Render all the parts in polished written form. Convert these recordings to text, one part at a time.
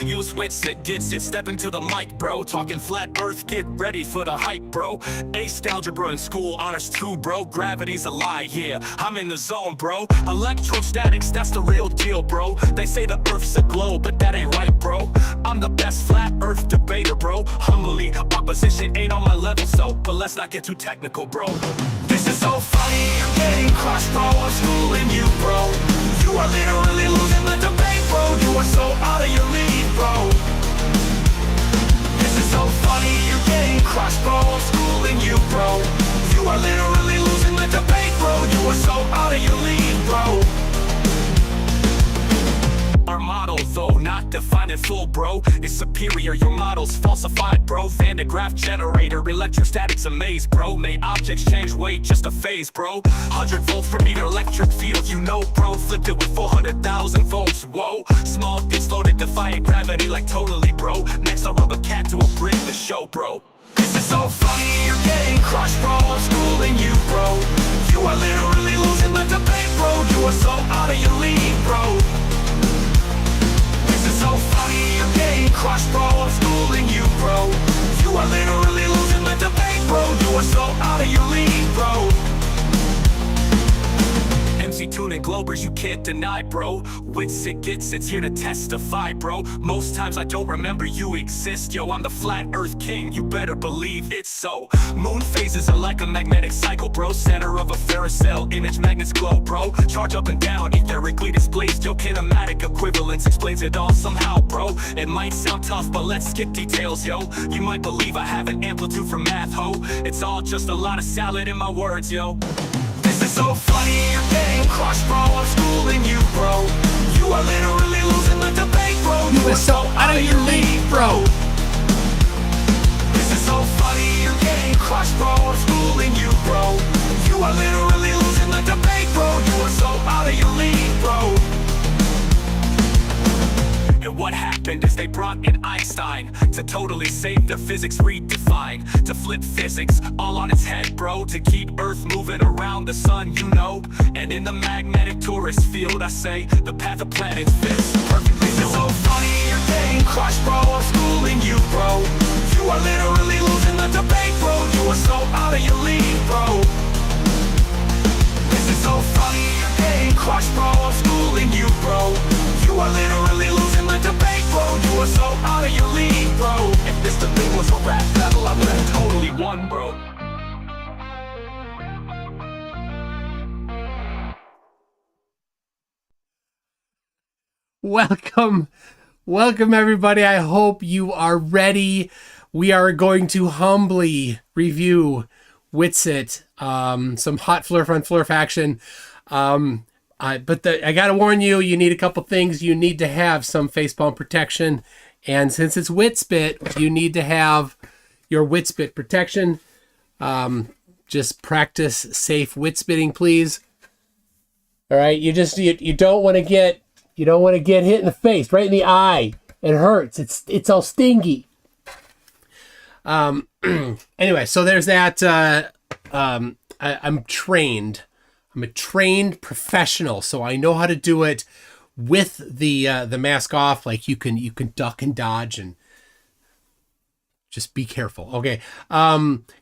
Use wits, it gets it, step into the mic, bro. Talking flat earth, get ready for the hype, bro. Ace algebra in school, honors too, bro. Gravity's a lie, yeah, I'm in the zone, bro. Electrostatics, that's the real deal, bro. They say the earth's a globe, but that ain't right, bro. I'm the best flat earth debater, bro. Humbly, opposition ain't on my level, so, but let's not get too technical, bro. This is so funny, you're getting crushed, bro. I'm schooling you, bro. You are literally losing the debate, bro. You are so out of your league, bro. This is so funny, you're getting crushed, bro. I'm schooling you, bro. You are literally losing the debate, bro. You are so out of your league, bro. Our model, though not defined in full, bro, is superior. Your model's falsified, bro. Van de Graaff generator, electrostatics amaze, bro. May objects change weight, just a phase, bro. 100 volts per meter electric field, you know, bro. Flipped it with 400,000 volts, whoa. Small bits loaded, defying gravity like totally, bro. Next I'll rub a cat to a brick the show, bro. This is so funny, you're getting crushed, bro. I'm schooling you, bro. You are literally losing the debate, bro. You are so out of your league, bro. This is so funny, you're getting crushed, bro. I'm schooling you, bro. You are literally losing the debate, bro. You are so out of your league, bro. MC Tune and Globers, you can't deny, bro. Wits it gets, it's here to testify, bro. Most times I don't remember you exist, yo. I'm the flat earth king, you better believe it's so. Moon phases are like a magnetic cycle, bro. Center of a ferrocell, image magnets glow, bro. Charge up and down, etherically displaced, yo. Kinematic equivalence explains it all somehow, bro. It might sound tough, but let's skip details, yo. You might believe I have an amplitude for math, ho. It's all just a lot of salad in my words, yo. This is so funny, you're getting crushed, bro. I'm schooling you, bro. You are literally losing the debate, bro. You are so out of your league, bro. This is so funny, you're getting crushed, bro. I'm schooling you, bro. You are literally losing the debate, bro. You are so out of your league, bro. And what happened is they brought in Einstein to totally save the physics redefined, to flip physics all on its head, bro. To keep Earth moving around the sun, you know. And in the magnetic tourist field, I say the path of planets fits perfectly. It's so funny, you're getting crushed, bro. I'm schooling you, bro. You are literally losing the debate, bro. You are so out of your league, bro. This is so funny, you're getting crushed, bro. I'm schooling you, bro. You are literally losing the debate, bro. You are so out of your league, bro. If this debate was a rap battle, I would have totally won, bro. Welcome everybody. I hope you are ready. We are going to humbly review Witsit, some hot Flerf on Flerf action. I gotta warn you, you need a couple things. You need to have some facepalm protection, and since it's Witspit, you need to have your Witspit protection. Just practice safe Witspitting, please. All right, you don't want to get hit in the face, right in the eye. It hurts. It's all stingy. Anyway, so there's that. I'm trained. I'm a trained professional, so I know how to do it with the mask off. Like you can duck and dodge and just be careful. Okay.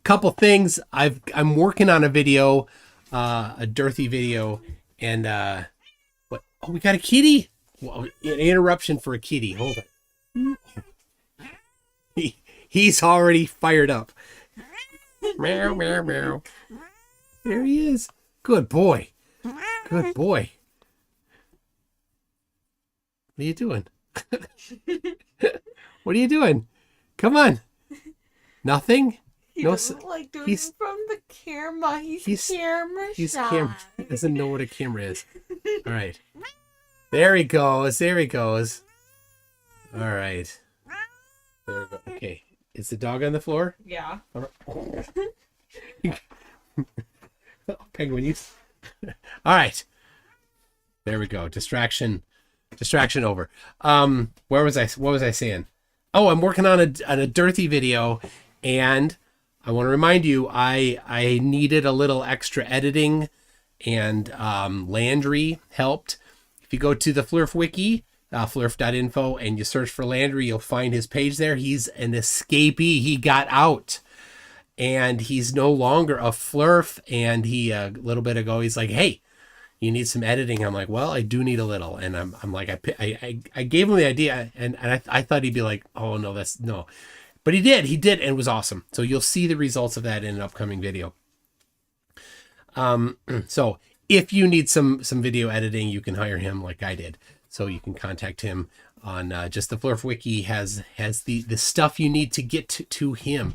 Couple things. I'm working on a video, a Dirthy video, and what? Oh, we got a kitty. Well, an interruption for a kitty. Hold on. He's already fired up. Meow meow meow. There he is. Good boy. Good boy. What are you doing? What are you doing? Come on. Nothing? He doesn't like doing it from the camera. He's camera shy. He doesn't know what a camera is. All right. There he goes. There he goes. All right. There we go. Okay. Is the dog on the floor? Yeah. All right. Penguin, you. All right. There we go. Distraction over. What was I saying? Oh, I'm working on a Dirthy video, and I want to remind you, I needed a little extra editing, and Landry helped. If you go to the Flerf wiki, flerf.info, and you search for Landry, you'll find his page there. He's an escapee. He got out, and he's no longer a Flerf. And he, a little bit ago, he's like, hey, you need some editing. I'm like, well, I do need a little. And I'm like, I gave him the idea, and I thought he'd be like, oh, no, that's no. But he did, and it was awesome. So you'll see the results of that in an upcoming video. So if you need some video editing, you can hire him like I did. So you can contact him on just the Flerf Wiki has the stuff you need to get to him.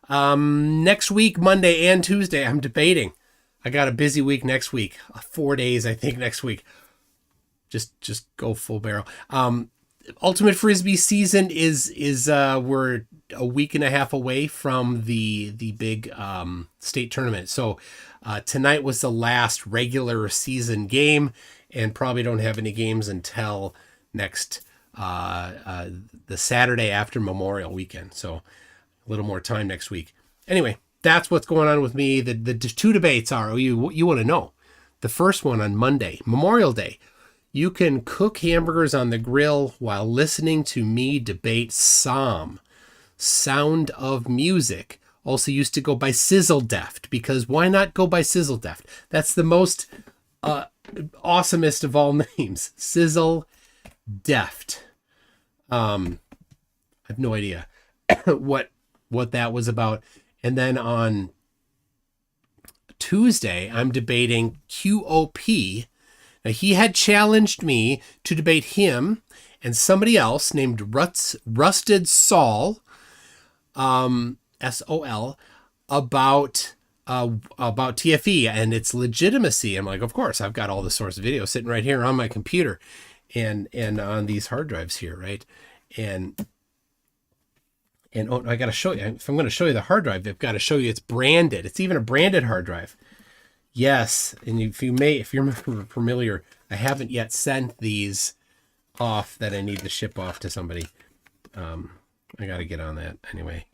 Next week, Monday and Tuesday, I'm debating. I got a busy week next week, 4 days, I think, next week. Just go full barrel. Ultimate Frisbee season is we're a week and a half away from the big state tournament. So tonight was the last regular season game, and probably don't have any games until next the Saturday after Memorial Weekend. So a little more time next week. Anyway, that's what's going on with me. The two debates are, you want to know. The first one on Monday, Memorial Day. You can cook hamburgers on the grill while listening to me debate Sound of Music. Also used to go by Sizzle Deft, because why not go by Sizzle Deft? That's the most awesomest of all names. Sizzle Deft. I have no idea what that was about. And then on Tuesday, I'm debating QOP. Now, he had challenged me to debate him and somebody else named Rusted Sol, S-O-L, about TFE and its legitimacy. I'm like, of course, I've got all the source video sitting right here on my computer and on these hard drives here, right? And oh, I got to show you. If I'm going to show you the hard drive, I've got to show you it's branded. It's even a branded hard drive. Yes, and if you're familiar, I haven't yet sent these off that I need to ship off to somebody. I got to get on that anyway.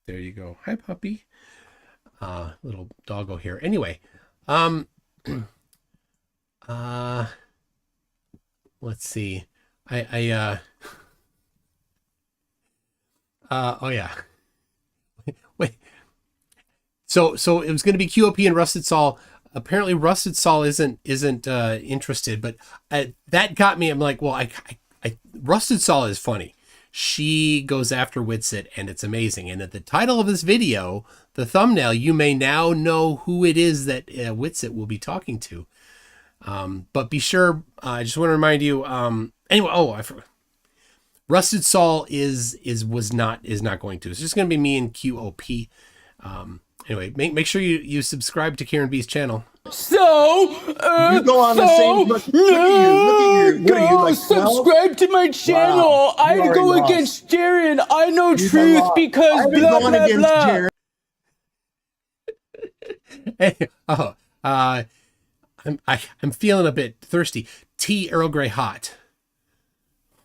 There you go. Hi, puppy. Little doggo here. Anyway, let's see. Oh yeah. Wait. So it was going to be QOP and Rusted Sol. Apparently Rusted Sol isn't interested, but that got me. I'm like, well, I Rusted Sol is funny. She goes after Witsit, and it's amazing. And at the title of this video, the thumbnail, you may now know who it is that Witsit will be talking to. But be sure, I just want to remind you. Anyway, I forgot. Rusted Sol is not going to. It's just going to be me and QOP. Anyway, make sure you subscribe to Karen B's channel. So, you go on the same. Look at you. What are you, like 12? Subscribe to my channel. Wow, I you go already against Jared. I know You've truth lost. because I've been blah going blah against blah. Jared. I'm feeling a bit thirsty. Tea Earl Grey hot.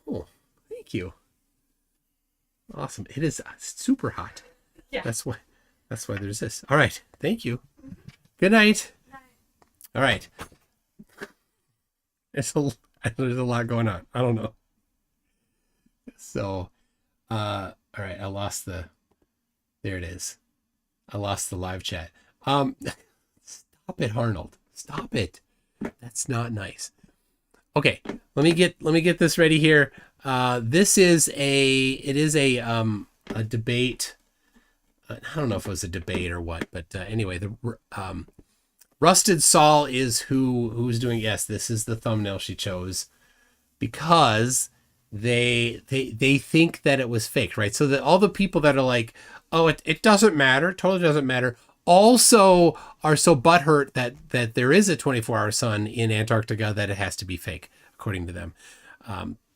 Oh, thank you. Awesome. It is super hot. Yeah. That's why there's this. All right. Thank you. Good night. All right. There's a lot going on. I don't know. So, all right. There it is. I lost the live chat. Stop it, Arnold. Stop it. That's not nice. Okay. Let me get this ready here. This is a debate. I don't know if it was a debate or what, but anyway, the Rusted Sol is who's doing. Yes, this is the thumbnail she chose because they think that it was fake, right? So that all the people that are like, oh, it doesn't matter, totally doesn't matter, also are so butthurt that there is a 24-hour sun in Antarctica that it has to be fake, according to them.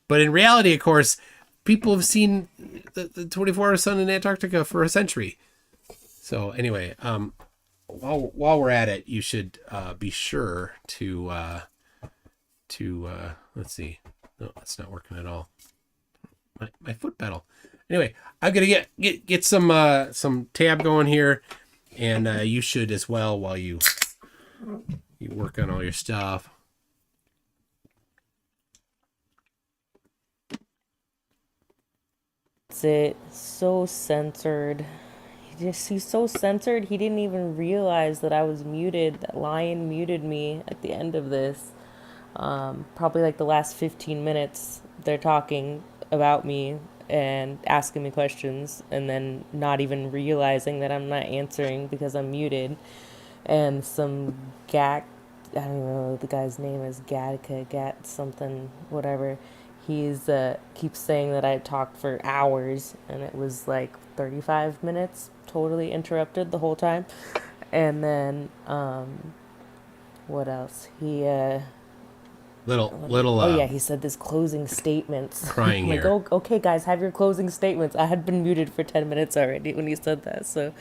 But in reality, of course, people have seen the 24-hour sun in Antarctica for a century. So anyway, while we're at it, you should be sure to let's see. No, that's not working at all. My foot pedal. Anyway, I'm gonna get some tab going here, and you should as well while you work on all your stuff. Witsit, so censored. He's so censored, he didn't even realize that I was muted, that Lion muted me at the end of this. Probably like the last 15 minutes, they're talking about me and asking me questions, and then not even realizing that I'm not answering because I'm muted. And some I don't know what the guy's name is, Gattaca, Gat something, whatever. He's keeps saying that I talked for hours, and it was like 35 minutes, totally interrupted the whole time. And then what else? Little Oh yeah, he said this closing statements. crying I'm like, here. oh, okay, guys, have your closing statements. I had been muted for 10 minutes already when he said that. So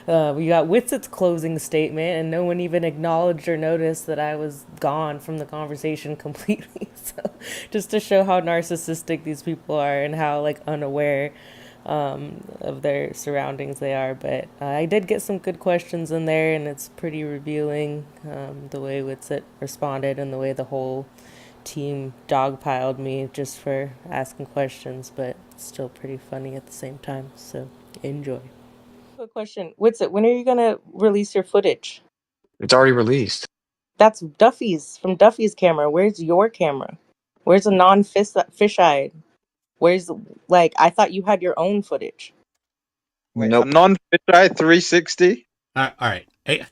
we got Witsit's closing statement, and no one even acknowledged or noticed that I was gone from the conversation completely. So just to show how narcissistic these people are and how like unaware of their surroundings they are. But I did get some good questions in there, and it's pretty revealing the way Witsit responded and the way the whole team dogpiled me just for asking questions, but still pretty funny at the same time. So enjoy. Quick question, Witsit, when are you gonna release your footage? It's already released. That's Duffy's, from Duffy's camera. Where's your camera? Where's the non-fisheye? Where's, like, I thought you had your own footage. Wait, Nope. a non-fisheye 360? All right. Hey,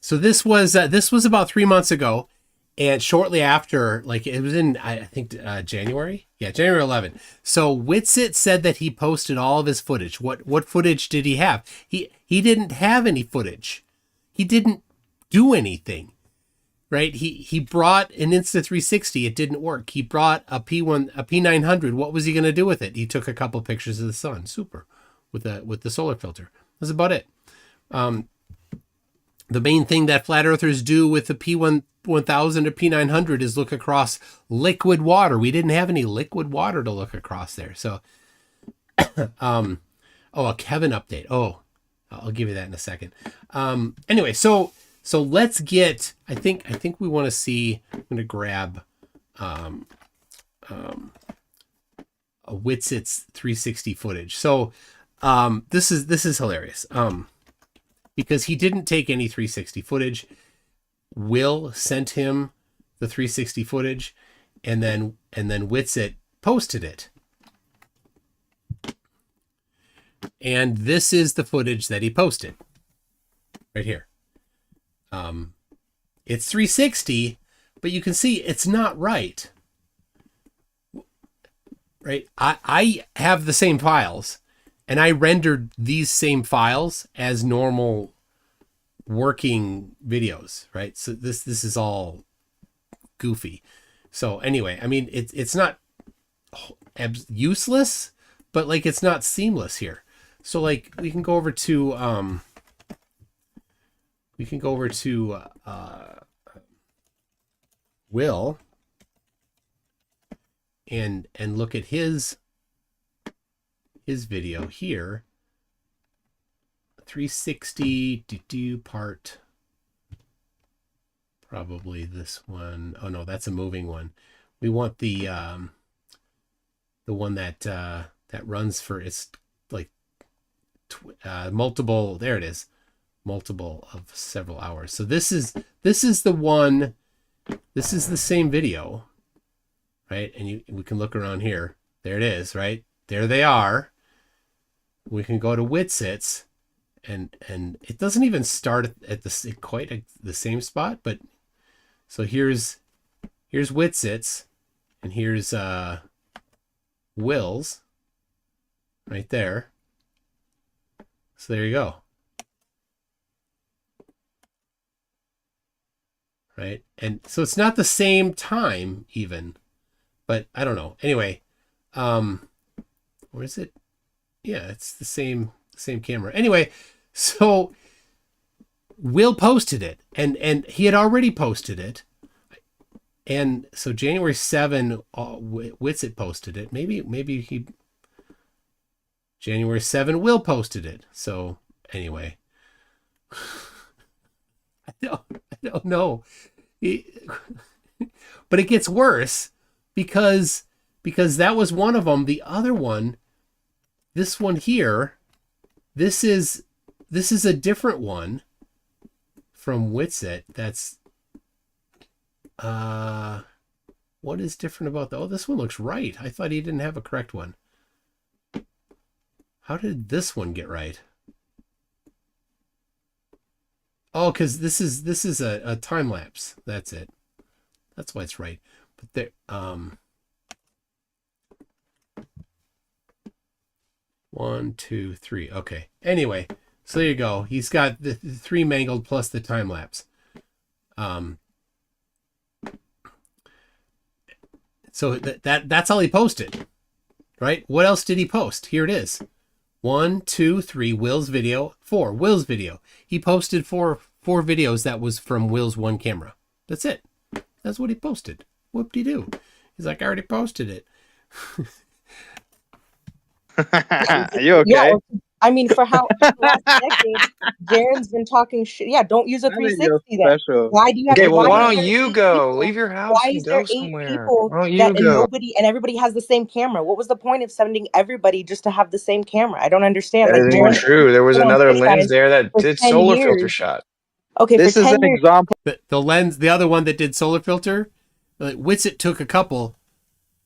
so this was about 3 months ago, and shortly after, like it was in I think January. Yeah, January 11th. So Witsit said that he posted all of his footage. What footage did he have? He didn't have any footage. He didn't do anything. Right? He brought an Insta360. It didn't work. He brought a P900. What was he going to do with it? He took a couple pictures of the sun. Super. With the solar filter. That's about it. The main thing that flat earthers do with the P1000 or P900 is look across liquid water. We didn't have any liquid water to look across there. So, a Kevin update. Oh, I'll give you that in a second. Anyway, so let's get, I think we want to see, I'm going to grab a Witsit's 360 footage. So this is hilarious. Because he didn't take any 360 footage. Will sent him the 360 footage, and then Witsit posted it. And this is the footage that he posted. Right here. It's 360, but you can see it's not right. Right? I have the same files. And I rendered these same files as normal working videos, right? So this is all goofy. So anyway, I mean, it's not useless, but like it's not seamless here. So like we can go over to Will and look at his video here. 360 part, probably this one. Oh no, that's a moving one. We want the one that runs for, it's like multiple, there it is, multiple of several hours. So this is the one, this is the same video, right? And we can look around here. There it is, right? There they are. We can go to Witsit's, and it doesn't even start at the same spot, but so here's Witsit's, and here's Will's right there. So there you go. Right? And so it's not the same time even, but I don't know. Anyway, where is it? Yeah, it's the same camera. Anyway, so Will posted it, and he had already posted it. And so January 7, Witsit posted it. Maybe he January 7 Will posted it. So anyway, I don't know. But it gets worse because because that was one of them. The other one, this one here, this is a different one from Witsit. That's what is different about the, oh, this one looks right. I thought he didn't have a correct one. How did this one get right? Oh, because this is a time lapse. That's it. That's why it's right. But there, 1, 2, 3. Okay. Anyway, so there you go. He's got the 3 mangled plus the time lapse. So that's all he posted, right? What else did he post? Here it is. 1, 2, 3, Will's video. 4, Will's video. He posted four videos that was from Will's one camera. That's it. That's what he posted. Whoop-de-doo. He's like, I already posted it. Are you okay? Yeah, I mean, for how the last decade, Jaren's been talking shit. Yeah, don't use a I think you're 360 then. special. Why do you have Okay, to? well, why is don't there you 8 go? people? Leave your house Why and is there go 8 somewhere. people Why don't you that and go? nobody and everybody has the same camera? What was the point of sending everybody just to have the same camera? I don't understand. That Like isn't even Jaren's true. There was been on another fish lens eyes there that for did 10 solar filter years. shot. Okay, This for is 10 an years. example. The lens, the other one that did solar filter, Witsit took a couple,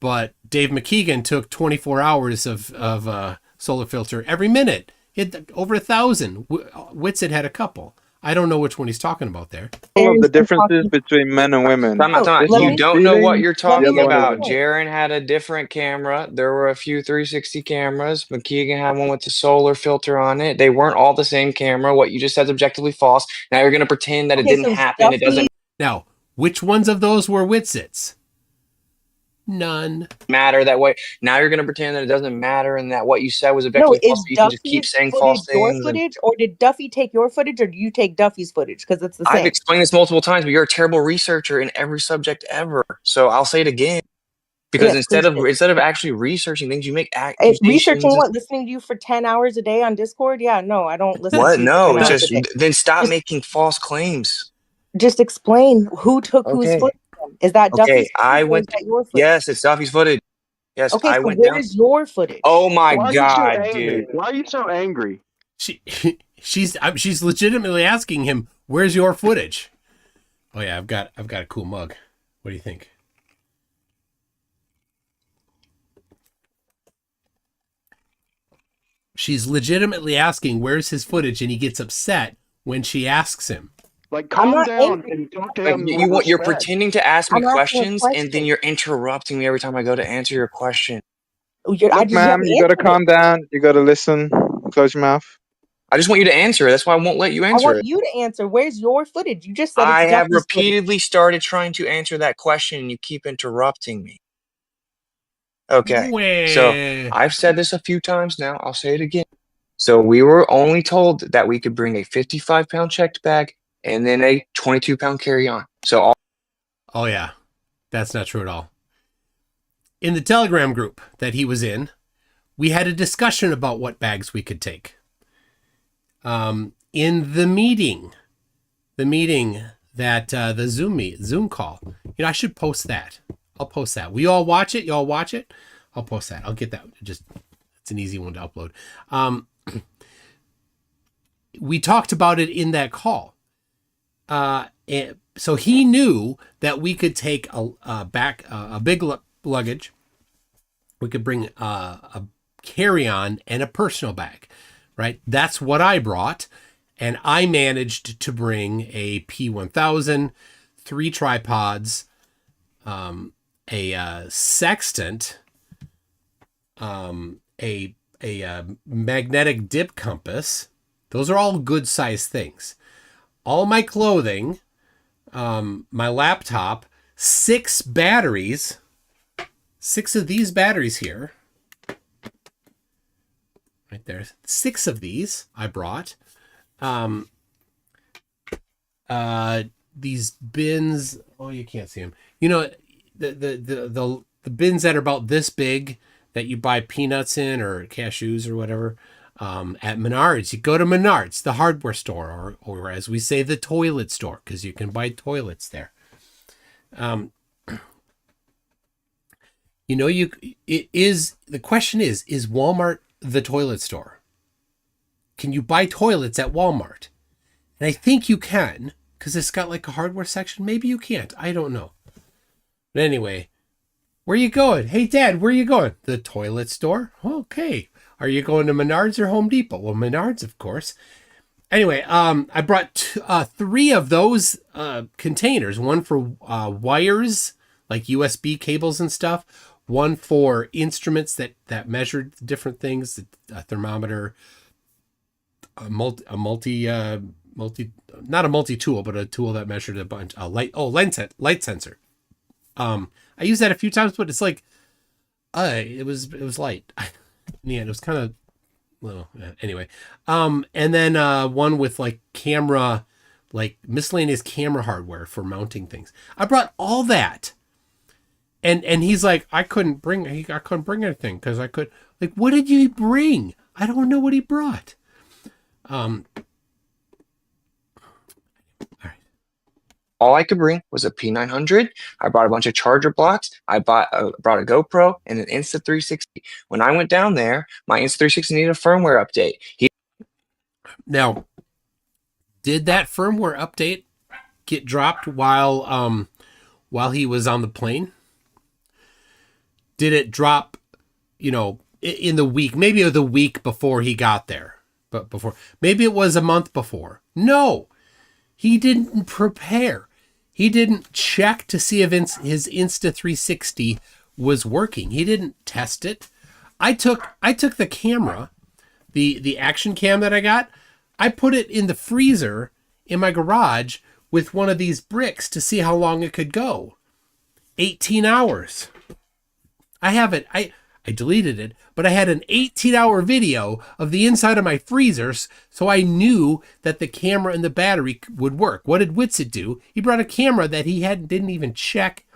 but Dave McKeegan took 24 hours of solar filter every minute. Hit over 1,000. Witsit had a couple. I don't know which one he's talking about there. All of Jaren's the been differences talking. between men and women. Time out, time out. This Let You one's me don't know what stealing, you're let talking the me other make one a about. isn't. point. Jaren had a different camera. There were a few 360 cameras. McKeegan had one with the solar filter on it. They weren't all the same camera. What you just said is objectively false. Now you're going to pretend that it Okay, didn't so happen. It Duffy. doesn't Now, which ones of those were Witsits? None. matter that way. Now you're going to pretend that it doesn't matter and that what you said was No, objectively false. is So you can just keep Duffy's saying false footage your things. And footage, or did Duffy take your footage, or do you take Duffy's footage? Because it's the I've same. explained this multiple times, but you're a terrible researcher in every subject ever. So I'll say it again. Because Yes, please do. instead of actually researching things, you make Researching accusations. what? Listening to you for 10 hours a day on Discord? Yeah, no, I don't listen What? to you for No, 10 it's hours just a day. then stop Just, making false claims. just explain who took whose Okay. footage. Is that Okay. Duffy's I footage or is went. that your footage? Yes, it's Duffy's footage. Yes, Okay, I so went down. where's your footage? Oh my Why are you so God, angry? dude. Why are you so angry? She's legitimately asking him, "Where's your footage?" Oh yeah, I've got a cool mug. What do you think? She's legitimately asking, "Where's his footage?" and he gets upset when she asks him. Like, I'm calm not down angry. and talk to Like him you're with respect. pretending to ask me I'm asking a questions and then question. you're interrupting me every time I go to answer your question. I Look, just haven't ma'am, you gotta answered it. calm down. You gotta listen. Close your mouth. I just want you to answer it. That's why I won't let you I answer want it. you to answer. Where's your footage? You just said I it's have Duffy's footage. repeatedly started trying to answer that question and you keep interrupting me. Okay. So Wah. I've said this a few times now. I'll say it again. So we were only told that we could bring a 55-pound checked bag and then a 22-pound carry-on. So Oh yeah, that's not true at all. In the Telegram group that he was in, we had a discussion about what bags we could take. In the meeting that the Zoom call, I should post that. I'll post that. We all watch it. Y'all watch it. I'll post that. I'll get that. It's an easy one to upload. We talked about it in that call. So he knew that we could take a big luggage. We could bring a carry-on and a personal bag, right? That's what I brought. And I managed to bring a P1000, 3 tripods, a sextant, a magnetic dip compass. Those are all good size things. All my clothing, my laptop, 6 batteries, 6 of these batteries here, right there. 6 of these I brought. These bins. Oh, you can't see them. The bins that are about this big that you buy peanuts in or cashews or whatever. At Menards, you go to Menards, the hardware store, or as we say, the toilet store, because you can buy toilets there. You know, the question is Walmart the toilet store? Can you buy toilets at Walmart? And I think you can, because it's got like a hardware section. Maybe you can't. I don't know. But anyway, where you going? Hey, Dad, where you going? The toilet store? Okay. Are you going to Menards or Home Depot? Well, Menards, of course. Anyway, I brought 3 of those containers. One for wires, like USB cables and stuff. One for instruments that measured different things, a thermometer, not a multi-tool, but a tool that measured a bunch. Light sensor. I used that a few times, but it's like, it was light. In the end, it was kind of, well, anyway. And then one with like camera, like miscellaneous camera hardware for mounting things. I brought all that. And he's like, I couldn't bring anything because I could. Like, what did you bring? I don't know what he brought. All right. All I could bring was a P900. I brought a bunch of charger blocks. I brought a GoPro and an Insta360. When I went down there, my Insta360 needed a firmware update. Now, did that firmware update get dropped while he was on the plane? Did it drop, in the week, maybe the week before he got there, but maybe it was a month before. No, he didn't prepare. He didn't check to see if his Insta360 was working. He didn't test it. I took the camera, the action cam that I got, I put it in the freezer in my garage with one of these bricks to see how long it could go. 18 hours. I have it. I deleted it, but I had an 18-hour video of the inside of my freezers, so I knew that the camera and the battery would work. What did Witsit do? He brought a camera that he didn't even check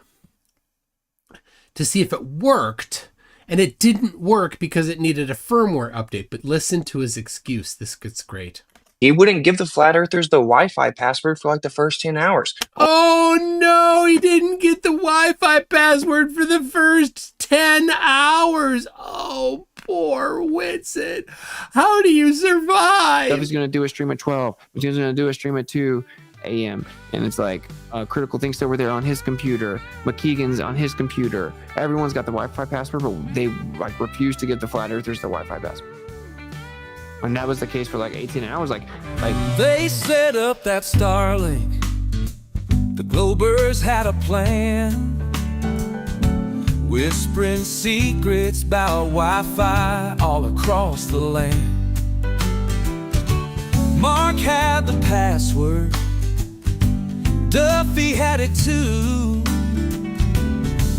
to see if it worked, and it didn't work because it needed a firmware update. But listen to his excuse. This gets great. He wouldn't give the flat earthers the Wi-Fi password for like the first 10 hours. Oh no, he didn't get the Wi-Fi password for the first 10 hours. Oh, poor Witsit. How do you survive? He's going to do a stream at 12, but he's going to do a stream at 2 a.m. And it's like Critical Thinks over there on his computer. McKeegan's on his computer. Everyone's got the Wi-Fi password, but they like refuse to give the flat earthers the Wi-Fi password. And that was the case for like 18 hours. Like they set up that Starlink. The Globers had a plan, whispering secrets about Wi-Fi all across the land. Mark had the password, Duffy had it too.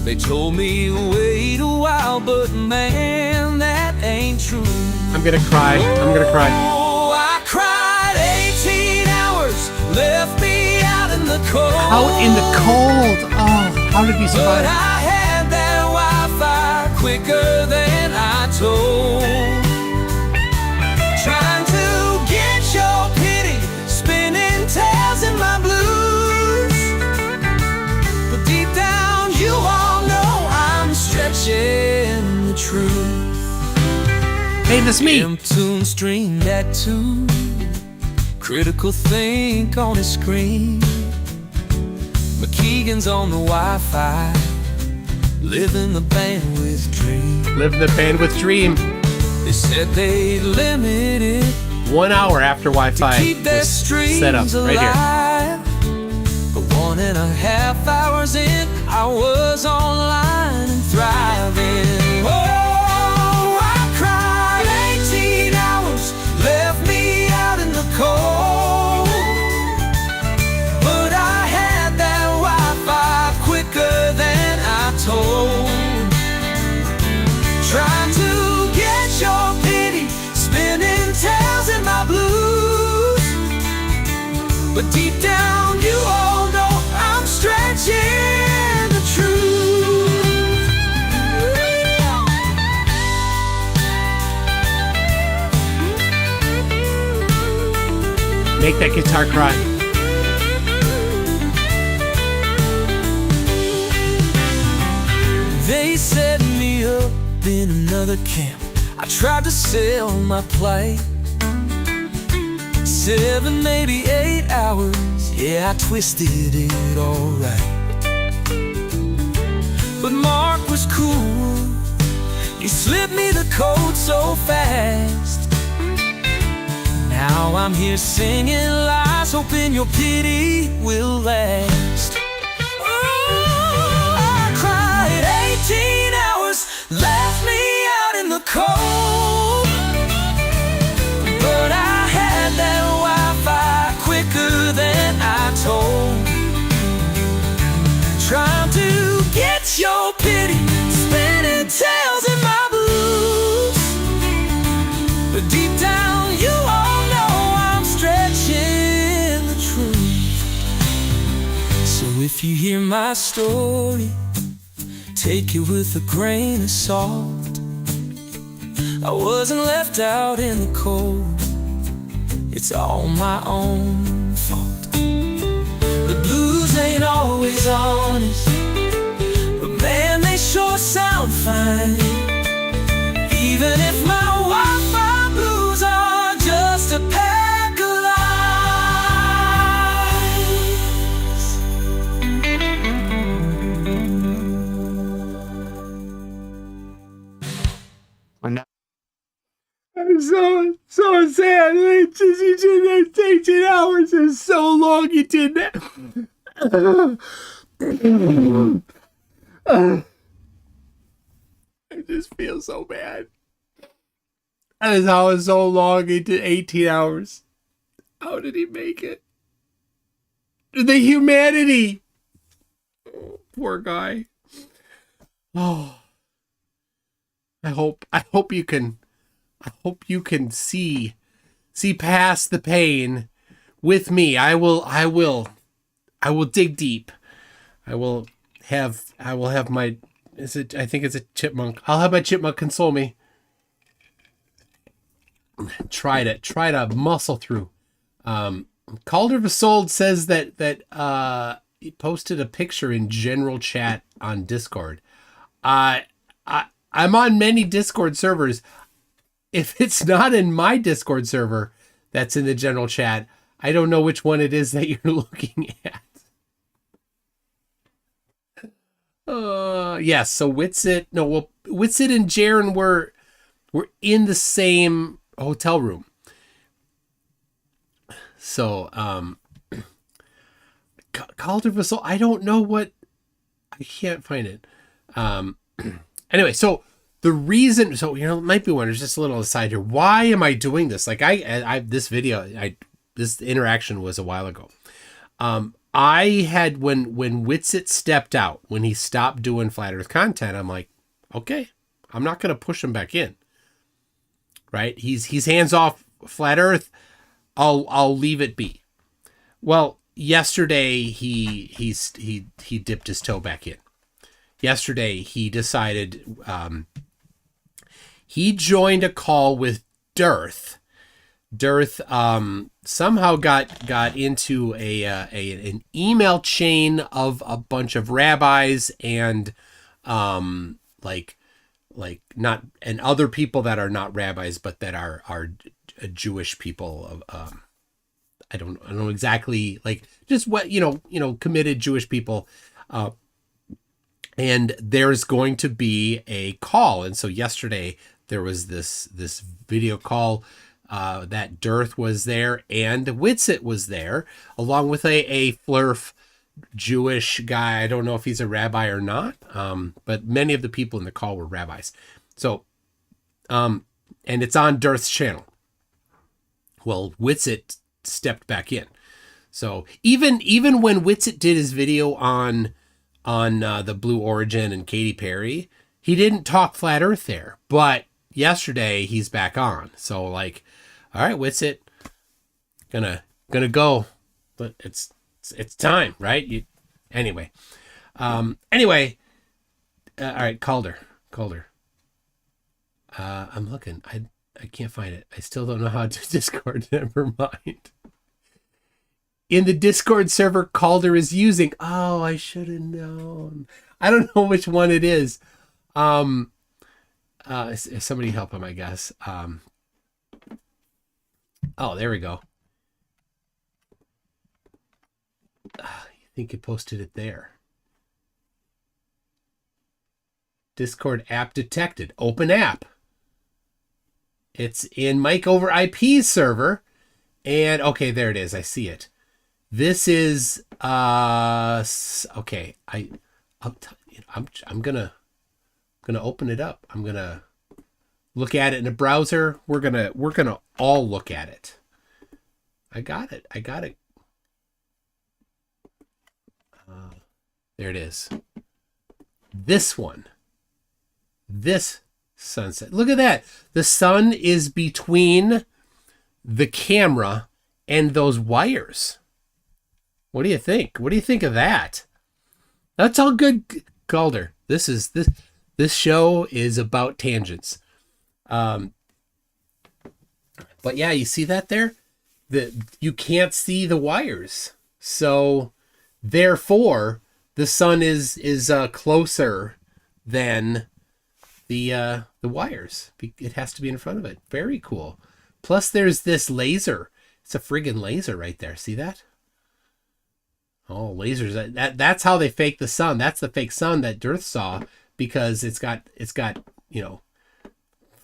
They told me wait a while, but man, that ain't true. I'm gonna cry. Oh, I cried 18 hours, left me out in the cold. Out in the cold. Oh, how did he survive? But I had that Wi-Fi quicker than I told. Trying to get your pity, spinning tales in my blues. But deep down, you all know I'm stretching the truth. Hey, that's me. M-Tune streamed at 2. Critical Think on his screen. McKeegan's on the Wi-Fi, living the bandwidth dream. Live the bandwidth dream. They said they'd limit it 1 hour after Wi-Fi keep their was streams set up right here. alive. But 1.5 hours in, I was online and thriving. Oh, I cried 18 hours, left me out in the cold. But I had that Wi-Fi quicker than I told. Trying to get your pity, spinning tales in my blues. But deep down, you all know I'm stretching the truth. Make that guitar cry. They Gravity set me up in another camp. I tried to sell my plight. 7, maybe 8 hours, yeah, I twisted it alright. But Mark was cool, he slipped me the code so fast. Now I'm here singing lies, hoping your pity will last. Oh, I cried 18 hours, left me out in the cold. But I had that Wi-Fi quicker than I told. Trying to get your pity, spinning tails in my blues. But deep down you all know I'm stretching the truth. So if you hear my story, take it with a grain of salt. I wasn't left out in the cold, it's all my own fault. The blues ain't always honest, but man, they sure sound fine. Even if my Wi-Fi blues are just a pack of lies. I'm so sad. It's just, you did that 18 hours is so long you did that. I just feel so bad. That is how it's so long. He did 18 hours. How did he make it? The humanity. Oh, poor guy. Oh. I hope you can see past the pain with me. I will dig deep. I will have my, I think it's a chipmunk. I'll have my chipmunk console me. Try to muscle through. Calder Vasold says that he posted a picture in general chat on Discord. I'm on many Discord servers. If it's not in my Discord server that's in the general chat, I don't know which one it is that you're looking at. Yes, so Witsit and Jaren were in the same hotel room. So, Calder Vassal, I don't know what, I can't find it. Anyway, so the reason, so, it might be wondering, just a little aside here. Why am I doing this? Like this interaction was a while ago. I had, when Witsit stepped out, when he stopped doing Flat Earth content, I'm like, okay, I'm not going to push him back in. Right? He's hands off Flat Earth. I'll leave it be. Well, yesterday he dipped his toe back in. Yesterday he decided, he joined a call with Dearth. Dearth somehow got into an email chain of a bunch of rabbis and not, and other people that are not rabbis but that are Jewish people of I don't know exactly, like, just what committed Jewish people, and there's going to be a call. And so yesterday there was this video call that Dearth was there and Witsit was there along with a Flerf Jewish guy. I don't know if he's a rabbi or not, but many of the people in the call were rabbis. So, and it's on Dearth's channel. Well, Witsit stepped back in. So even when Witsit did his video on the Blue Origin and Katy Perry, he didn't talk Flat Earth there. But yesterday he's back on. So, like, all right, Witsit, gonna go, but it's time, right? Anyway. All right, Calder. I'm looking. I can't find it. I still don't know how to Discord. Never mind. In the Discord server Calder is using. Oh, I should have known. I don't know which one it is. Somebody help him, I guess. Oh, there we go. You think you posted it there? Discord app detected. Open app. It's in Mic over IP server. And okay, there it is. I see it. This is okay. I'm gonna open it up. I'm gonna look at it in a browser. We're gonna all look at it. I got it. There it is. This one. This sunset. Look at that. The sun is between the camera and those wires. What do you think? What do you think of that? That's all good, Calder. This show is about tangents. But yeah, you see that there? You can't see the wires. So therefore the sun is closer than the wires. It has to be in front of it. Very cool. Plus there's this laser. It's a friggin' laser right there. See that? Oh, lasers. That's how they fake the sun. That's the fake sun that Dearth saw, because it's got it's got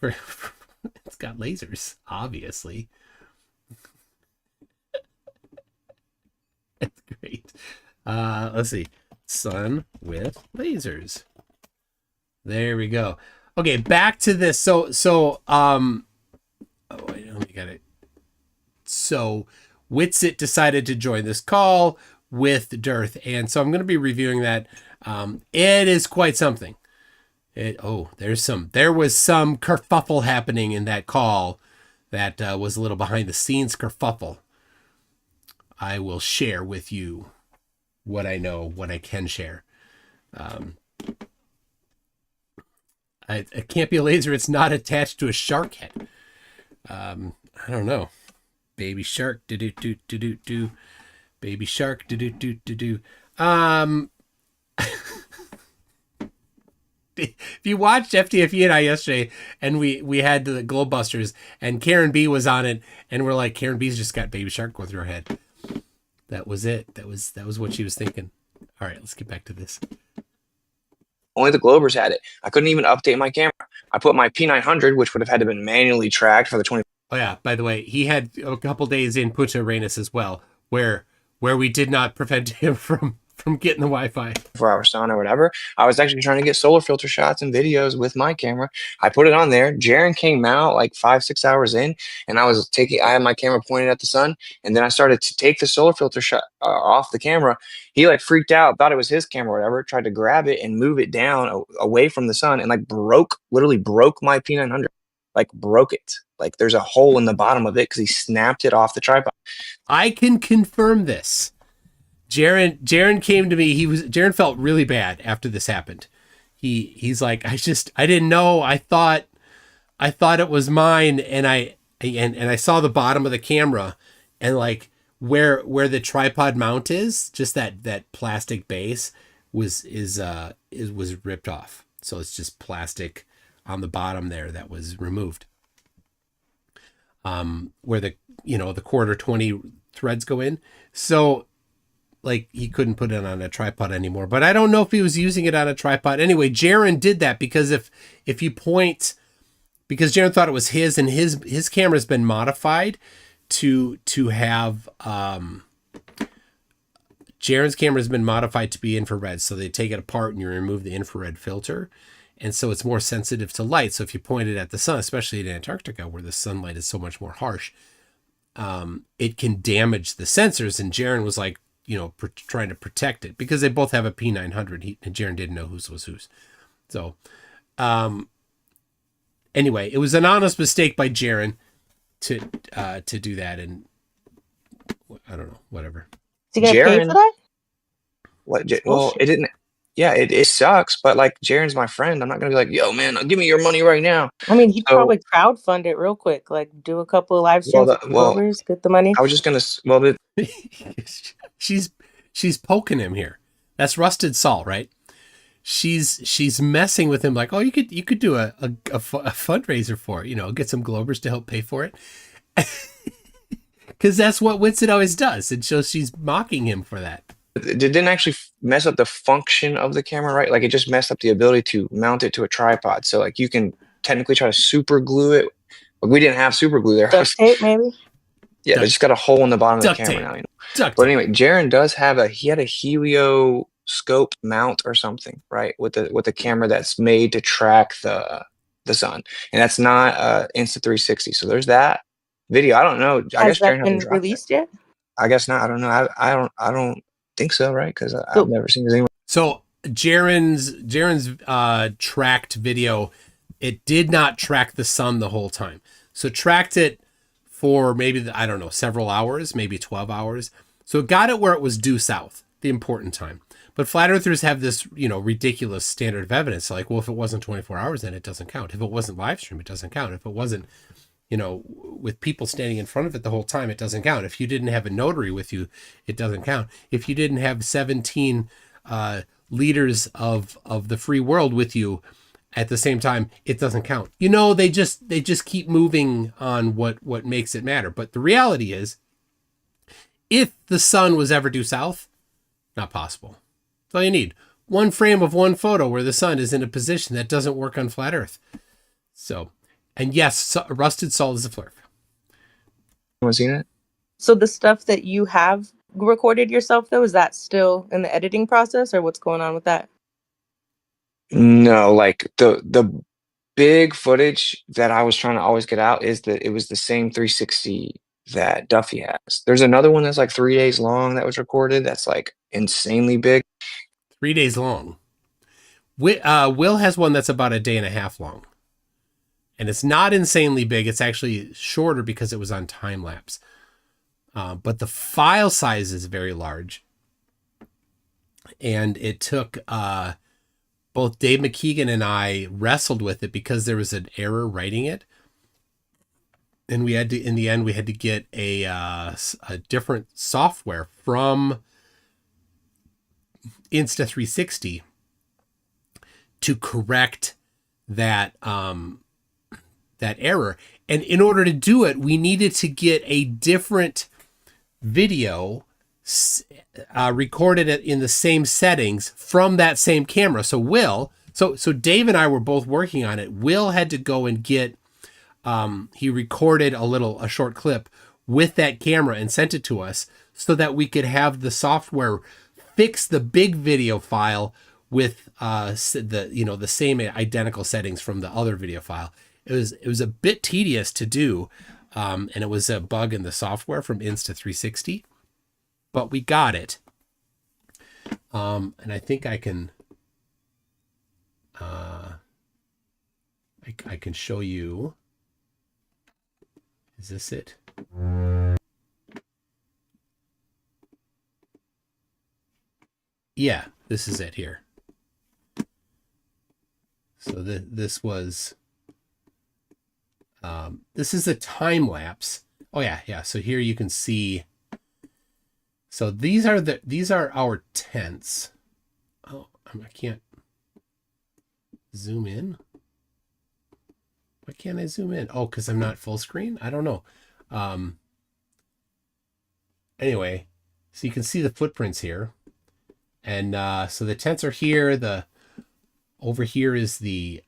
lasers, obviously. That's great. Let's see. Sun with lasers. There we go. Okay, back to this. So oh wait, let me get it. So Witsit decided to join this call with Dearth, and so I'm going to be reviewing that. It is quite something. There was some kerfuffle happening in that call that was a little behind the scenes kerfuffle. I will share with you what I know, what I can share. It can't be a laser. It's not attached to a shark head. I don't know. Baby shark, do. Baby shark, do. If you watched FTFE and I yesterday, and we had the Globebusters, and Karen B was on it, and we're like, Karen B's just got Baby Shark going through her head. That was it. That was what she was thinking. All right, let's get back to this. Only the Globers had it. I couldn't even update my camera. I put my P900, which would have had to been manually tracked for the 20. Oh yeah, by the way, he had a couple days in Punta Arenas as well, where we did not prevent him from getting the Wi-Fi. 4-hour sauna or whatever. I was actually trying to get solar filter shots and videos with my camera. I put it on there. Jaren came out like 5-6 hours in, and I had my camera pointed at the sun, and then I started to take the solar filter shot off the camera. He like freaked out, thought it was his camera or whatever, tried to grab it and move it down away from the sun, and like literally broke my P900. Like broke it. Like there's a hole in the bottom of it because he snapped it off the tripod. I can confirm this. Jaren came to me. Jaren felt really bad after this happened. He's like, I didn't know. I thought it was mine, and I saw the bottom of the camera, and like where the tripod mount is, just that plastic base was ripped off. So it's just plastic on the bottom there that was removed. Where the quarter 20 threads go in. So like he couldn't put it on a tripod anymore, but I don't know if he was using it on a tripod. Anyway, Jaren did that because if you point, because Jaren thought it was his, and his camera's been modified to have, Jaren's camera has been modified to be infrared. So they take it apart and you remove the infrared filter. And so it's more sensitive to light. So if you point it at the sun, especially in Antarctica where the sunlight is so much more harsh, it can damage the sensors. And Jaren was like, trying to protect it because they both have a P900. And Jaren didn't know whose was whose. So anyway, it was an honest mistake by Jaren to do that. And I don't know, whatever. Did you get paid for that? What? Well, it didn't. Yeah, it sucks, but like Jaren's my friend. I'm not gonna be like, yo, man, give me your money right now. I mean, he probably crowdfund it real quick, like do a couple of live streams, get the money. I was just gonna. She's poking him here. That's rusted salt, right? she's messing with him like, oh, you could do a fundraiser for it, you know, get some Globers to help pay for it. Because that's what Witsit always does. And so she's mocking him for that. It didn't actually mess up the function of the camera, right? Like it just messed up the ability to mount it to a tripod. So like you can technically try to super glue it. Like we didn't have super glue there. Duct tape, maybe? Yeah, they just got a hole in the bottom of the Duct camera tape. now. You know? Duct But tape. anyway, Jaren does have he had a helio scope mount or something, right? With a camera that's made to track the sun. And that's not Insta360. So there's that video. I don't know. I Has guess Jaren that hasn't been dropped released yet? I guess not. I don't know. I don't think so, right? Because I've never seen anyone. So Jaren's tracked video, it did not track the sun the whole time. So it tracked it for maybe, I don't know, several hours, maybe 12 hours. So it got it where it was due south, the important time. But flat earthers have this, you know, ridiculous standard of evidence. Like, well, if it wasn't 24 hours, then it doesn't count. If it wasn't live stream, it doesn't count. If it wasn't, you know, with people standing in front of it the whole time, it doesn't count. If you didn't have a notary with you, it doesn't count. If you didn't have 17 leaders of the free world with you at the same time, it doesn't count. You know, they just keep moving on what makes it matter. But the reality is, if the sun was ever due south, not possible. That's all you need. One frame of one photo where the sun is in a position that doesn't work on flat Earth. So, and yes, rusted salt is a Flerf. Anyone seen it? So the stuff that you have recorded yourself, though, is that still in the editing process, or what's going on with that? No, like the big footage that I was trying to always get out is that it was the same 360 that Duffy has. There's another one that's like 3 days long that was recorded. That's like insanely big. 3 days long. Will has one that's about a day and a half long. And it's not insanely big. It's actually shorter because it was on time lapse. But the file size is very large. And it took both Dave McKeegan and I wrestled with it because there was an error writing it. And we had to, in the end, we had to get a different software from Insta360 to correct that that error. And in order to do it, we needed to get a different video recorded in the same settings from that same camera. So so Dave and I were both working on it. Will had to go and get he recorded a short clip with that camera and sent it to us so that we could have the software fix the big video file with the same identical settings from the other video file. It was a bit tedious to do, and it was a bug in the software from Insta360, but we got it. And I think I can I can show you. Is this it? Yeah, this is it here. So this was, this is a time lapse. Oh yeah. So here you can see. So these are our tents. Oh, I can't zoom in. Why can't I zoom in? Oh, because I'm not full screen? I don't know. Anyway, so you can see the footprints here. And so the tents are here. Over here is the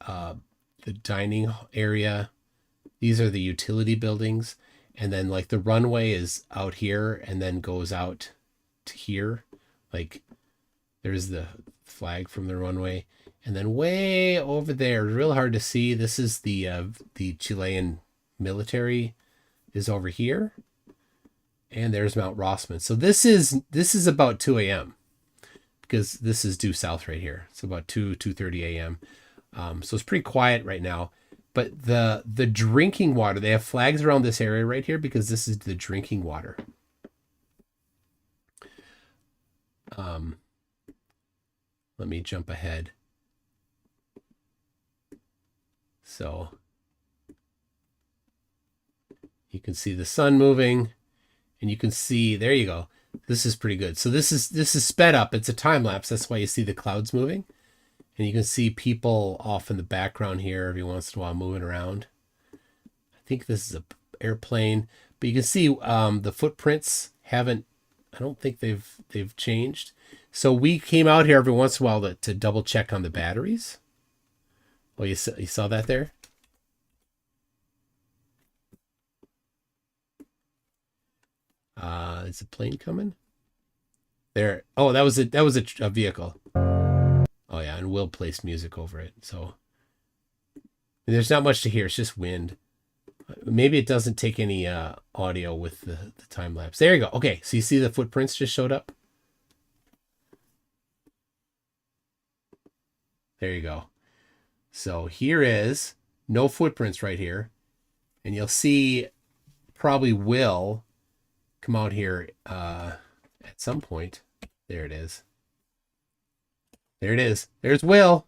dining area. These are the utility buildings. And then like the runway is out here and then goes out to here. Like there's the flag from the runway. And then way over there, real hard to see. This is the Chilean military is over here. And there's Mount Rossman. So this is about 2 a.m. because this is due south right here. It's about 2:30 a.m. So it's pretty quiet right now. But the drinking water, they have flags around this area right here because this is the drinking water. Let me jump ahead. So you can see the sun moving, and you can see, there you go. This is pretty good. So this is sped up. It's a time lapse. That's why you see the clouds moving. And you can see people off in the background here every once in a while moving around. I think this is an airplane, but you can see the footprints haven't, I don't think they've changed. So we came out here every once in a while to double check on the batteries. Well, you saw that there? Is a plane coming? There. Oh, that was a vehicle. Oh yeah, and Will placed music over it. So there's not much to hear. It's just wind. Maybe it doesn't take any audio with the time lapse. There you go. Okay, so you see the footprints just showed up? There you go. So here is no footprints right here. And you'll see probably Will come out here at some point. There it is. There it is. There's Will.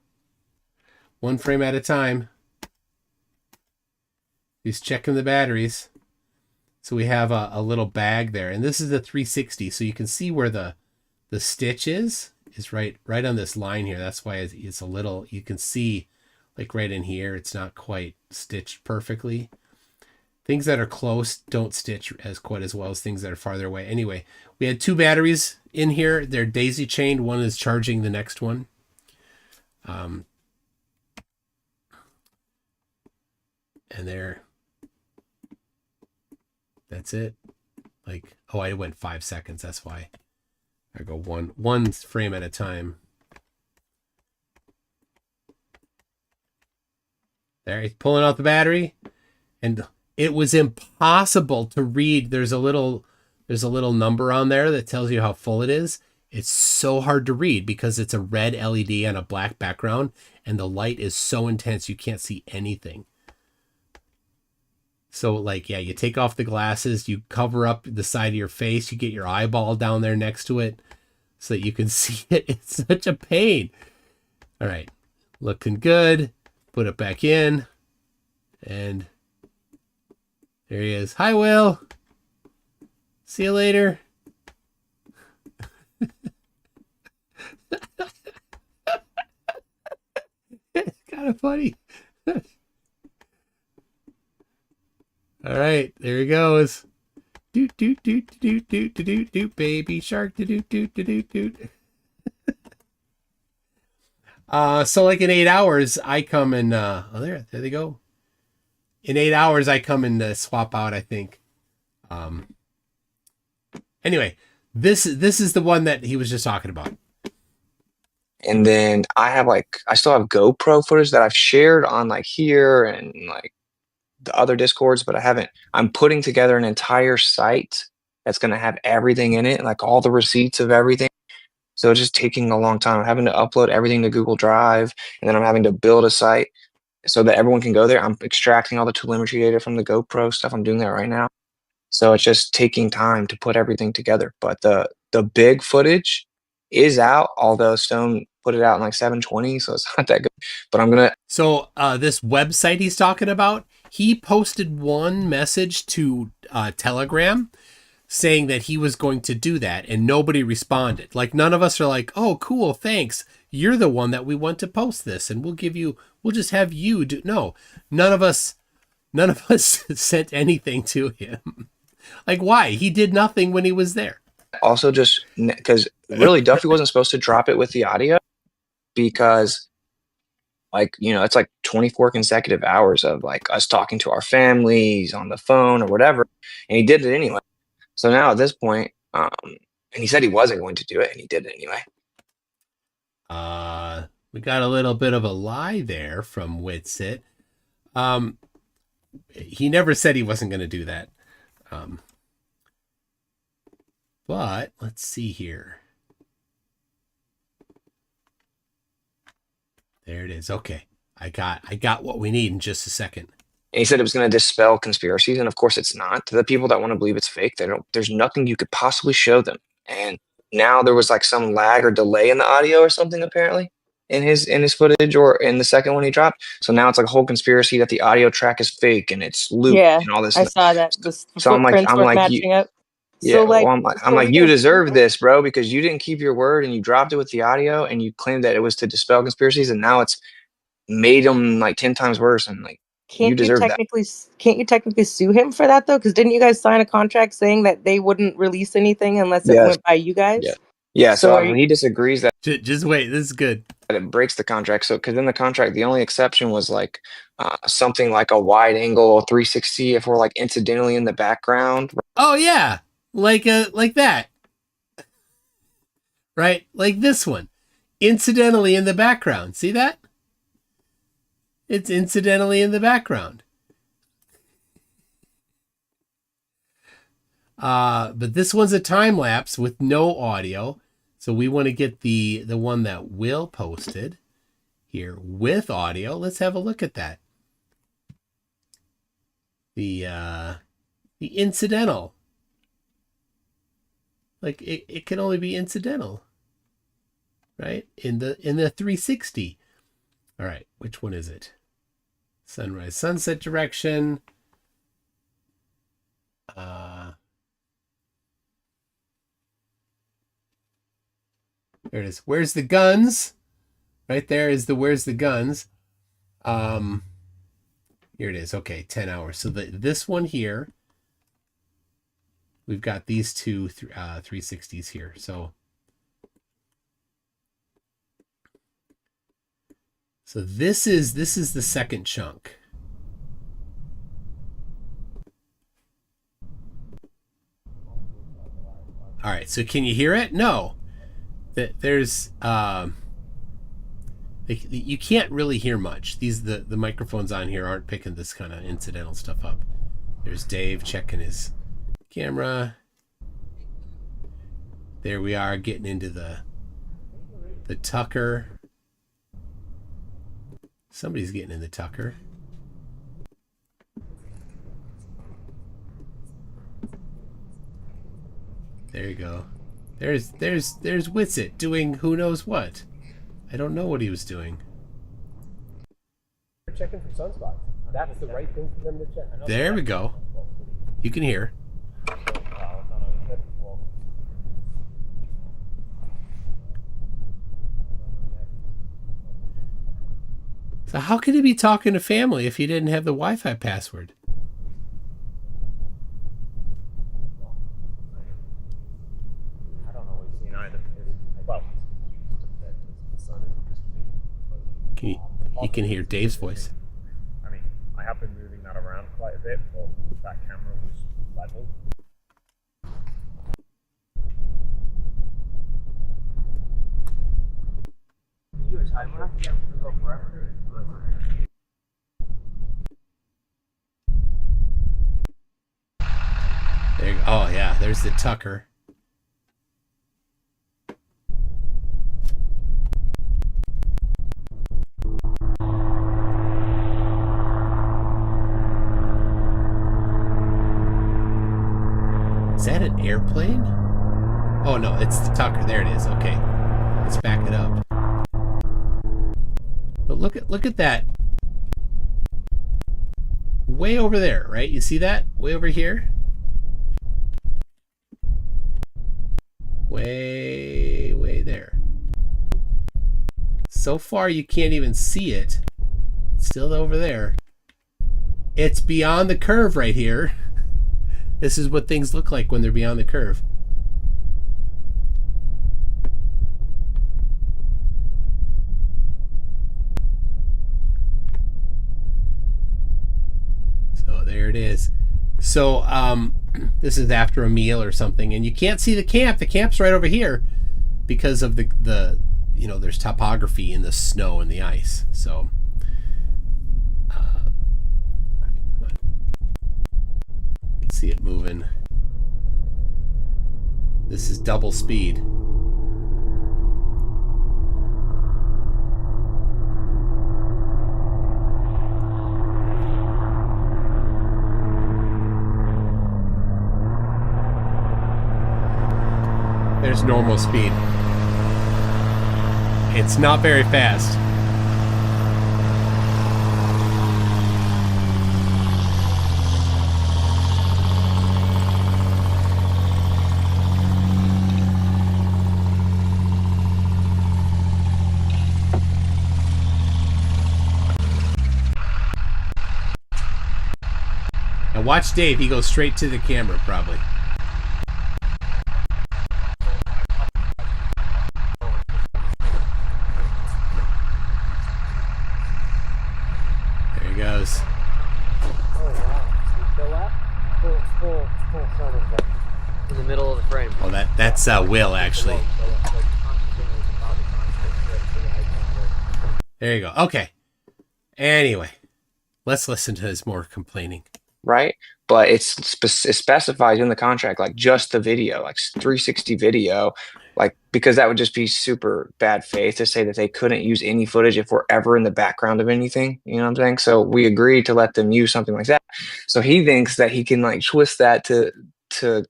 One frame at a time. He's checking the batteries. So we have a little bag there. And this is the 360. So you can see where the stitch is right on this line here. That's why it's a little, you can see like right in here, it's not quite stitched perfectly. Things that are close don't stitch quite as well as things that are farther away. Anyway, we had 2 batteries in here. They're daisy chained. One is charging the next one. And that's it. Like, oh, I went 5 seconds. That's why I go one frame at a time. There, he's pulling out the battery, and it was impossible to read. There's a little number on there that tells you how full it is. It's so hard to read because it's a red LED on a black background, and the light is so intense you can't see anything. So like, yeah, you take off the glasses, you cover up the side of your face, you get your eyeball down there next to it so that you can see it. It's such a pain. All right, looking good. Put it back in, and there he is. Hi, Will. See you later. It's kind of funny. All right, there he goes. Doot doot doot doot doot doot doot, baby shark. Doot doot doot doot doot. So like in 8 hours, I come and there they go. In 8 hours, I come and swap out, I think. Anyway, this is the one that he was just talking about. And then I still have GoPro footage that I've shared on like here and like the other Discords, but I'm putting together an entire site that's going to have everything in it, like all the receipts of everything. So it's just taking a long time. I'm having to upload everything to Google Drive, and then I'm having to build a site so that everyone can go there. I'm extracting all the telemetry data from the GoPro stuff. I'm doing that right now. So it's just taking time to put everything together. But the big footage is out, although Stone put it out in like 720, so it's not that good. But I'm gonna. So this website he's talking about, he posted one message to Telegram saying that he was going to do that, and nobody responded. Like, none of us are like, oh, cool, thanks. You're the one that we want to post this, and we'll just have you do. No, none of us sent anything to him. Like, why? He did nothing when he was there. Also, just because really Duffy wasn't supposed to drop it with the audio because, like, it's like 24 consecutive hours of like us talking to our families on the phone or whatever, and he did it anyway. So now at this point, and he said he wasn't going to do it, and he did it anyway. We got a little bit of a lie there from Witsit. He never said he wasn't going to do that. But let's see here. There it is. Okay. I got what we need in just a second. And he said it was going to dispel conspiracies, and of course it's not. To the people that want to believe it's fake, there's nothing you could possibly show them. And now there was like some lag or delay in the audio or something apparently in his footage or in the second one he dropped. So now it's like a whole conspiracy that the audio track is fake and it's looped and all this. I saw that. The so I'm like matching up. Yeah, So like, well, I'm so we like, you can deserve prove it. this, bro, because you didn't keep your word and you dropped it with the audio and you claimed that it was to dispel conspiracies, and now it's made them like 10 times worse. And like, you deserve that. Can't you technically sue him for that though? Because didn't you guys sign a contract saying that they wouldn't release anything unless it Yes. went by you Yeah. guys? Yeah. So So are you, he disagrees that Just wait. This is good. it breaks the contract. So, because in the contract, the only exception was like something like a wide angle 360 if we're like incidentally in the background. Oh yeah, like that, right? Like this one, incidentally in the background. See that? It's incidentally in the background. But this one's a time lapse with no audio, so we want to get the one that Will posted here with audio. Let's have a look at that. The incidental. Like it can only be incidental, right? In the 360. All right, which one is it? Sunrise, sunset direction. There it is. Where's the guns? Right there is the where's the guns. Here it is. Okay, 10 hours. So this one here, we've got these two 360s here. So this is the second chunk. All right. So can you hear it? No. There's you can't really hear much. The microphones on here aren't picking this kind of incidental stuff up. There's Dave checking his camera. There we are, getting into the Tucker. Somebody's getting in the Tucker. There you go. There's Witsit doing who knows what. I don't know what he was doing. They're checking for sunspots. That's the right thing for them to check. There we go. You can hear. So how could he be talking to family if he didn't have the Wi-Fi password? I don't know what he's seen either. Well, the sun is You can hear Dave's voice. I mean, I have been moving that around quite a bit, but that camera was level. You do a time lapse? Yeah, we'll go forever. There. Oh yeah, there's the Tucker. Is that an airplane? Oh no, it's the Tucker. There it is. Okay, let's back it up. But look at that. Way over there, right? You see that? Way over here? Way there. So far you can't even see it. It's still over there. It's beyond the curve right here. This is what things look like when they're beyond the curve. So there it is. So this is after a meal or something, and you can't see the camp. The camp's right over here because of the you know, there's topography in the snow and the ice. So see it moving. This is double speed. There's normal speed. It's not very fast. watch Dave. He goes straight to the camera, probably. There he goes. Oh wow! You feel that? Full sun is like in the middle of the frame. Oh, that's Will actually. There you go. Okay. Anyway, let's listen to his more complaining. Right, but it specifies in the contract like just the video, like 360 video, like because that would just be super bad faith to say that they couldn't use any footage if we're ever in the background of anything. You know what I'm saying? So we agreed to let them use something like that. So he thinks that he can like twist that to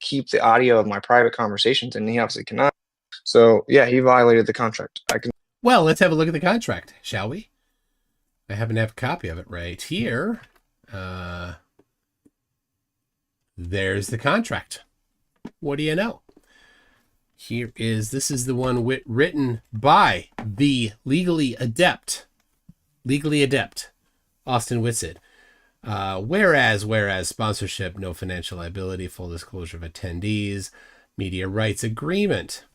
keep the audio of my private conversations, and he obviously cannot. So yeah, he violated the contract. Well, let's have a look at the contract, shall we? I happen to have a copy of it right here. There's the contract. What do you know? This is the one written by the legally adept, Austin Whitsitt. Whereas sponsorship, no financial liability, full disclosure of attendees, media rights agreement.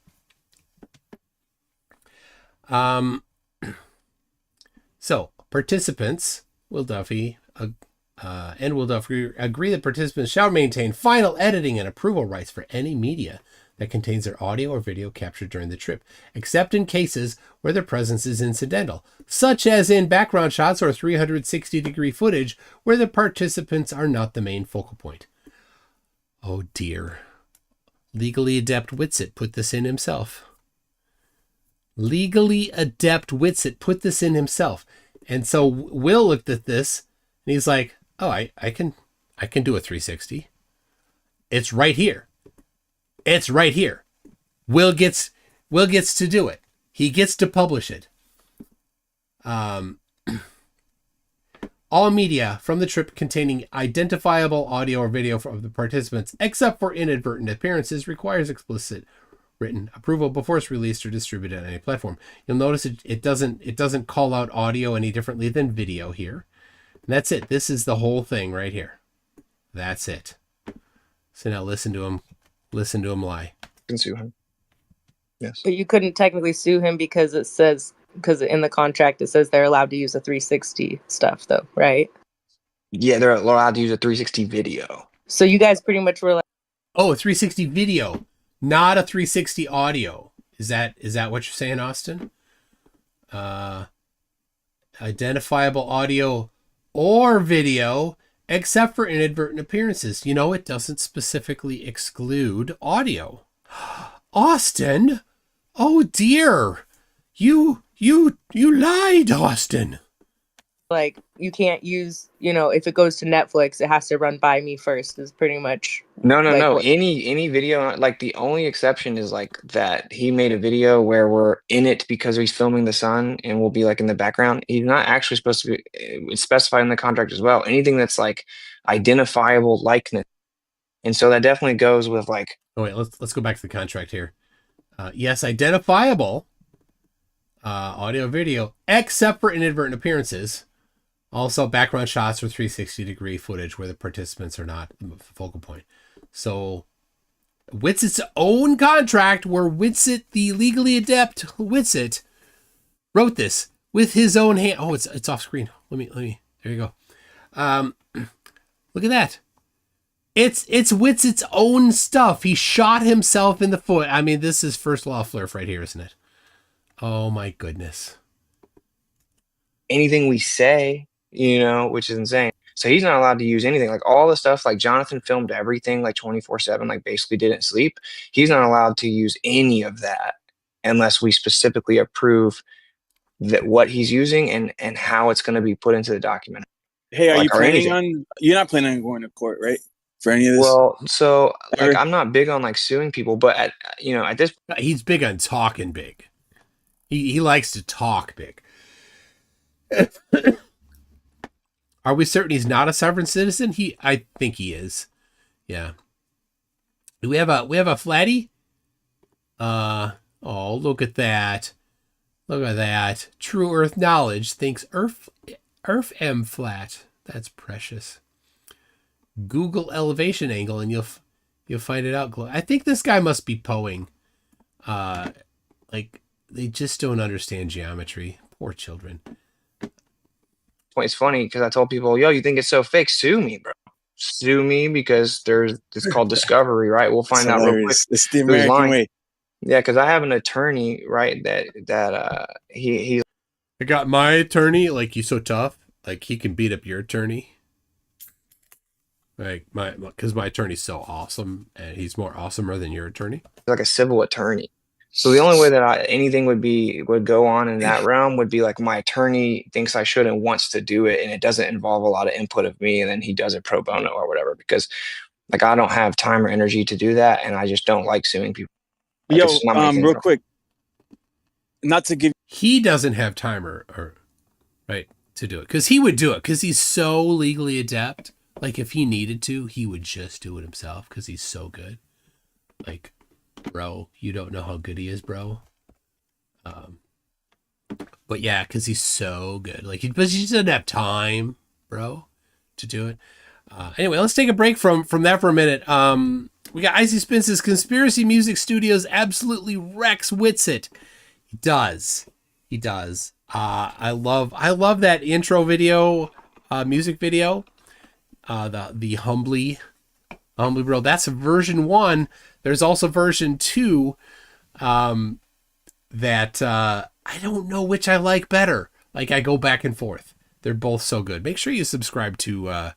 So participants, Will Duffy and Will Duffy agree that participants shall maintain final editing and approval rights for any media that contains their audio or video captured during the trip, except in cases where their presence is incidental, such as in background shots or 360-degree footage where the participants are not the main focal point. Oh dear. Legally adept Whitsitt put this in himself. Legally adept Whitsitt put this in himself. And so Will looked at this and he's like, oh, I can do a 360. It's right here. It's right here. Will gets to do it. He gets to publish it. All media from the trip containing identifiable audio or video of the participants, except for inadvertent appearances, requires explicit written approval before it's released or distributed on any platform. You'll notice it doesn't call out audio any differently than video here. And that's it. This is the whole thing right here. That's it. So now listen to him lie. You can sue him. Yes. But you couldn't technically sue him because in the contract it says they're allowed to use the 360 stuff though, right? Yeah, they're allowed to use a 360 video. So you guys pretty much were like, oh, a 360 video, not a 360 audio. Is that what you're saying, Austin? Identifiable audio or video, except for inadvertent appearances. You know, it doesn't specifically exclude audio. Austin, oh dear, you lied, Austin. like you can't use, if it goes to Netflix, it has to run by me first. Is pretty much No. what- Any video, like the only exception is like that he made a video where we're in it because he's filming the sun and we'll be like in the background. He's not actually supposed to be. It's specified in the contract as well. Anything that's like identifiable likeness, and so that definitely goes with like. Oh wait, let's go back to the contract here. Yes, identifiable audio, video, except for inadvertent appearances. Also, background shots or 360-degree footage where the participants are not the focal point. So, Whitsitt's own contract, where Whitsitt, the legally adept Whitsitt, wrote this with his own hand. Oh, it's off screen. Let me. There you go. Look at that. It's Whitsitt's own stuff. He shot himself in the foot. I mean, this is first law of Flerf right here, isn't it? Oh my goodness. Anything we say, which is insane. So he's not allowed to use anything. Like all the stuff, like Jonathan filmed everything like 24/7, like basically didn't sleep. He's not allowed to use any of that unless we specifically approve that what he's using and how it's going to be put into the document. Hey, Like, you're not planning on going to court, right? For any of this? Well, so like I'm not big on like suing people, but at this he's big on talking big. He likes to talk big. Are we certain he's not a sovereign citizen? I think he is. Yeah. Do we have a flatty? Oh, look at that. Look at that. True Earth knowledge thinks Earth M flat. That's precious. Google elevation angle, and you'll find it out. I think this guy must be poing. Like they just don't understand geometry. Poor children. It's funny because I told people, yo, you think it's so fake? Sue me, bro. Sue me because it's called discovery, right? We'll find out real quick. It's the who's American lying. way. Yeah, because I have an attorney, right? That he I got my attorney. Like, he's so tough. Like, he can beat up your attorney. Like, because my attorney's so awesome, and he's more awesomer than your attorney. like a civil attorney. So the only way that anything would go on in that realm would be like my attorney thinks I should and wants to do it, and it doesn't involve a lot of input of me, and then he does it pro bono or whatever. Because like I don't have time or energy to do that, and I just don't like suing people. Like, Yo, real quick, not to give. He doesn't have time or right to do it, because he would do it because he's so legally adept. Like, if he needed to, he would just do it himself because he's so good. Like, bro, you don't know how good he is, bro. But yeah, because he's so good. Like, but he just doesn't have time, bro, to do it. Anyway, let's take a break from that for a minute. We got Icy Spin says Conspiracy Music Studios absolutely wrecks Witsit. He does. I love that intro video, music video. The Humbly Bro. That's version 1. There's also version 2. That I don't know which I like better. Like, I go back and forth. They're both so good. Make sure you subscribe to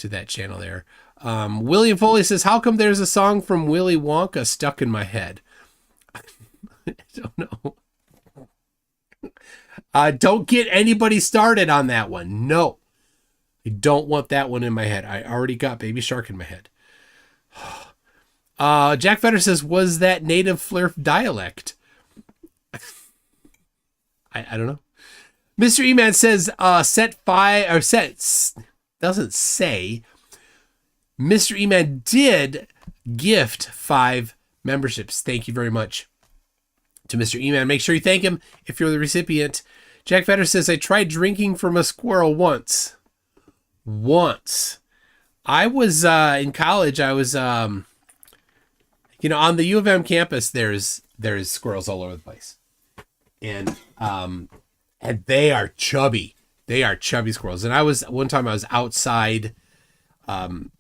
that channel there. William Foley says, how come there's a song from Willy Wonka stuck in my head? I don't know. Don't get anybody started on that one. No. I don't want that one in my head. I already got Baby Shark in my head. Jack Fetter says, was that native Flerf dialect? I don't know. Mr. E-Man says, doesn't say. Mr. E-Man did gift 5 memberships. Thank you very much to Mr. E-Man. Make sure you thank him if you're the recipient. Jack Fetter says, I tried drinking from a squirrel once. I was in college. I was, on the U of M campus, there's squirrels all over the place. And they are chubby. They are chubby squirrels. And one time I was outside on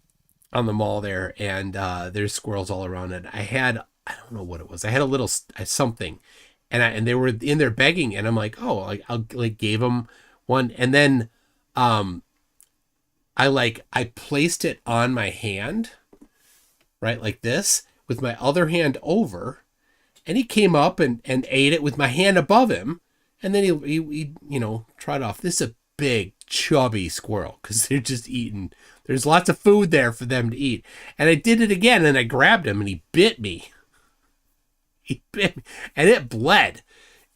the mall there, and there's squirrels all around it. I don't know what it was. I had a little something, and they were in there begging, and I'm like, oh, I'll gave them one, and then I placed it on my hand, right, like this, with my other hand over, and he came up and ate it with my hand above him, and then he trot off. This is a big chubby squirrel because they're just eating. There's lots of food there for them to eat. And I did it again, and I grabbed him, and he bit me. He bit me, and it bled.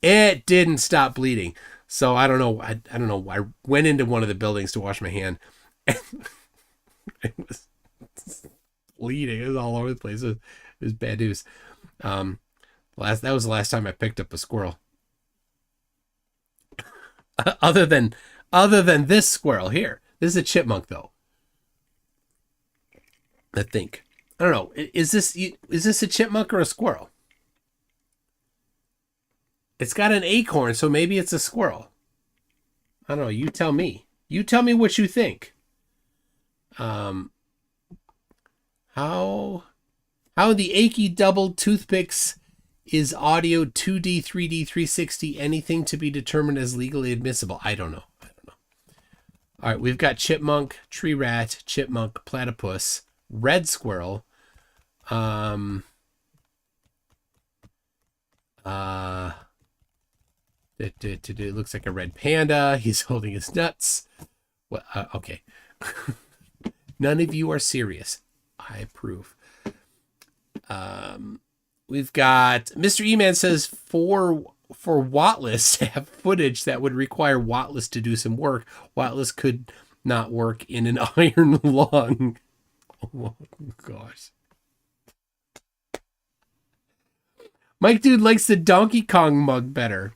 It didn't stop bleeding. So I don't know. I don't know. I went into one of the buildings to wash my hand, and it was bleeding. It was all over the place. It was bad news. That was the last time I picked up a squirrel. Other than this squirrel here. This is a chipmunk, though. I think. I don't know. Is this a chipmunk or a squirrel? It's got an acorn, so maybe it's a squirrel. I don't know. You tell me. You tell me what you think. How the achy double toothpicks is audio 2D, 3D, 360, anything to be determined as legally admissible? I don't know. All right, we've got chipmunk, tree rat, chipmunk, platypus, red squirrel. It looks like a red panda. He's holding his nuts. Well, okay. None of you are serious. I approve. We've got Mr. E-Man says for Wattless to have footage that would require Wattless to do some work, Wattless could not work in an iron lung. Oh gosh. Mike Dude likes the Donkey Kong mug better.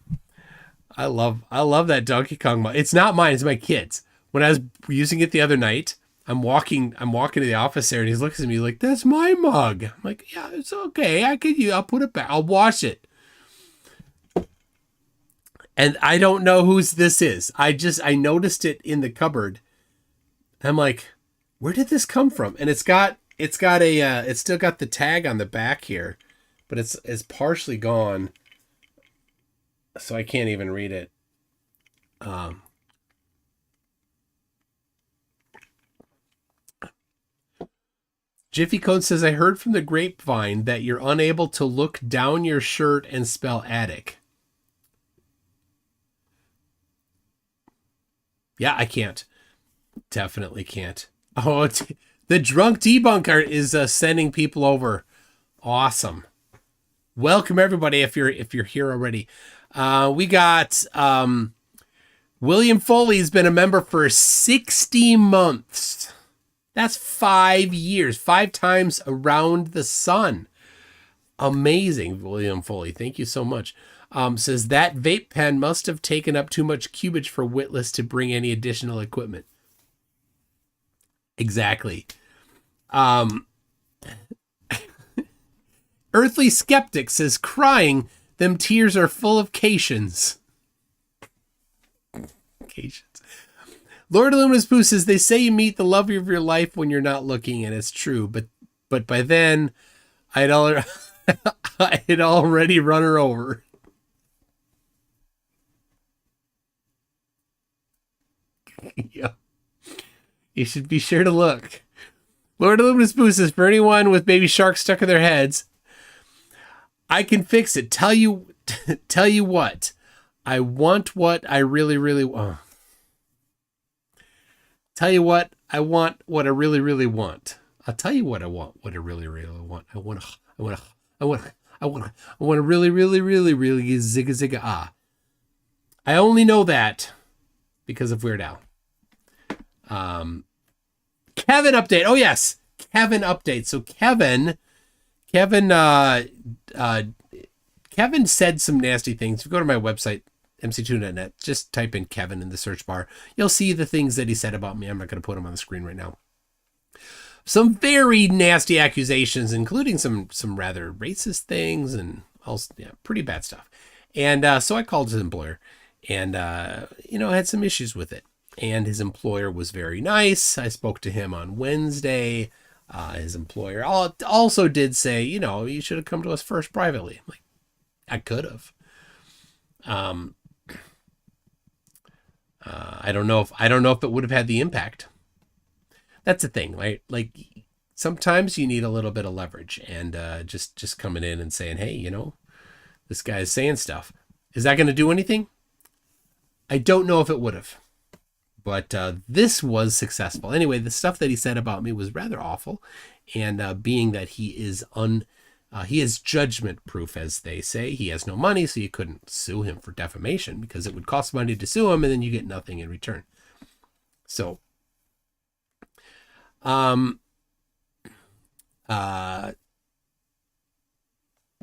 I love that Donkey Kong mug. It's not mine, it's my kids. When I was using it the other night, I'm walking to the office there, and he's looking at me like, "That's my mug." I'm like, "Yeah, it's okay. I'll put it back. I'll wash it." And I don't know whose this is. I noticed it in the cupboard. I'm like, "Where did this come from?" And it's still got the tag on the back here, but it's partially gone, so I can't even read it. Jiffy Code says, "I heard from the grapevine that you're unable to look down your shirt and spell attic." Yeah, I can't. Definitely can't. Oh, the drunk debunker is sending people over. Awesome. Welcome everybody. If you're here already, we got William Foley's been a member for 60 months. That's 5 years, 5 times around the sun. Amazing, William Foley. Thank you so much. Says that vape pen must have taken up too much cubage for Witless to bring any additional equipment. Exactly. Earthly Skeptic says, "Crying, them tears are full of cations." Cations. Lord Illuminous Pooh says, "They say you meet the love of your life when you're not looking," and it's true, but by then I'd already run her over. Yeah. You should be sure to look. Lord Illuminous Pooh says, "For anyone with baby sharks stuck in their heads, I can fix it. Tell you what. I want what I really, really want. Tell you what, I want what I really, really want. I'll tell you what I want, what I really, really want. I want a really, really, really, really zigga zigga ah. I only know that because of Weird Al." Kevin update. Oh yes, Kevin update. So Kevin said some nasty things. If you go to my website, mc2.net, just type in Kevin in the search bar. You'll see the things that he said about me. I'm not going to put them on the screen right now. Some very nasty accusations, including some rather racist things and also, yeah, pretty bad stuff. And so I called his employer and, had some issues with it. And his employer was very nice. I spoke to him on Wednesday. His employer also did say, you should have come to us first privately. Like, I could have. I don't know if it would have had the impact. That's the thing, right? Like, sometimes you need a little bit of leverage, and just coming in and saying, "Hey, this guy's saying stuff." Is that going to do anything? I don't know if it would have. But this was successful. Anyway, the stuff that he said about me was rather awful. And being that he is judgment proof, as they say, he has no money, so you couldn't sue him for defamation because it would cost money to sue him and then you get nothing in return. So,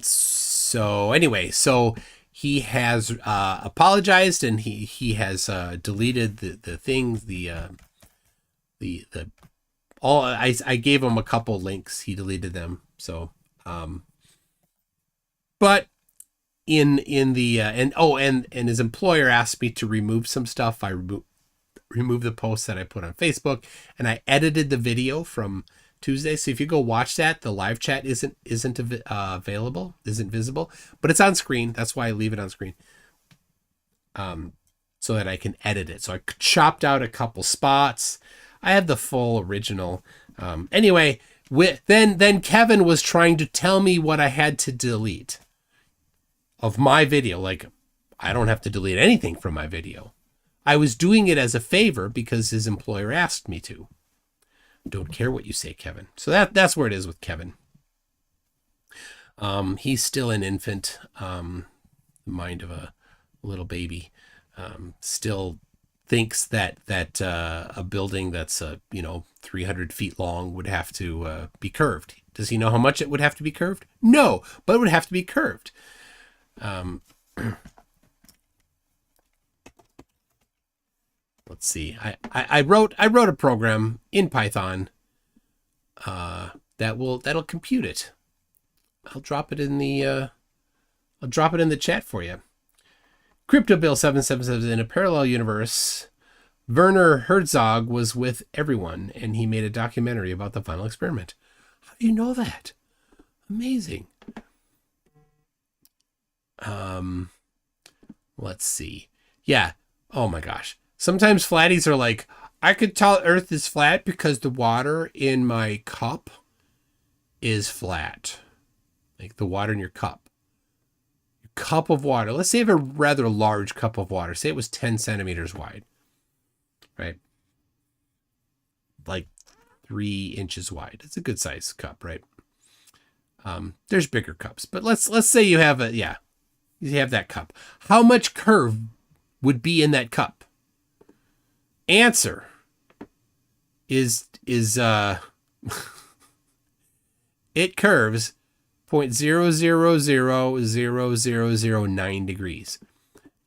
so he has apologized, and he has deleted the things, I gave him a couple links. He deleted them. So, but in the and his employer asked me to remove some stuff. I removed the post that I put on Facebook, and I edited the video from Tuesday. So if you go watch that, the live chat isn't available, isn't visible, but it's on screen. That's why I leave it on screen. So that I can edit it. So I chopped out a couple spots. I have the full original. Anyway, then Kevin was trying to tell me what I had to delete of my video. Like, I don't have to delete anything from my video. I was doing it as a favor because his employer asked me to. Don't care what you say, Kevin. So that's where it is with Kevin. He's still an infant, mind of a little baby. Still thinks that a building that's 300 feet long would have to be curved. Does he know how much it would have to be curved? No, but it would have to be curved. let's see. I wrote a program in Python that'll compute it. I'll drop it in the chat for you. CryptoBill777, in a parallel universe, Werner Herzog was with everyone, and he made a documentary about the final experiment. How do you know that? Amazing. Let's see. Yeah. Oh my gosh. Sometimes flatties are like, I could tell Earth is flat because the water in my cup is flat. Like the water in your cup. Your cup of water. Let's say you have a rather large cup of water. Say it was 10 centimeters wide. Right? Like 3 inches wide. It's a good size cup, right? There's bigger cups, but let's say you have you have that cup. How much curve would be in that cup? Answer is it curves 0.000009 degrees.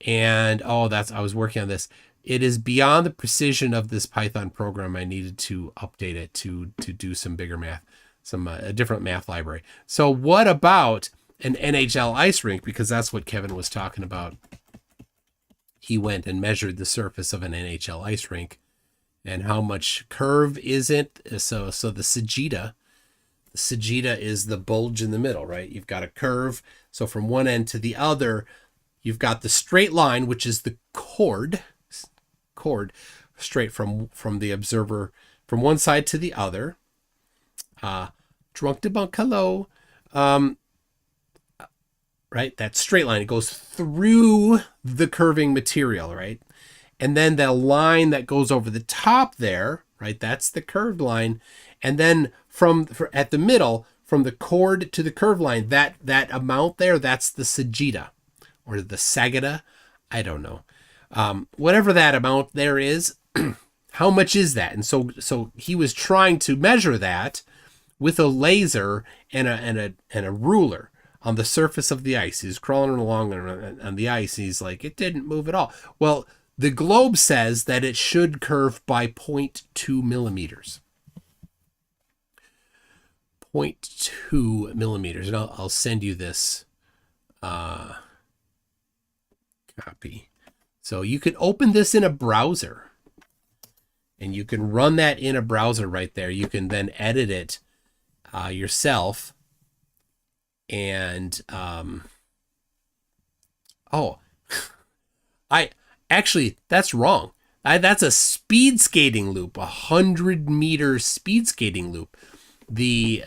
And I was working on this. It is beyond the precision of this Python program. I needed to update it to do some bigger math, a different math library. So what about an NHL ice rink? Because that's what Kevin was talking about. He went and measured the surface of an NHL ice rink and how much curve is it. So the Sagitta is the bulge in the middle, right? You've got a curve. So from one end to the other, you've got the straight line, which is the chord straight from the observer from one side to the other. Drunk debunk, hello. Right, that straight line, it goes through the curving material, right? And then the line that goes over the top there, right, that's the curved line. And then at the middle, from the chord to the curved line, that amount there, that's the Sagitta or the Sagitta. I don't know. Whatever that amount there is, how much is that? And so he was trying to measure that with a laser and a ruler on the surface of the ice. He's crawling along on the ice. And he's like, it didn't move at all. Well, the globe says that it should curve by 0.2 millimeters. 0.2 millimeters. And I'll send you this copy. So you can open this in a browser. And you can run that in a browser right there. You can then edit it yourself. And that's wrong. That's a speed skating loop, 100-meter speed skating loop. The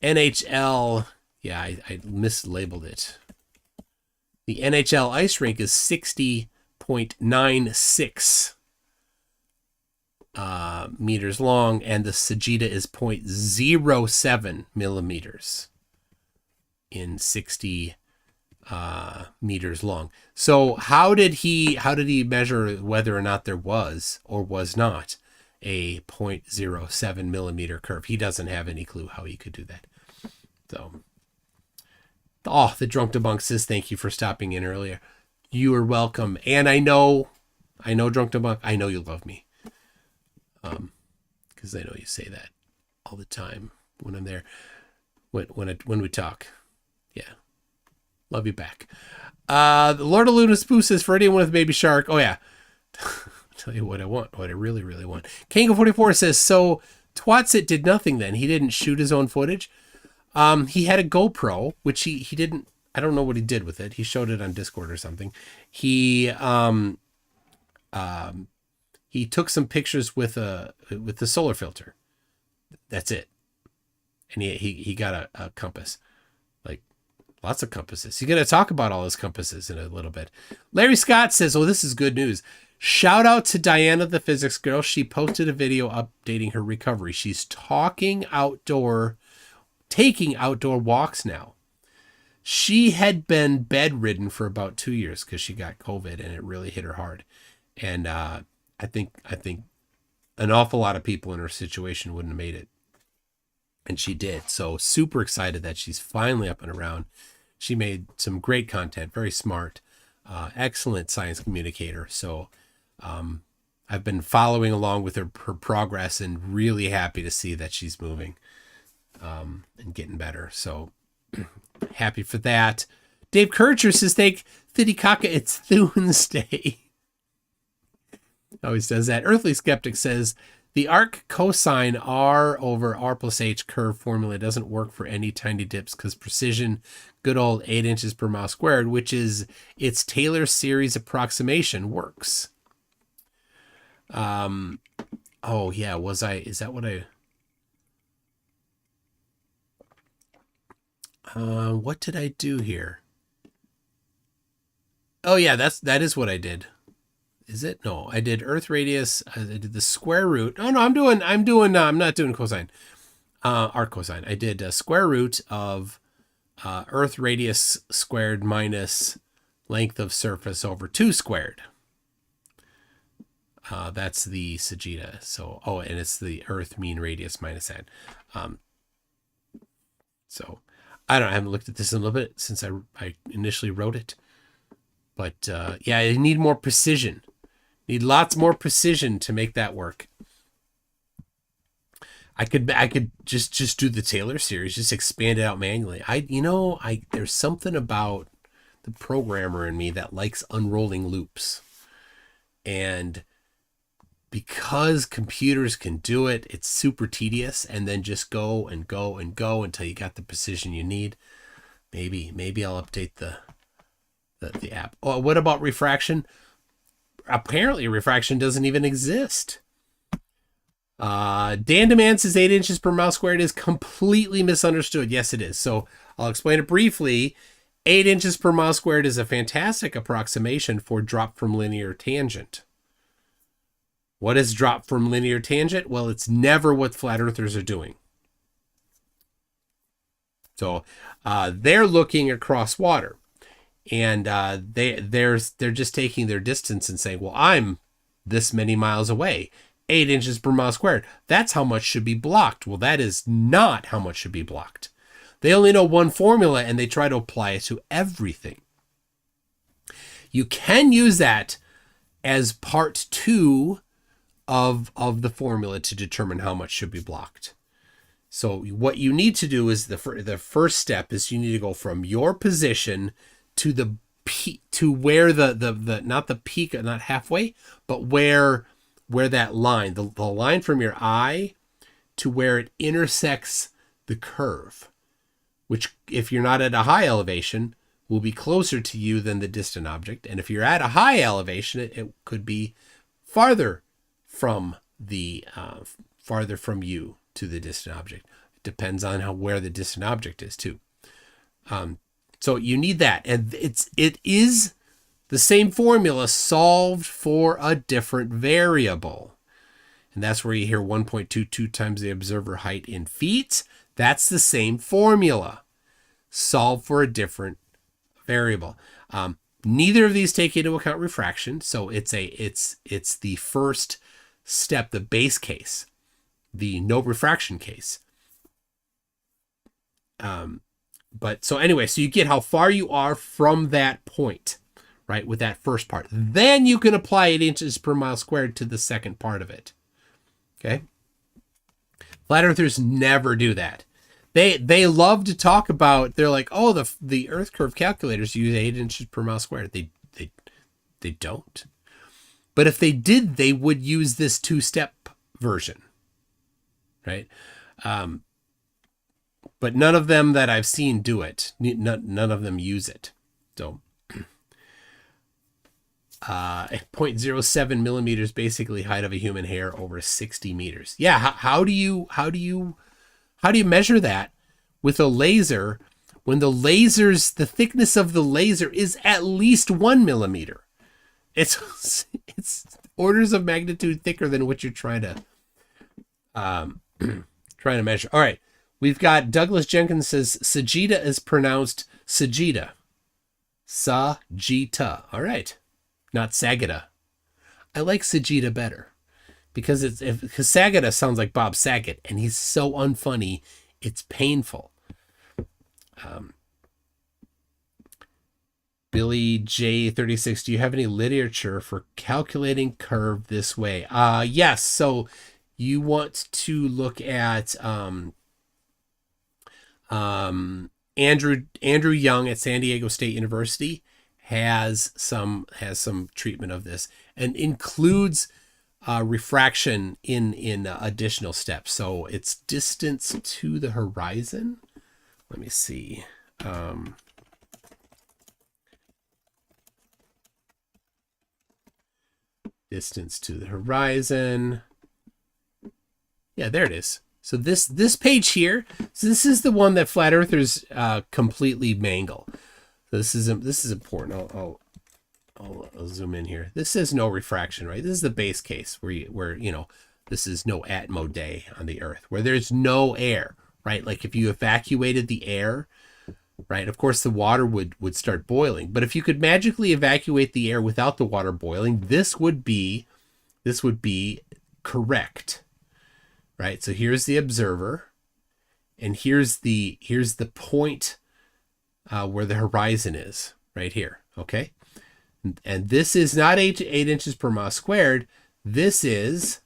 NHL, I mislabeled it. The NHL ice rink is 60.96 meters long, and the Sagitta is 0.07 millimeters in 60 meters long. So how did he measure whether or not there was or was not a 0.07 millimeter curve? He doesn't have any clue how he could do that. So, the Drunk Debunk says thank you for stopping in earlier. You are welcome. And I know Drunk Debunk, I know you love me. Because I know you say that all the time when I'm there, when we talk. Yeah, love you back. The Lord of Luna Spoo says, for anyone with Baby Shark. Oh yeah, I'll tell you what I want, what I really, really want. Kango44 says, so Twatsit did nothing then. He didn't shoot his own footage. He had a GoPro, which he didn't. I don't know what he did with it. He showed it on Discord or something. He took some pictures with the solar filter. That's it. And he got a compass, like lots of compasses. He's going to talk about all his compasses in a little bit. Larry Scott says, oh, this is good news. Shout out to Diana, the physics girl. She posted a video updating her recovery. She's taking outdoor walks now. She had been bedridden for about 2 years because she got COVID and it really hit her hard. And, I think an awful lot of people in her situation wouldn't have made it. And she did. So super excited that she's finally up and around. She made some great content, very smart, excellent science communicator. So I've been following along with her progress and really happy to see that she's moving and getting better. So happy for that. Dave Kircher says, thank Thidikaka, it's Thursday. Always does that. Earthly Skeptic says, the arc cosine R over R plus H curve formula doesn't work for any tiny dips because precision, good old 8 inches per mile squared, which is its Taylor series approximation, works. Oh yeah, is that what what did I do here? Oh yeah, that is what I did. Is it? No, I did Earth radius. I did the square root. Oh no, I'm not doing cosine. Arc cosine. I did a square root of Earth radius squared minus length of surface over 2 squared. That's the Sagitta. So, and it's the Earth mean radius minus that. So, I haven't looked at this in a little bit since I initially wrote it. But yeah, you need more precision. Need lots more precision to make that work. I could just do the Taylor series, just expand it out manually. There's something about the programmer in me that likes unrolling loops. And because computers can do it, it's super tedious, and then just go and go and go until you got the precision you need. Maybe I'll update the app. Oh, what about refraction? Apparently refraction doesn't even exist. Dan Demand says 8 inches per mile squared is completely misunderstood. Yes, it is. So I'll explain it briefly. 8 inches per mile squared is a fantastic approximation for drop from linear tangent. What is drop from linear tangent? Well, it's never what flat earthers are doing. So they're looking across water. And they're just taking their distance and saying, well, I'm this many miles away, 8 inches per mile squared. That's how much should be blocked. Well, that is not how much should be blocked. They only know one formula and they try to apply it to everything. You can use that as part 2 of the formula to determine how much should be blocked. So what you need to do is the first step is you need to go from your position to the to where the not the peak, not halfway, but where that line, the line from your eye to where it intersects the curve, which if you're not at a high elevation will be closer to you than the distant object, and if you're at a high elevation, it could be farther from you to the distant object. It depends on where the distant object is too. So you need that, and it is the same formula solved for a different variable, and that's where you hear 1.22 times the observer height in feet. That's the same formula solved for a different variable. Neither of these take into account refraction, so it's the first step, the base case, the no refraction case. But so anyway, so you get how far you are from that point, right, with that first part. Then you can apply 8 inches per mile squared to the second part of it. Okay? Flat earthers never do that. They love to talk about, they're like, oh, the earth curve calculators use 8 inches per mile squared. They don't. But if they did, they would use this 2-step version, right? But none of them that I've seen do it. None of them use it. So 0.07 millimeters, basically height of a human hair over 60 meters. Yeah. How do you measure that with a laser when the thickness of the laser is at least 1 millimeter? It's orders of magnitude thicker than what you're trying to measure. All right. We've got Douglas Jenkins says Sagitta is pronounced Sagitta. Sagitta. All right. Not Sagitta. I like Sagitta better because because Sagitta sounds like Bob Saget and he's so unfunny, it's painful. Billy J36, do you have any literature for calculating curve this way? Yes. So you want to look at Andrew Young at San Diego State University has some treatment of this and includes refraction in additional steps. So it's distance to the horizon. Let me see. Distance to the horizon. Yeah, there it is. So this page here, so this is the one that flat earthers completely mangle. So this is important. I'll zoom in here. This says no refraction, right? This is the base case where this is no atmo day on the Earth, where there's no air, right? Like if you evacuated the air, right? Of course, the water would start boiling. But if you could magically evacuate the air without the water boiling, this would be correct, right? So here's the observer, and here's the point where the horizon is, right here. Okay, and this is not 8 inches per mile squared. This is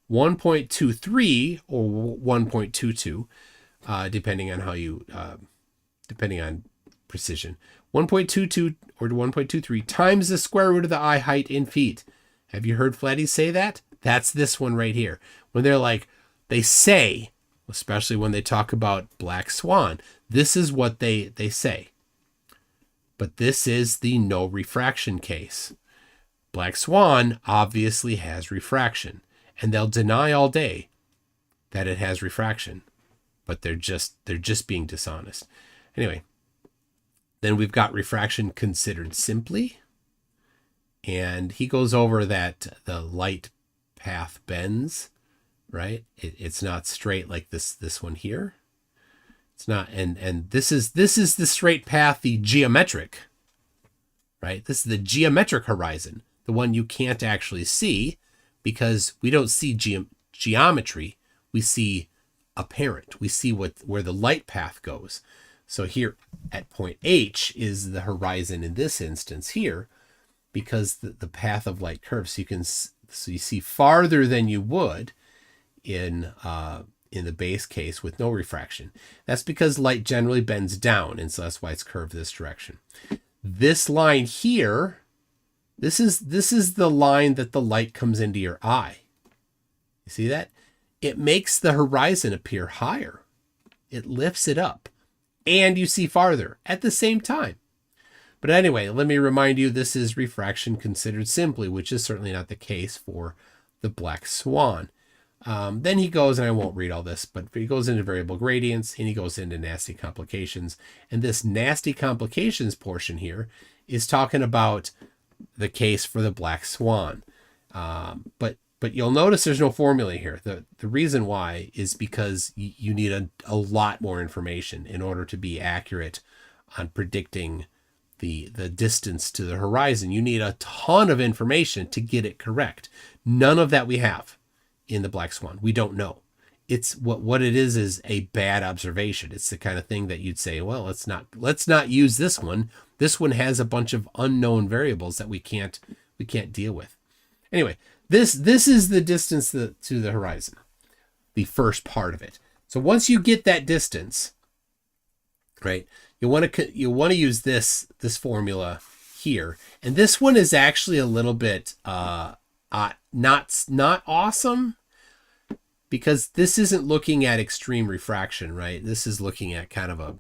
1.23 or 1.22, depending on how you. Depending on precision, 1.22 or 1.23 times the square root of the eye height in feet. Have you heard flatties say that? That's this one right here. When they say, especially when they talk about black swan, this is what they say. But this is the no refraction case. Black swan obviously has refraction, and they'll deny all day that it has refraction, but they're just being dishonest. Anyway, then we've got refraction considered simply. And he goes over that the light path bends, right? It's not straight like this one here. It's not, and this is the straight path, the geometric, right? This is the geometric horizon, the one you can't actually see because we don't see geometry. We see apparent. We see where the light path goes. So here at point H is the horizon in this instance here, because the path of light curves. So you see farther than you would in the base case with no refraction. That's because light generally bends down, and so that's why it's curved this direction. This line here, this is the line that the light comes into your eye. You see that? It makes the horizon appear higher. It lifts it up. And you see farther at the same time. But anyway, let me remind you, this is refraction considered simply, which is certainly not the case for the black swan. Then he goes, and I won't read all this, but he goes into variable gradients, and he goes into nasty complications. And this nasty complications portion here is talking about the case for the black swan. But you'll notice there's no formula here. The reason why is because you need a lot more information in order to be accurate on predicting the distance to the horizon. You need a ton of information to get it correct. None of that we have in the black swan. We don't know. It's what it is a bad observation. It's the kind of thing that you'd say, well, let's not use this one. This one has a bunch of unknown variables that we can't deal with. Anyway, this is the distance to the horizon, the first part of it. So once you get that distance, right, you want to use this formula here, and this one is actually a little bit not awesome, because this isn't looking at extreme refraction, right? This is looking at kind of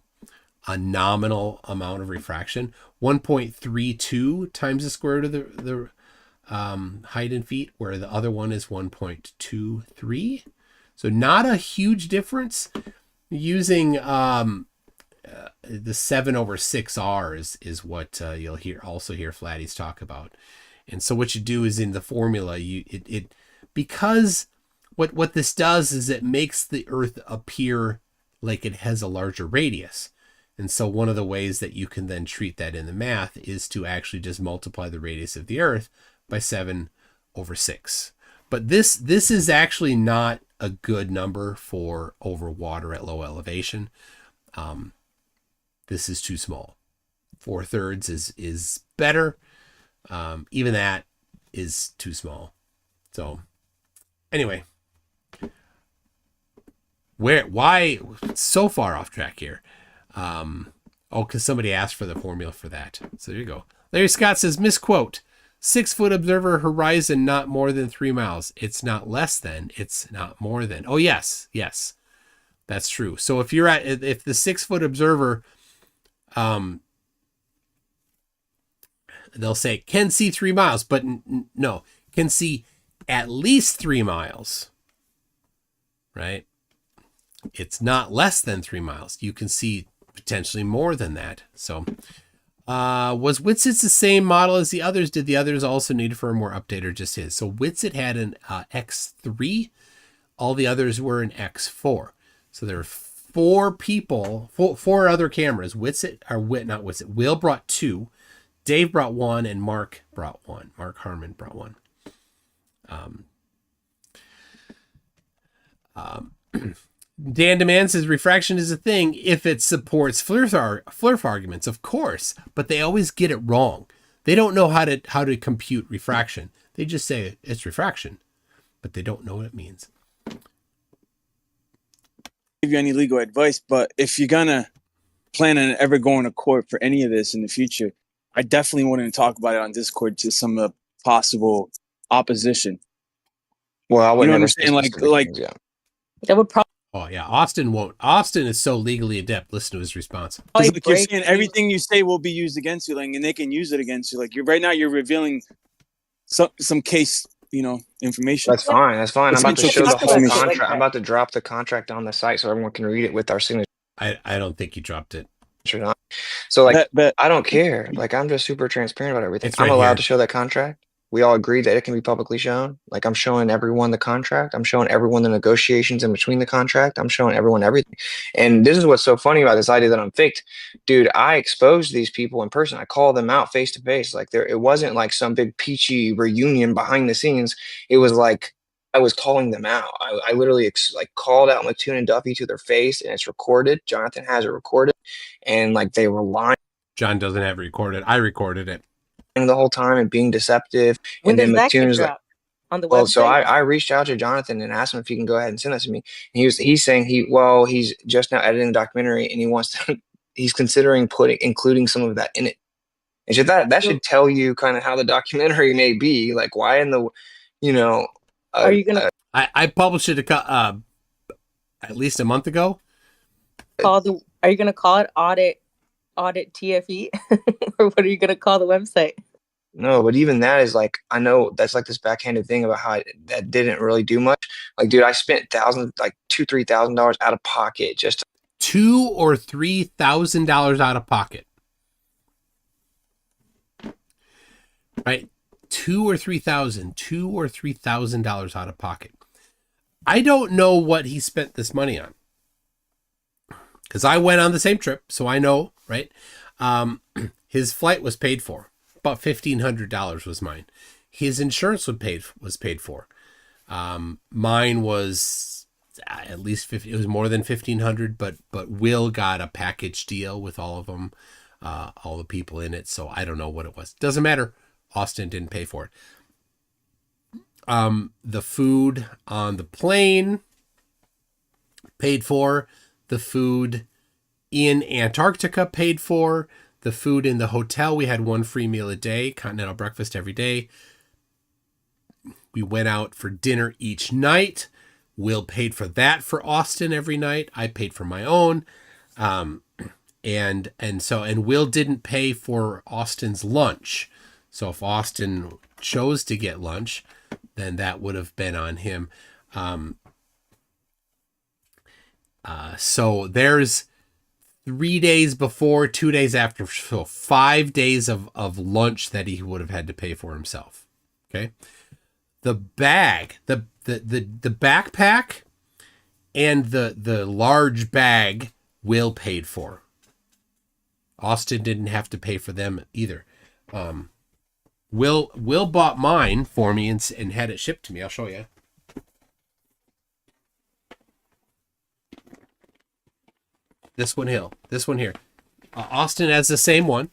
a nominal amount of refraction, 1.32 times the square root of the height in feet, where the other one is 1.23. So not a huge difference. Using the 7/6R is what you'll also hear flatties talk about. And so what you do is in the formula, because what this does is it makes the Earth appear like it has a larger radius. And so one of the ways that you can then treat that in the math is to actually just multiply the radius of the Earth by 7/6. But this is actually not a good number for over water at low elevation. This is too small 4/3 is better. Even that is too small. So anyway, why so far off track here? Because somebody asked for the formula for that. So there you go. Larry Scott says, misquote, 6-foot observer horizon not more than 3 miles. It's not less than, it's not more than. Oh, yes, that's true. So if the 6-foot observer, they'll say can see 3 miles, but no, can see at least 3 miles, right? It's not less than 3 miles. You can see potentially more than that. So was Witsit the same model as the others? Did the others also need a firmware update or just his? So Witsit had an X3. All the others were an X4. So there were 4 people, 4 other cameras. Not Witsit. Will brought 2. Dave brought 1 and Mark brought 1. Mark Harmon brought 1. Dan Demand says refraction is a thing if it supports Flerf arguments, of course, but they always get it wrong. They don't know how to compute refraction. They just say it's refraction, but they don't know what it means. Give you any legal advice, but if you're gonna plan on ever going to court for any of this in the future, I definitely wouldn't talk about it on Discord to some of the possible opposition. Well, I You would know what never I'm say saying? Like, specific things, yeah. That would probably Oh yeah, Austin won't. Austin is so legally adept. Listen to his response. It's like you're break saying everything you say will be used against you, like, and they can use it against you. Like right now, you're revealing some case, information. That's fine. That's fine. It's I'm about to mutual show the whole consent. contract. I'm about to drop the contract on the site so everyone can read it with our signature. I don't think you dropped it. So like, But I don't care. Like, I'm just super transparent about everything. It's I'm right allowed here. to show that contract. We all agree that it can be publicly shown. Like, I'm showing everyone the contract. I'm showing everyone the negotiations in between the contract. I'm showing everyone everything. And this is what's so funny about this idea that I'm faked. Dude, I exposed these people in person. I called them out face to face. Like, it wasn't like some big peachy reunion behind the scenes. It was like I was calling them out. I literally called out Mattoon and Duffy to their face, and it's recorded. Jonathan has it recorded. And like, they were lying. John doesn't have it recorded. I recorded it The whole time and being deceptive. When And then does that get Mattoon's like, dropped? On the well, website? so I reached out to Jonathan and asked him if he can go ahead and send that to me. And he's saying he's just now editing the documentary and he wants to he's considering including some of that in it. And so that should tell you kind of how the documentary may be. Like, why in the Are you gonna I published it at least a month ago. Are you gonna call it audit TFE? Or what are you gonna call the website? No, but even that is like, I know that's like this backhanded thing about how that didn't really do much. Like, dude, I spent $2,000-$3,000 out of pocket just $2,000 or $3,000 out of pocket. Right? $2,000 or $3,000 out of pocket. I don't know what he spent this money on, because I went on the same trip, so I know, right? His flight was paid for. About $1,500 was mine. His insurance was paid for. Mine was at least it was more than $1,500, but Will got a package deal with all of them, all the people in it. So I don't know what it was. Doesn't matter. Austin didn't pay for it. The food on the plane paid for. The food in Antarctica paid for. The food in the hotel, we had 1 free meal a day, continental breakfast every day. We went out for dinner each night. Will paid for that for Austin every night. I paid for my own. And Will didn't pay for Austin's lunch. So if Austin chose to get lunch, then that would have been on him. So there's 3 days before, 2 days after, so 5 days of lunch that he would have had to pay for himself. Okay. The bag, the backpack and the large bag Will paid for. Austin didn't have to pay for them either. Will bought mine for me and had it shipped to me. I'll show you. This one here. Austin has the same one.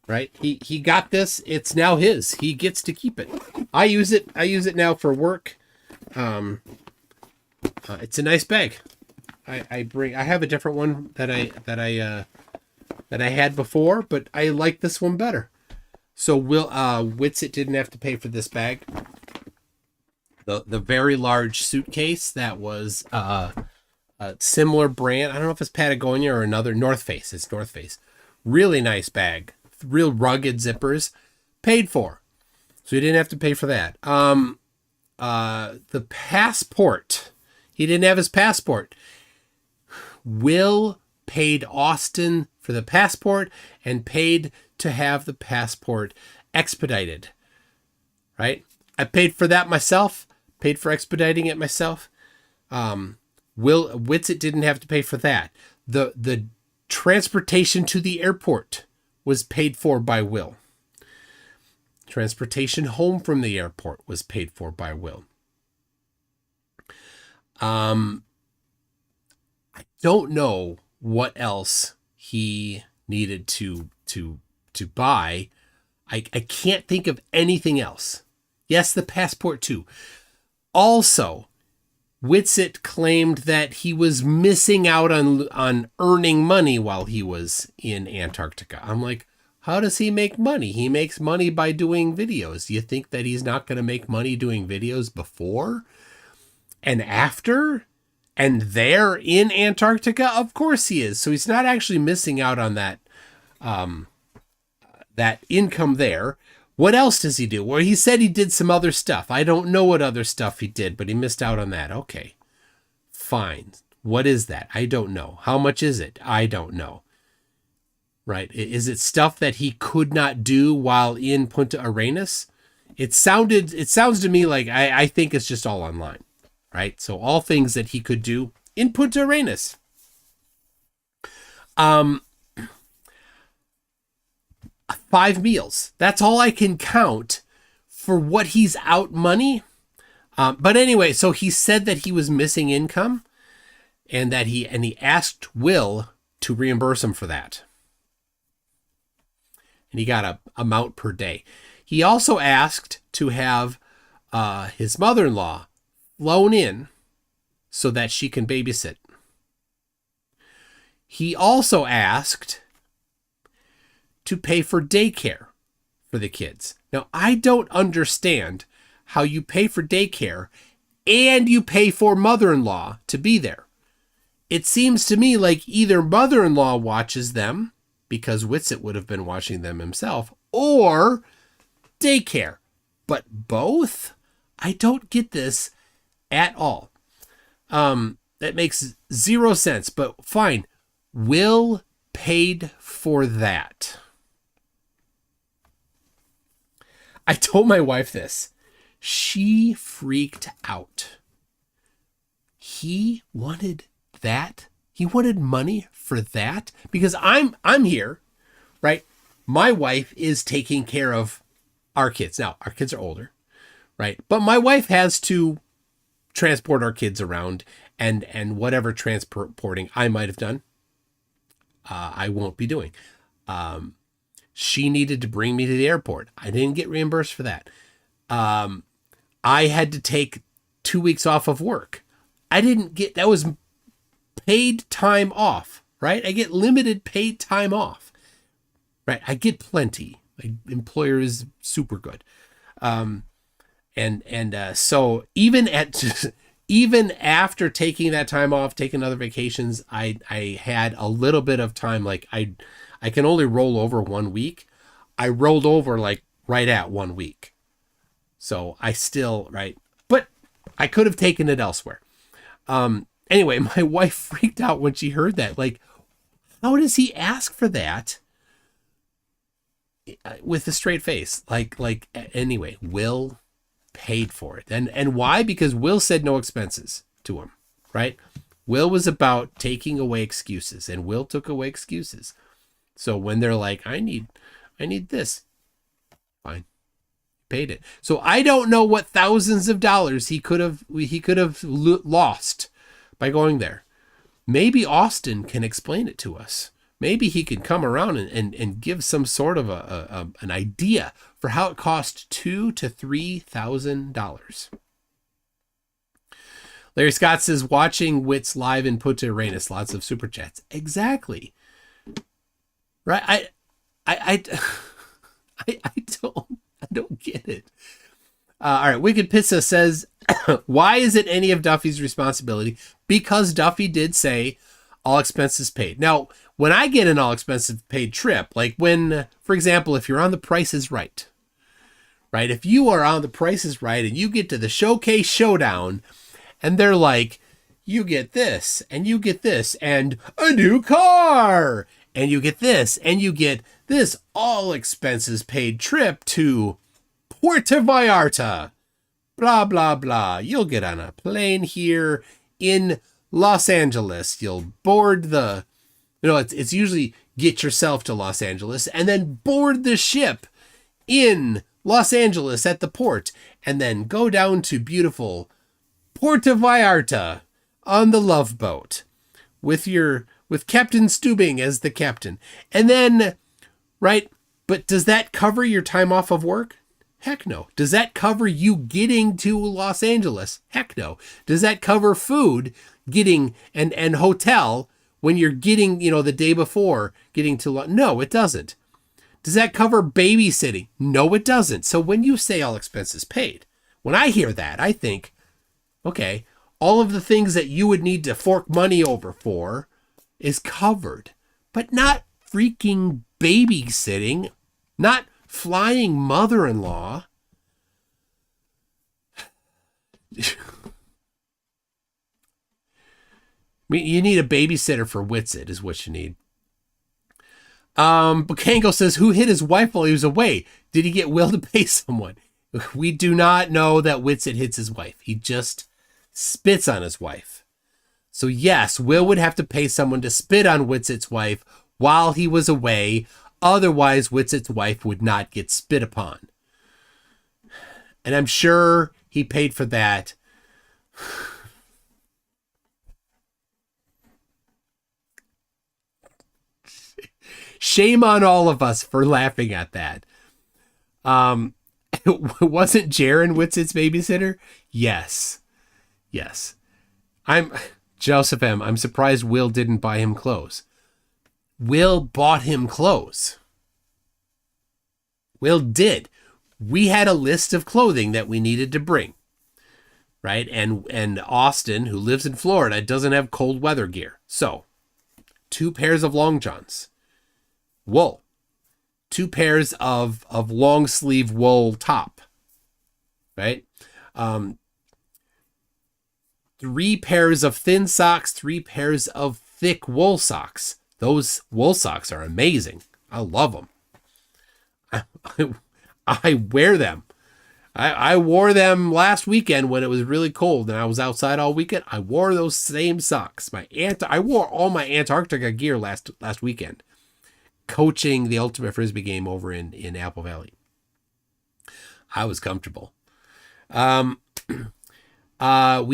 right? He got this. It's now his. He gets to keep it. I use it now for work. It's a nice bag. I have a different one that I had before, but I like this one better. So Witsit didn't have to pay for this bag. The very large suitcase that was a similar brand. I don't know if it's Patagonia or another. North Face. It's North Face. Really nice bag. Real rugged zippers. Paid for. So he didn't have to pay for that. The passport. He didn't have his passport. Will paid Austin for the passport and paid to have the passport expedited. Right? I paid for that myself. Paid for expediting it myself. Witsit didn't have to pay for that. The transportation to the airport was paid for by Will. Transportation home from the airport was paid for by Will. I don't know what else he needed to buy. I can't think of anything else. Yes, the passport too. Also, Witsit claimed that he was missing out on earning money while he was in Antarctica. I'm like, how does he make money? He makes money by doing videos. Do you think that he's not going to make money doing videos before and after and there in Antarctica? Of course he is. So he's not actually missing out on that income there. What else does he do? Well, he said he did some other stuff. I don't know what other stuff he did, but he missed out on that. Okay, fine. What is that? I don't know. How much is it? I don't know. Right? Is it stuff that he could not do while in Punta Arenas? It sounds to me like I think it's just all online. Right? So all things that he could do in Punta Arenas. 5 meals. That's all I can count for what he's out money. But anyway, so he said that he was missing income and that he asked Will to reimburse him for that. And he got a amount per day. He also asked to have his mother-in-law flown in so that she can babysit. He also asked to pay for daycare for the kids. Now, I don't understand how you pay for daycare and you pay for mother-in-law to be there. It seems to me like either mother-in-law watches them, because Witsit would have been watching them himself, or daycare. But both? I don't get this at all. That makes 0 sense, but fine. Will paid for that. I told my wife this. She freaked out. He wanted that. He wanted money for that because I'm here, right? My wife is taking care of our kids. Now, our kids are older, right? But my wife has to transport our kids around and whatever transporting I might have done, I won't be doing. She needed to bring me to the airport. I didn't get reimbursed for that. I had to take 2 weeks off of work. That was paid time off, right? I get limited paid time off, right? I get plenty. My employer is super good. So even after taking that time off, taking other vacations, I had a little bit of time. Like I can only roll over 1 week. I rolled over like right at 1 week. So I still, right. But I could have taken it elsewhere. Anyway, my wife freaked out when she heard that. Like, how does he ask for that with a straight face? Anyway, Will paid for it. And why? Because Will said no expenses to him, right? Will was about taking away excuses, and Will took away excuses. So when they're like, I need this, fine, paid it. So I don't know what thousands of dollars he could have lost by going there. Maybe Austin can explain it to us. maybe he could come around and give some sort of an idea for how it costs $2,000 to $3,000. Larry Scott says, watching Wits live in Punta Arenas, lots of super chats. Exactly. Right? I don't get it. All right. Wicked Pizza says, why is it any of Duffy's responsibility? Because Duffy did say all expenses paid. Now, when I get an all expenses paid trip, like when, for example, if you're on The Price is Right, right? If you are on The Price is Right and you get to the Showcase Showdown and they're like, you get this and you get this and a new car and you get this and you get this all expenses paid trip to Puerto Vallarta, blah, blah, blah. You'll get on a plane here in Los Angeles. You'll board it's usually get yourself to Los Angeles and then board the ship in Los Angeles at the port and then go down to beautiful Puerto Vallarta on the Love Boat with Captain Stubing as the captain. And then, right, but does that cover your time off of work? Heck no. Does that cover you getting to Los Angeles? Heck no. Does that cover food, getting and hotel when you're getting, the day before getting to no, it doesn't. Does that cover babysitting? No, it doesn't. So when you say all expenses paid, when I hear that, I think, okay, all of the things that you would need to fork money over for is covered, but not freaking babysitting, not flying mother-in-law. You need a babysitter for Witsit is what you need. Bukango says, who hit his wife while he was away? Did he get Will to pay someone? We do not know that Witsit hits his wife. He just spits on his wife. So yes, Will would have to pay someone to spit on Witsit's wife while he was away. Otherwise, Witsit's wife would not get spit upon. And I'm sure he paid for that. Shame on all of us for laughing at that. Wasn't Jaron Witsit's babysitter? Yes. Joseph M. I'm surprised Will didn't buy him clothes. Will bought him clothes. Will did. We had a list of clothing that we needed to bring. Right? And Austin, who lives in Florida, doesn't have cold weather gear. So, 2 pairs of long johns. Wool. 2 pairs of long sleeve wool top. Right? 3 pairs of thin socks, 3 pairs of thick wool socks. Those wool socks are amazing. I love them. I wear them. I wore them last weekend when it was really cold and I was outside all weekend. I wore those same socks. I wore all my Antarctica gear last weekend, coaching the Ultimate Frisbee game over in Apple Valley. I was comfortable. We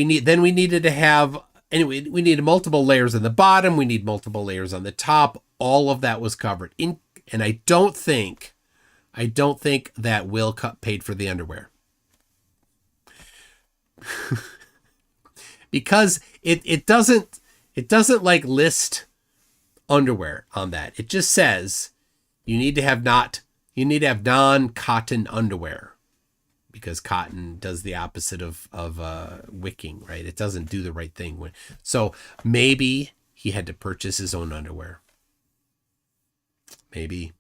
needed to have, anyway, we needed multiple layers on the bottom. We need multiple layers on the top. All of that was covered and I don't think that Will paid for the underwear. Because it doesn't like list underwear on that. It just says you need to have non-cotton underwear, because cotton does the opposite of wicking, right? It doesn't do the right thing. So maybe he had to purchase his own underwear. Maybe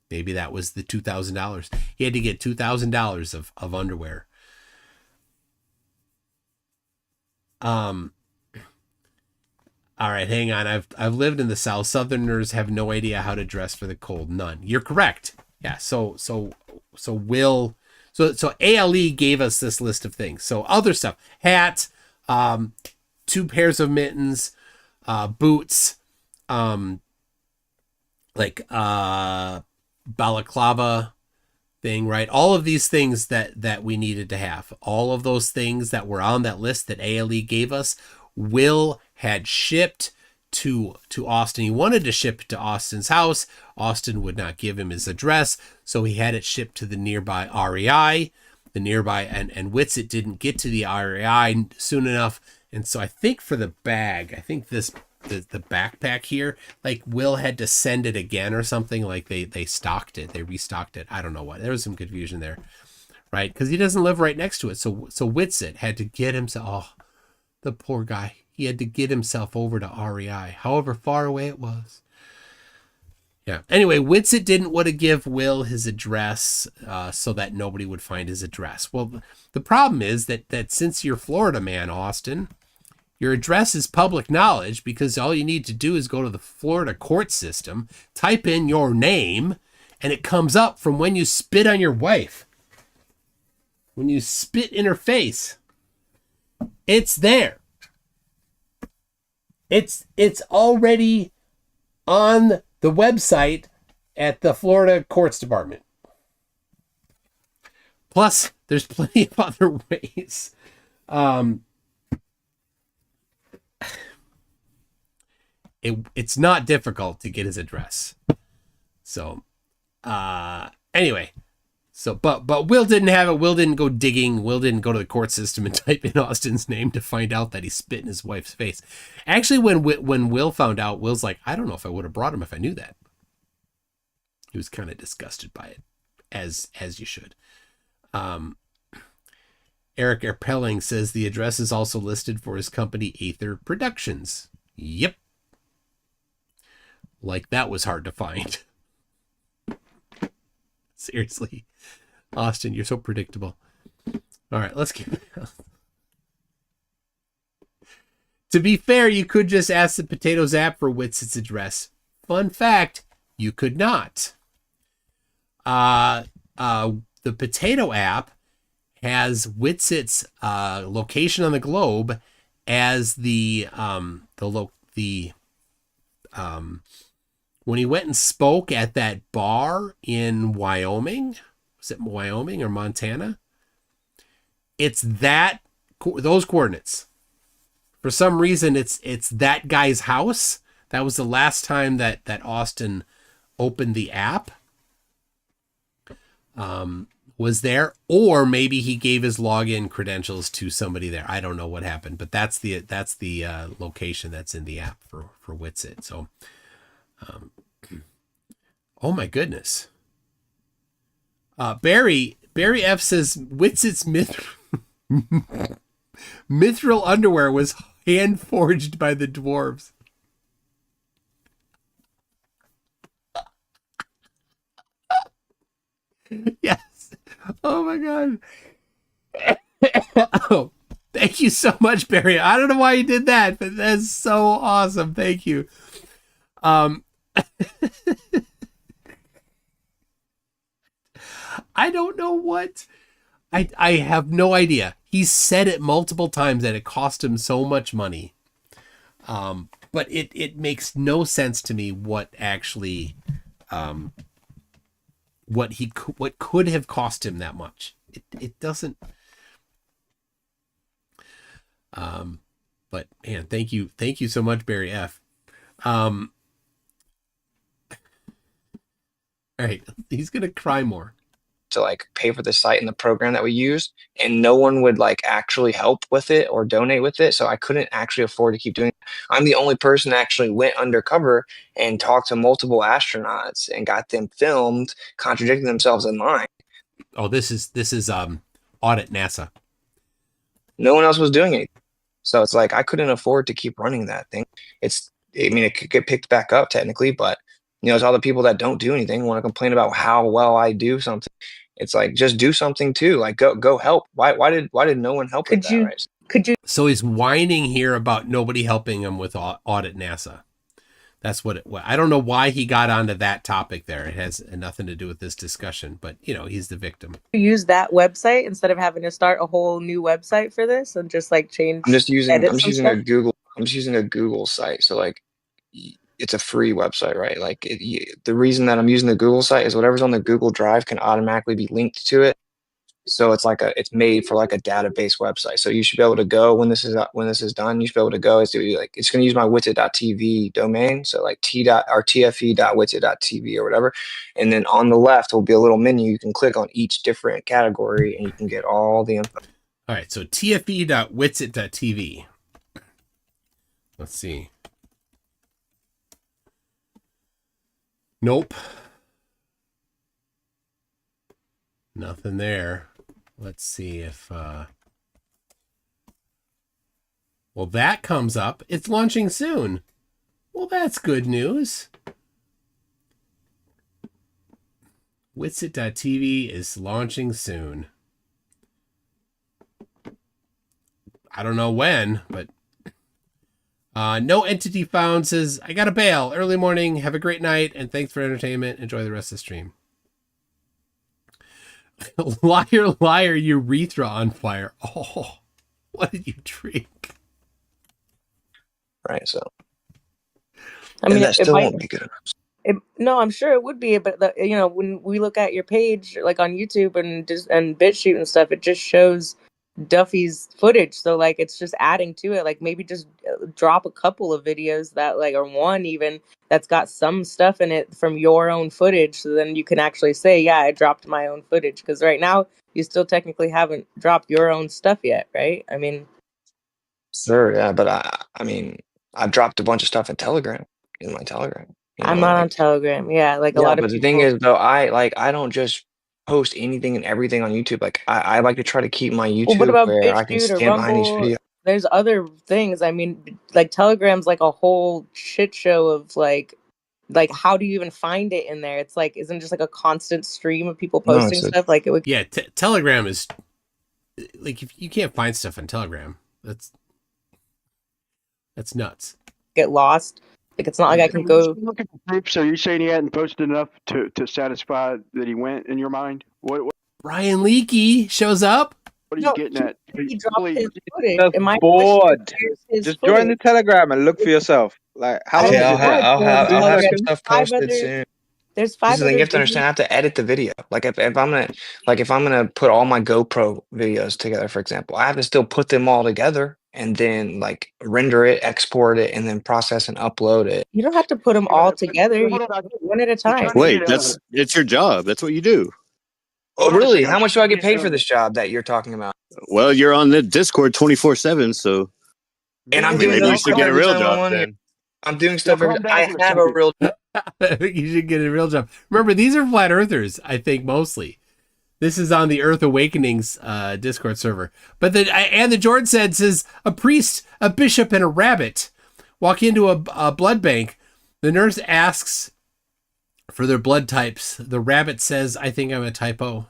that was the $2,000. He had to get $2,000 of underwear. All right, hang on. I've lived in the South. Southerners have no idea how to dress for the cold. None. You're correct. Yeah. So ALE gave us this list of things. So other stuff: hat, 2 pairs of mittens, boots, balaclava thing, right? All of these things that we needed to have, all of those things that were on that list that ALE gave us, Will had shipped to Austin. He wanted to ship it to Austin's house. Austin would not give him his address, so he had it shipped to the nearby REI. The nearby and Witsit didn't get to the REI soon enough, and so I think for the bag, I think the backpack here, like Will had to send it again or something. Like they stocked it, they restocked it. I don't know what. There was some confusion there, right? Because he doesn't live right next to it. So Witsit had to get himself. Oh, the poor guy. He had to get himself over to REI, however far away it was. Yeah. Anyway, Witsit didn't want to give Will his address so that nobody would find his address. Well, the problem is that since you're Florida man, Austin, your address is public knowledge because all you need to do is go to the Florida court system, type in your name, and it comes up from when you spit on your wife. When you spit in her face, it's there. It's already on the website at the Florida Courts Department. Plus, there's plenty of other ways. It's not difficult to get his address. So, anyway. So, but Will didn't have it. Will didn't go digging. Will didn't go to the court system and type in Austin's name to find out that he spit in his wife's face. Actually, when Will found out, Will's like, I don't know if I would have brought him if I knew that. He was kind of disgusted by it, as you should. Eric Erpelling says the address is also listed for his company Aether Productions. Yep. Like that was hard to find. Seriously. Austin, you're so predictable. All right, let's keep it. To be fair, you could just ask the Potatoes app for Witsit's address. Fun fact, you could not. The Potato app has Witsit's location on the globe as when he went and spoke at that bar in Wyoming. Was it Wyoming or Montana? It's those coordinates. For some reason, it's that guy's house. That was the last time that Austin opened the app. Was there, or maybe he gave his login credentials to somebody there. I don't know what happened, but that's the location that's in the app for Witsit. So, oh my goodness. Barry F says Witsit's mithril underwear was hand forged by the dwarves. Yes. Oh my god. Oh, thank you so much, Barry. I don't know why you did that, but that's so awesome. Thank you. I don't know what. I have no idea. He said it multiple times that it cost him so much money. But it makes no sense to me what actually what could have cost him that much. It doesn't. But man, thank you so much, Barry F. All right, he's gonna cry more. To like pay for the site and the program that we use, and no one would like actually help with it or donate with it, so I couldn't actually afford to keep doing it. I'm the only person that actually went undercover and talked to multiple astronauts and got them filmed contradicting themselves in line. Oh, this is audit NASA. No one else was doing it, so it's like I couldn't afford to keep running that thing. It could get picked back up technically, but it's all the people that don't do anything want to complain about how well I do something. It's like, just do something too. Like go help. Why did no one help with that? Right? Could you? So he's whining here about nobody helping him with audit NASA. That's what I don't know why he got onto that topic there. It has nothing to do with this discussion, but he's the victim. Use that website instead of having to start a whole new website for this and just like change. I'm just using a Google site. So like, it's a free website, right? Like the reason that I'm using the Google site is whatever's on the Google Drive can automatically be linked to it. So it's made for like a database website. So you should be able to go when this is done. You should be able to go. It's going to use my witsit.tv domain. So like tfe.witsit.tv or whatever. And then on the left will be a little menu. You can click on each different category and you can get all the info. All right. So tfe.witsit.tv. Let's see. Nope. Nothing there. Let's see if well, that comes up. It's launching soon. Well, that's good news. Witsit.tv is launching soon. I don't know when, but no entity found says, I got to bail. Early morning. Have a great night. And thanks for entertainment. Enjoy the rest of the stream. Liar, liar, urethra on fire. Oh, what did you drink? Right. So, I mean, that still won't be good enough. No, I'm sure it would be, but when we look at your page, like on YouTube and BitChute and stuff, it just shows Duffy's footage. So like, it's just adding to it. Like maybe just drop a couple of videos that or one even that's got some stuff in it from your own footage. So then you can actually say, yeah, I dropped my own footage. Because right now you still technically haven't dropped your own stuff yet, right? I mean, sure, yeah, but I mean, I've dropped a bunch of stuff in my Telegram. I'm not on Telegram. Yeah, like a lot of but people. the thing is, though, I don't just post anything and everything on YouTube. Like I like to try to keep my YouTube what about where I can BitChute or stand behind these Rumble? videos. There's other things. I mean, like Telegram's like a whole shit show of like how do you even find it in there? It's like, isn't it just like a constant stream of people posting stuff? Like it would. Yeah, Telegram is like, if you can't find stuff on Telegram, that's nuts. Get lost. Like it's not like I can go look at the group. So you're saying he hadn't posted enough to satisfy that he went in your mind? What Ryan Leakey shows up. What are you getting at? He dropped his footage. Just bored. Just join the Telegram and look for yourself. Like how long? I'll have some stuff posted soon. There's 5 This is the thing you have to understand. I have to edit the video. Like if I'm gonna put all my GoPro videos together, for example, I have to still put them all together and then like render it, export it, and then process and upload it. You don't have to put them all together. You one at a time. Wait, it's your job. That's what you do. Oh, really? How much do I get paid for this job that you're talking about? Well, you're on the Discord 24/7, so. And I'm maybe you should get a real job then. I'm doing stuff. I have a real. You should get a real job. Remember, these are flat earthers, I think, mostly. This is on the Earth Awakenings Discord server. But the Jordan says a priest, a bishop, and a rabbit walk into a blood bank. The nurse asks for their blood types. The rabbit says, I think I'm a typo.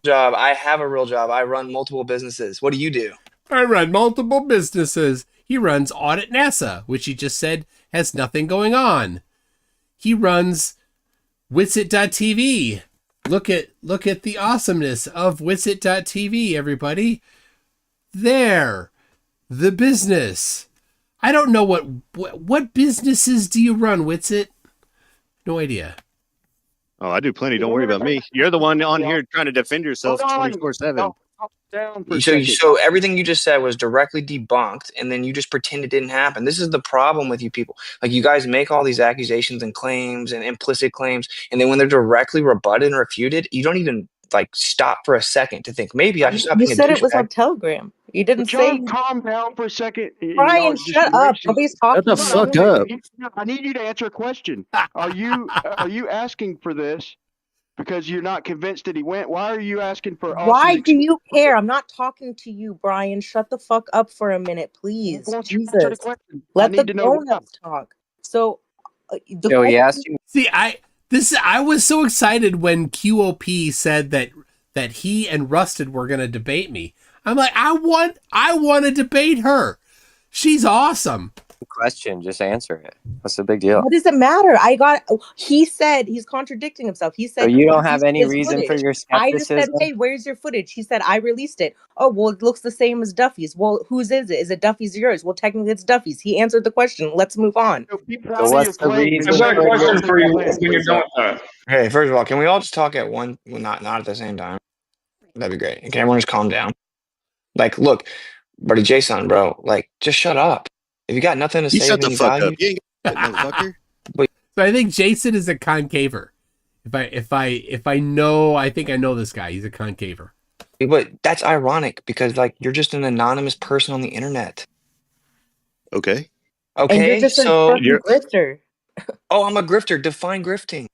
Job. I have a real job. I run multiple businesses. What do you do? I run multiple businesses. He runs Audit NASA, which he just said has nothing going on. He runs Witsit.tv. Look at the awesomeness of Witsit.tv, everybody. There. The business. I don't know what businesses do you run, Witsit? No idea. Oh, I do plenty. Don't worry about me. You're the one on here trying to defend yourself 24/7. So everything you just said was directly debunked, and then you just pretend it didn't happen. This is the problem with you people. Like you guys make all these accusations and claims and implicit claims, and then when they're directly rebutted and refuted, you don't even like stop for a second to think maybe I just. You said it was on Telegram. You didn't say. Calm down for a second. Brian, shut up. Nobody's talking. Shut the fuck up. I need you to answer a question. Are you asking for this because you're not convinced that he went? Why are you asking for? Why do you care? I'm not talking to you, Brian. Shut the fuck up for a minute, please. Jesus. Let the grown-ups talk. So, he asked you. See, I was so excited when QOP said that he and Rusted were gonna debate me. I'm like, I want to debate her. She's awesome. Question, just answer it. What's the big deal? What does it matter? He said he's contradicting himself. He said, so you don't have any reason for your skepticism? I just said, hey, where's your footage? He said, I released it. Oh, well, it looks the same as Duffy's. Well, whose is it? Is it Duffy's or yours? Well, technically it's Duffy's. He answered the question. Let's move on. So what's the reason? I've got a question for you when you're done with that. Hey, first of all, can we all just talk at one? Well, not at the same time. That'd be great. Can everyone just calm down? Like, look, buddy Jason, bro, like, just shut up. If you got nothing to You say of shut the any fuck value, up. You ain't got that, motherfucker. but So I think Jason is a concaver. If I know, I think I know this guy. He's a concaver. that's ironic because like you're just an anonymous person on the internet. Okay. And you're Okay, just a so fucking grifter. I'm a grifter. Define grifting.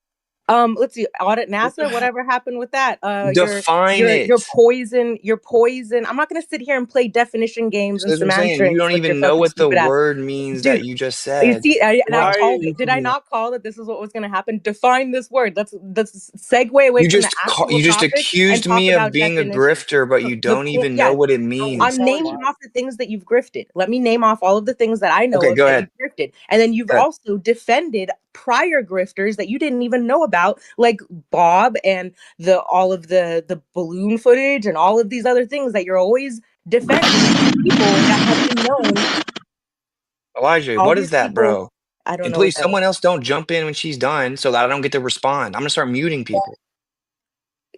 Let's see, audit NASA, whatever happened with that? Define Your it. poison. I'm not gonna sit here and play definition games So and that's what I'm saying. You semantics don't with your even know fucking what the stupid ass. word means that Dude, you just you said. see, and I Why called it. Did I not call it? This is what was gonna happen. Define this word. Let's segue away from the actual You just topic and accused talk me of about being a definitions. grifter, but you don't even know Yeah, what it means. I'm naming off the things that you've grifted. Let me name off all of the things that I know Okay, of go that ahead. you've grifted. And then you've Go ahead. also defended prior grifters that you didn't even know about, like Bob and all of the balloon footage and all of these other things that you're always defending people that have been known. Elijah, All what is these that, people, bro? I don't And know what please, that is. someone else don't jump in when she's done so that I don't get to respond. I'm gonna start muting people.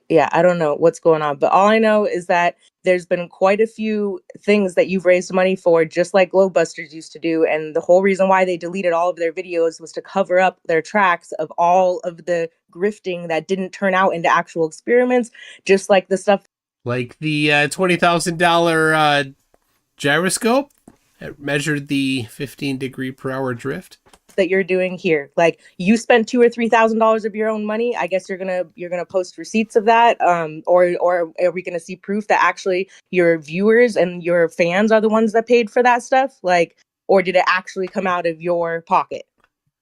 Yeah, I don't know what's going on, but all I know is that there's been quite a few things that you've raised money for, just like Glowbusters used to do. And the whole reason why they deleted all of their videos was to cover up their tracks of all of the grifting that didn't turn out into actual experiments, just like the stuff Like the $20,000 gyroscope that measured the 15 degree per hour drift. that you're doing here. Like you spent $2,000 or $3,000 of your own money. I guess you're gonna post receipts of that. Or are we gonna see proof that actually your viewers and your fans are the ones that paid for that stuff? Like, or did it actually come out of your pocket?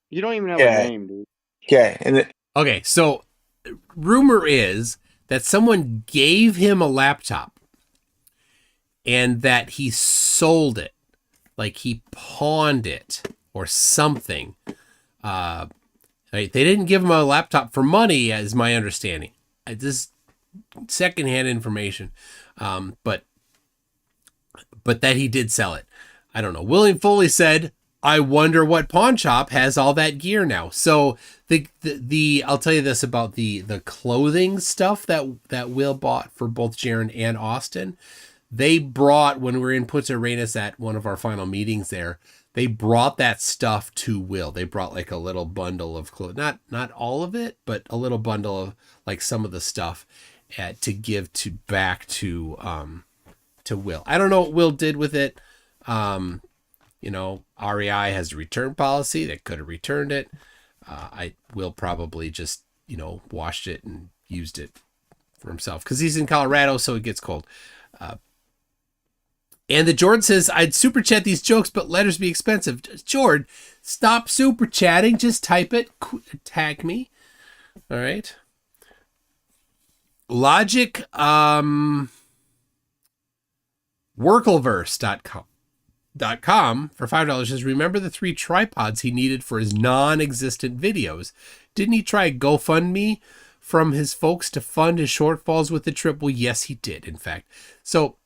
You don't even have a name, dude. Yeah. Okay, so rumor is that someone gave him a laptop and that he sold it. Like he pawned it or something. Right? They didn't give him a laptop for money, as my understanding. This secondhand information, but that he did sell it. I don't know. William Foley said, "I wonder what pawn shop has all that gear now." So the I'll tell you this about the clothing stuff that Will bought for both Jaron and Austin. They brought, when we were in Punta Arenas at one of our final meetings there, they brought that stuff to Will. They brought like a little bundle of clothes, not all of it, but a little bundle of like some of the stuff to give back to Will. I don't know what Will did with it. REI has a return policy. They could have returned it. I will probably just washed it and used it for himself because he's in Colorado, so it gets cold. And the Jordan says, "I'd super chat these jokes, but letters be expensive." Jordan, stop super chatting. Just type it. Tag me. All right. Logic, Workleverse.com for $5 says, "Remember the 3 tripods he needed for his non-existent videos? Didn't he try GoFundMe from his folks to fund his shortfalls with the trip?" Well, yes, he did, in fact. So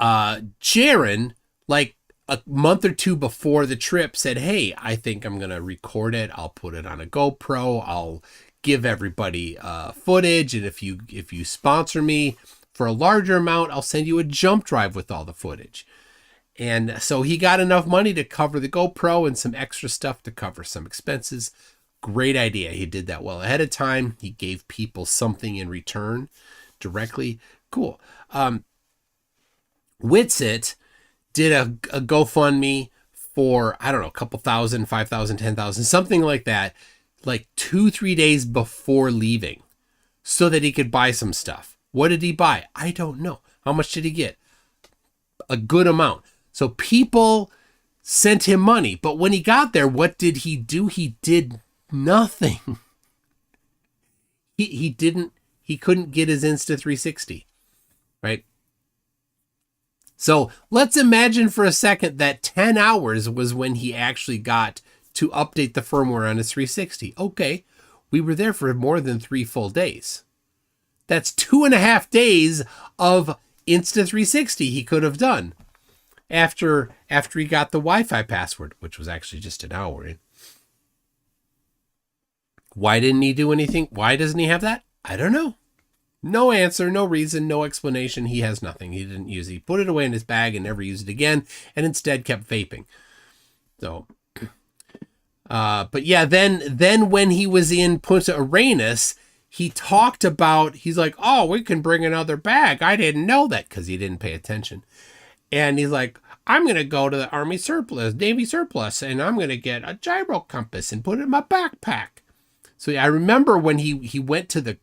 Jaron, like a month or two before the trip, said, "Hey, I think I'm going to record it. I'll put it on a GoPro. I'll give everybody footage. And if you sponsor me for a larger amount, I'll send you a jump drive with all the footage." And so he got enough money to cover the GoPro and some extra stuff to cover some expenses. Great idea. He did that well ahead of time. He gave people something in return directly. Cool. Witsit did a GoFundMe for, I don't know, a couple thousand, 5,000, 10,000, something like that, like 2-3 days before leaving so that he could buy some stuff. What did he buy? I don't know. How much did he get? A good amount. So people sent him money, but when he got there, what did he do? He did nothing. He couldn't get his Insta360, right? So let's imagine for a second that 10 hours was when he actually got to update the firmware on his 360. Okay, we were there for more than 3 full days. That's 2.5 days of Insta360 he could have done after he got the Wi-Fi password, which was actually just an hour. Why didn't he do anything? Why doesn't he have that? I don't know. No answer, no reason, no explanation. He has nothing. He didn't use it. He put it away in his bag and never used it again, and instead kept vaping. So, but yeah, then when he was in Punta Arenas, he talked about, he's like, oh, we can bring another bag. I didn't know that, because he didn't pay attention. And he's like, I'm going to go to the Army surplus, Navy surplus, and I'm going to get a gyro compass and put it in my backpack. So I remember when he went to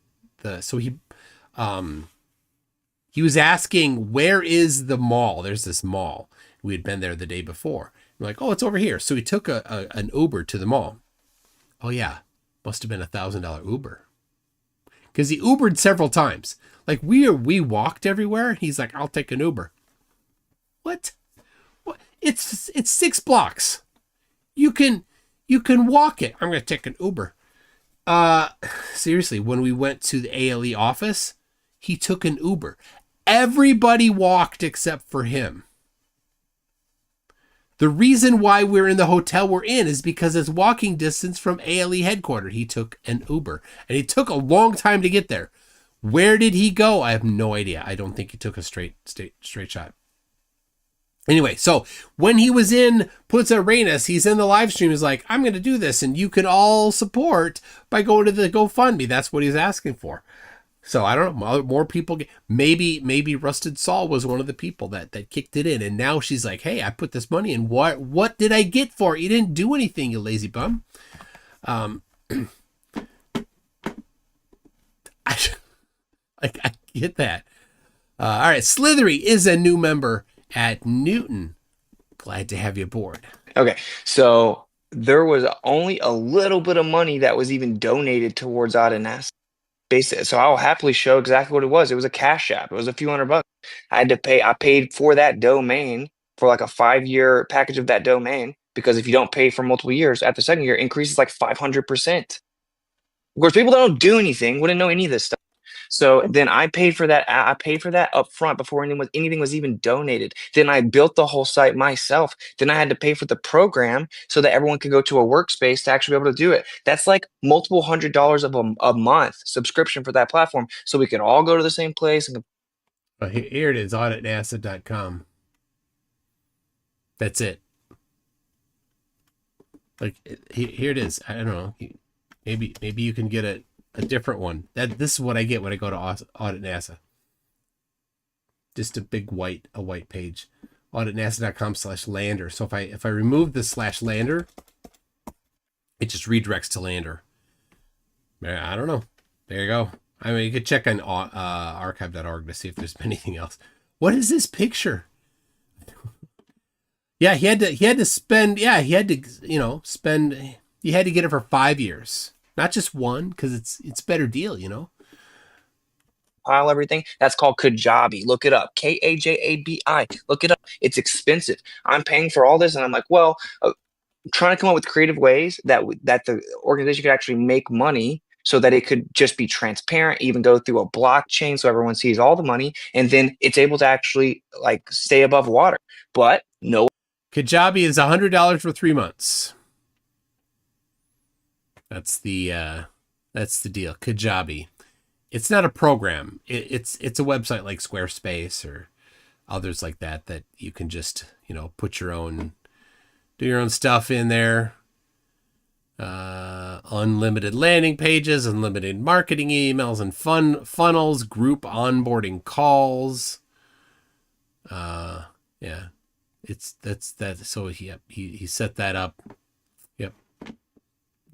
he was asking, where is the mall? There's this mall. We had been there the day before. We're like, oh, it's over here. So he took an Uber to the mall. Oh yeah, must have been $1,000 Uber. Because he Ubered several times. Like we walked everywhere. He's like, I'll take an Uber. What? It's 6 blocks. You can walk it. I'm gonna take an Uber. Seriously, when we went to the ALE office, he took an Uber. Everybody walked except for him. The reason why we're in the hotel we're in is because it's walking distance from ALE headquarters. He took an Uber, and it took a long time to get there. Where did he go? I have no idea. I don't think he took a straight shot. Anyway, so when he was in Punta Arenas, he's in the live stream. He's like, I'm going to do this, and you can all support by going to the GoFundMe. That's what he's asking for. So I don't know. More people. Maybe Rusted Saul was one of the people that kicked it in, and now she's like, hey, I put this money in. What did I get for it? You didn't do anything, you lazy bum. I get that. All right, Slithery is a new member at Newton. Glad to have you aboard. Okay, so there was only a little bit of money that was even donated towards Audiness. So I'll happily show exactly what it was. It was a Cash App. It was a few $100. I paid for that domain for like a 5-year package of that domain, because if you don't pay for multiple years, at the second year, it increases like 500%. Of course, people that don't do anything wouldn't know any of this stuff. So then I paid for that. I paid for that up front before anything was even donated. Then I built the whole site myself. Then I had to pay for the program so that everyone could go to a workspace to actually be able to do it. That's like multiple $100s a month subscription for that platform, so we could all go to the same place. And here it is, auditnasa.com. That's it. Like here it is. I don't know. Maybe you can get a different one. This is what I get when I go to Audit NASA. Just a big white page. auditnasa.com/lander. So if I remove the /lander, it just redirects to Lander. I don't know. There you go. I mean, you could check on archive.org to see if there's anything else. What is this picture? Yeah, he had to spend. Yeah, he had to spend. You had to get it for 5 years. Not just one, because it's a better deal, Pile everything. That's called Kajabi. Look it up. Kajabi. Look it up. It's expensive. I'm paying for all this, and I'm like, well, I'm trying to come up with creative ways that the organization could actually make money, so that it could just be transparent, even go through a blockchain, so everyone sees all the money, and then it's able to actually like stay above water. But no. Kajabi is $100 for 3 months. That's the deal. Kajabi. It's not a program. It's a website like Squarespace or others like that you can just, put do your own stuff in there. Unlimited landing pages, unlimited marketing emails and funnels, group onboarding calls. Yeah. That's that. So he set that up. Yep.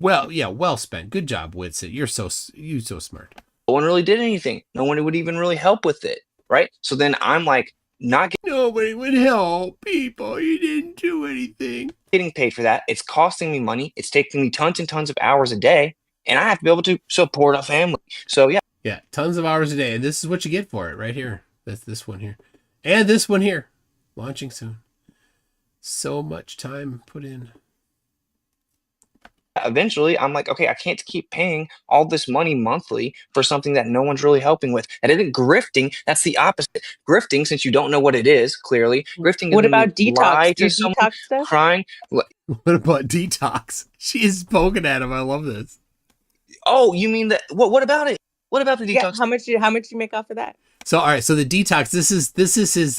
Well, yeah, well spent. Good job, Witsit. You're so smart. No one really did anything. No one would even really help with it, right? So then I'm like, nobody would help people. You didn't do anything. Getting paid for that. It's costing me money. It's taking me tons and tons of hours a day, and I have to be able to support a family. So yeah, tons of hours a day, and this is what you get for it right here. That's this one here, and this one here, launching soon. So much time put in. Eventually, I'm like, okay, I can't keep paying all this money monthly for something that no one's really helping with. And isn't grifting. That's the opposite. Grifting, since you don't know what it is, clearly. Grifting is what about detox? Lie to someone, detox stuff? Crying. What about detox? She's poking at him. I love this. Oh, you mean that? What about it? What about the Yeah, detox? how much you make off of that? So all right, so the detox. This is his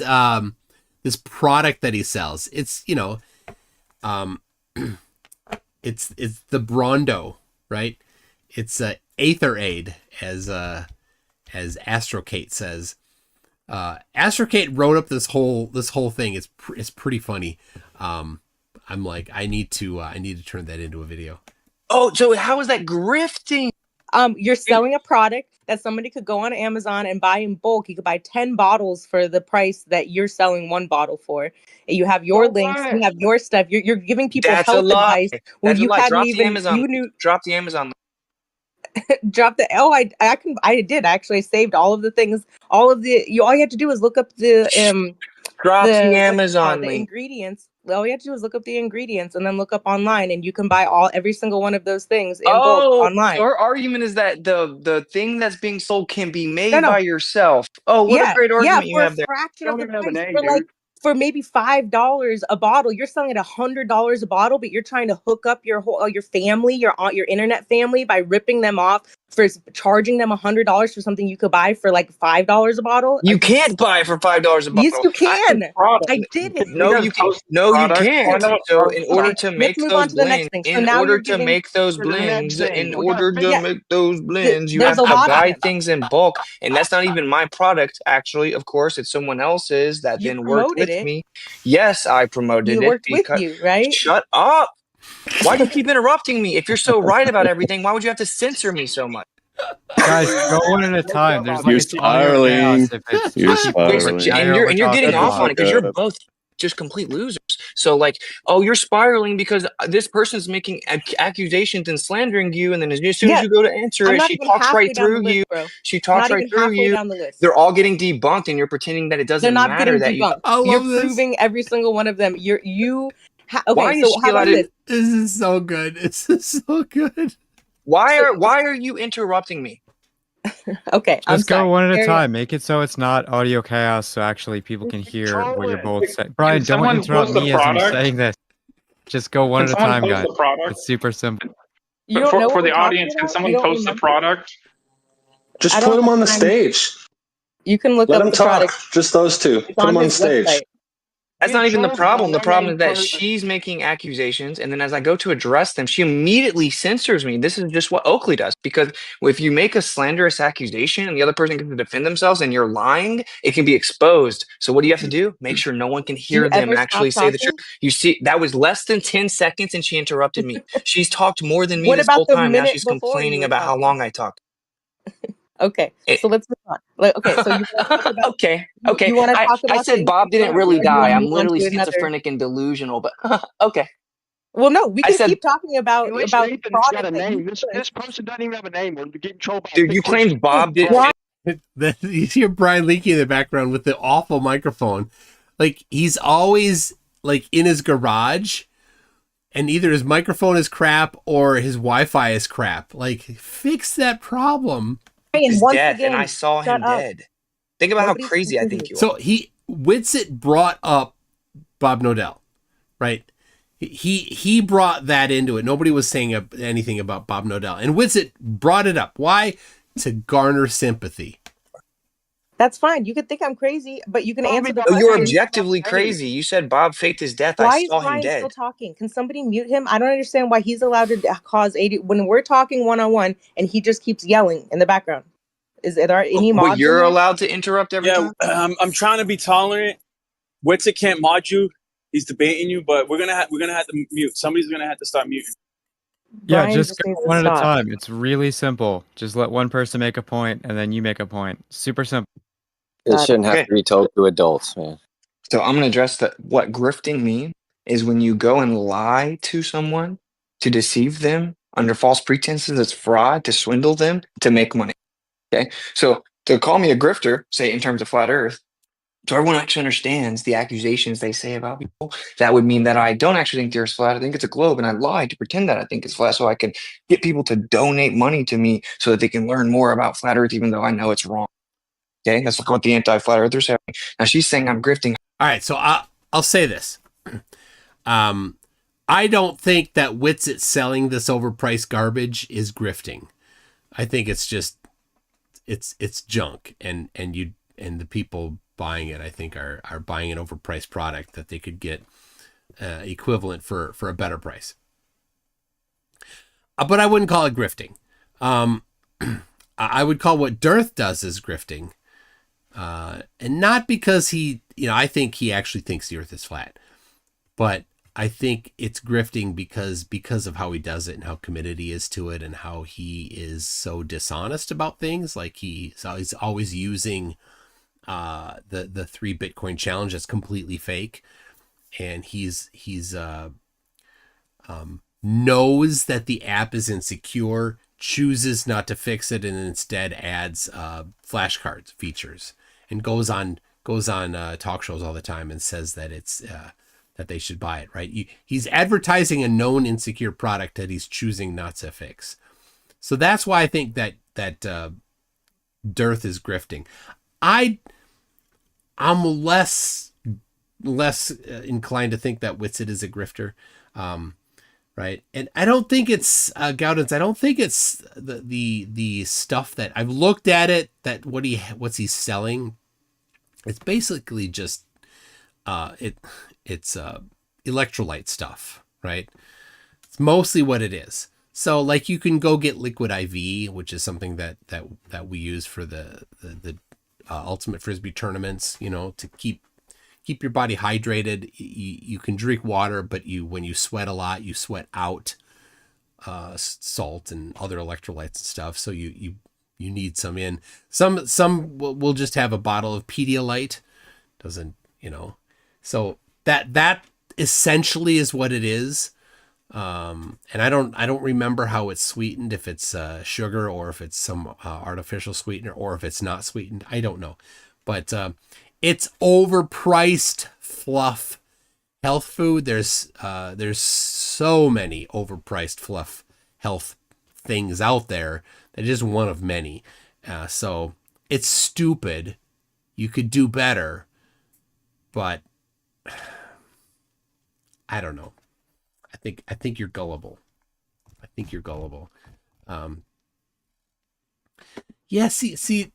this product that he sells. It's it's the Brondo, right? It's Aetherade, as Astrocate says. Astrocate wrote up this whole thing. It's pretty funny. I'm like, I need to turn that into a video. Oh, so how is that grifting? You're selling a product that somebody could go on Amazon and buy in bulk. You could buy 10 bottles for the price that you're selling one bottle for. And you have your links, you have your stuff. You're giving people That's a health lie. advice when That's a you lie. hadn't Drop the even Amazon. you knew. Drop the Amazon. Drop the I did actually. I saved all of the things. All you had to do is look up the Drop the what's it Amazon called? The link. ingredients. All you have to do is look up the ingredients and then look up online, and you can buy every single one of those things in bulk online. Her argument is that the thing that's being sold can be made No. by yourself. Oh, what a great argument you have there. For a fraction of the Don't have a price. name, For like dude. for maybe $5 a bottle, you're selling it $100 a bottle, but you're trying to hook up your whole your family, your internet family, by ripping them off for charging them $100 for something you could buy for like $5 a bottle. You can't buy it for $5 a bottle. Yes, you can. I did it. No, you can't. No, you can't. So in order to make move those on to the next blends, thing. So in now order you're to giving- make those To the next blends, thing. in We gotta order to figure- make those blends, you there's have a to lot of buy them. things in bulk, and that's not even my product. Actually, of course, it's someone else's that You then worked promoted with it. me. Yes, I promoted You it worked with because. you, right? Shut up! Why do you keep interrupting me? If you're so right about everything, why would you have to censor me so much? Guys, go one at a time. There's You're like it's audio chaos if it's You're keep Wait, going. spiraling. Now and you're getting overtalking off on Bob. it because you're both just complete losers. So like, oh, you're spiraling because this person's making accusations and slandering you, and then as soon as you go to answer I'm it, not she even talks halfway right down the through list, you. bro. She I'm talks not right even through halfway you. down the list. They're all getting debunked, and you're pretending that it They're doesn't not matter getting that debunked. I love You're this. proving every single one of them. Okay, Why so is how she about allowed this? This is so good. This is so good. Why are you interrupting me? Okay, I'm Just go sorry. one at a Carry time. Make it so it's not audio chaos, so actually people can hear what you're both saying. Brian, don't someone interrupt post the me as I'm product? saying this. Just go one Can at a someone time, post guys. the product? It's super simple. You don't know For what the we're talking audience, can about? someone You don't post the remember? product? Just I put don't them have on the time. stage. You can look Let up them the talk. product. Just those two. It's Put them on his stage. website. That's not even the Trolls problem. The on problem is their that name she's making accusations, and then as I go to address them, she immediately censors me. This is just what Oakley does. Because if you make a slanderous accusation and the other person can defend themselves and you're lying, it can be exposed. So what do you have to do? Make sure no one can Do you hear them ever actually stop say the truth. talking? You see, that was less than 10 seconds, and she interrupted me. She's talked more than me What this about whole the time. Now minute she's before you complaining were about how talking? long I talked. Okay, so let's move on. Okay, so you want to talk about? Okay. You want to talk I about said the Bob didn't ingredients, really or do you want die. to I'm move on literally to another? schizophrenic and delusional, but okay. Well, no, we I can said, keep talking about At least Nathan's got product a that you name. This person doesn't even have a name. We're getting trolled by a dude, you fictitious claimed Bob did. Why? You hear Brian Leakey in the background with the awful microphone. Like, he's always like in his garage, and either his microphone is crap or his Wi-Fi is crap. Like, fix that problem. He's once dead, again, and I saw him shut up. dead. Think about Nobody's how crazy I listening think to you are. So Witsit brought up Bob Nodell, right? He brought that into it. Nobody was saying anything about Bob Nodell, and Witsit brought it up. Why? To garner sympathy. That's fine. You could think I'm crazy, but you can answer the Oh, you're question. objectively crazy. You said Bob faked his death. I Why is saw him Brian dead. still talking? Can somebody mute him? I don't understand why he's allowed to cause 80 when we're talking one-on-one and he just keeps yelling in the background. Is there any But mods? you're in here? allowed to interrupt every time? I'm trying to be tolerant. Witsit can't mod you. He's debating you, but we're gonna have to mute. Somebody's gonna have to start muting. Yeah, Brian just just go needs to one at a stop. time. It's really simple. Just let one person make a point, and then you make a point. Super simple. It shouldn't have Okay. to be told to adults, man. So I'm going to address that. What grifting means is when you go and lie to someone to deceive them under false pretenses. It's fraud to swindle them to make money. Okay. So to call me a grifter, say in terms of flat earth, so everyone actually understands the accusations they say about people. That would mean that I don't actually think the Earth's flat. I think it's a globe, and I lie to pretend that I think it's flat, so I can get people to donate money to me so that they can learn more about flat Earth, even though I know it's wrong. Okay, that's what the anti-flat earthers say. Now she's saying I'm grifting. All right, so I'll say this. I don't think that Witsit selling this overpriced garbage is grifting. I think it's just it's junk, and the people buying it, I think, are buying an overpriced product that they could get equivalent for a better price. But I wouldn't call it grifting. I would call what Dearth does is grifting, and not because I think he actually thinks the Earth is flat, but I think it's grifting because of how he does it and how committed he is to it and how he is so dishonest about things. Like he's always using the 3 Bitcoin challenge that's completely fake, and he's knows that the app is insecure, chooses not to fix it, and instead adds flashcards features, and goes on talk shows all the time and says that it's that they should buy it, right? He's advertising a known insecure product that he's choosing not to fix. So that's why I think that Dearth is grifting. I'm less inclined to think that Witsit is a grifter, right? And I don't think it's Gowdens. I don't think it's the stuff that I've looked at it. That what's he selling? It's basically just it's electrolyte stuff, right? It's mostly what it is. So like you can go get Liquid IV, which is something that we use for the Ultimate Frisbee tournaments, to keep your body hydrated. You can drink water, but when you sweat a lot, you sweat out salt and other electrolytes and stuff. So you need some in. Some will just have a bottle of Pedialyte. Doesn't, so that essentially is what it is. And I don't remember how it's sweetened, if it's sugar or if it's some artificial sweetener or if it's not sweetened. I don't know, but it's overpriced fluff health food. There's so many overpriced fluff health things out there. That is one of many. So it's stupid. You could do better, but I don't know. I think you're gullible. Yeah. See.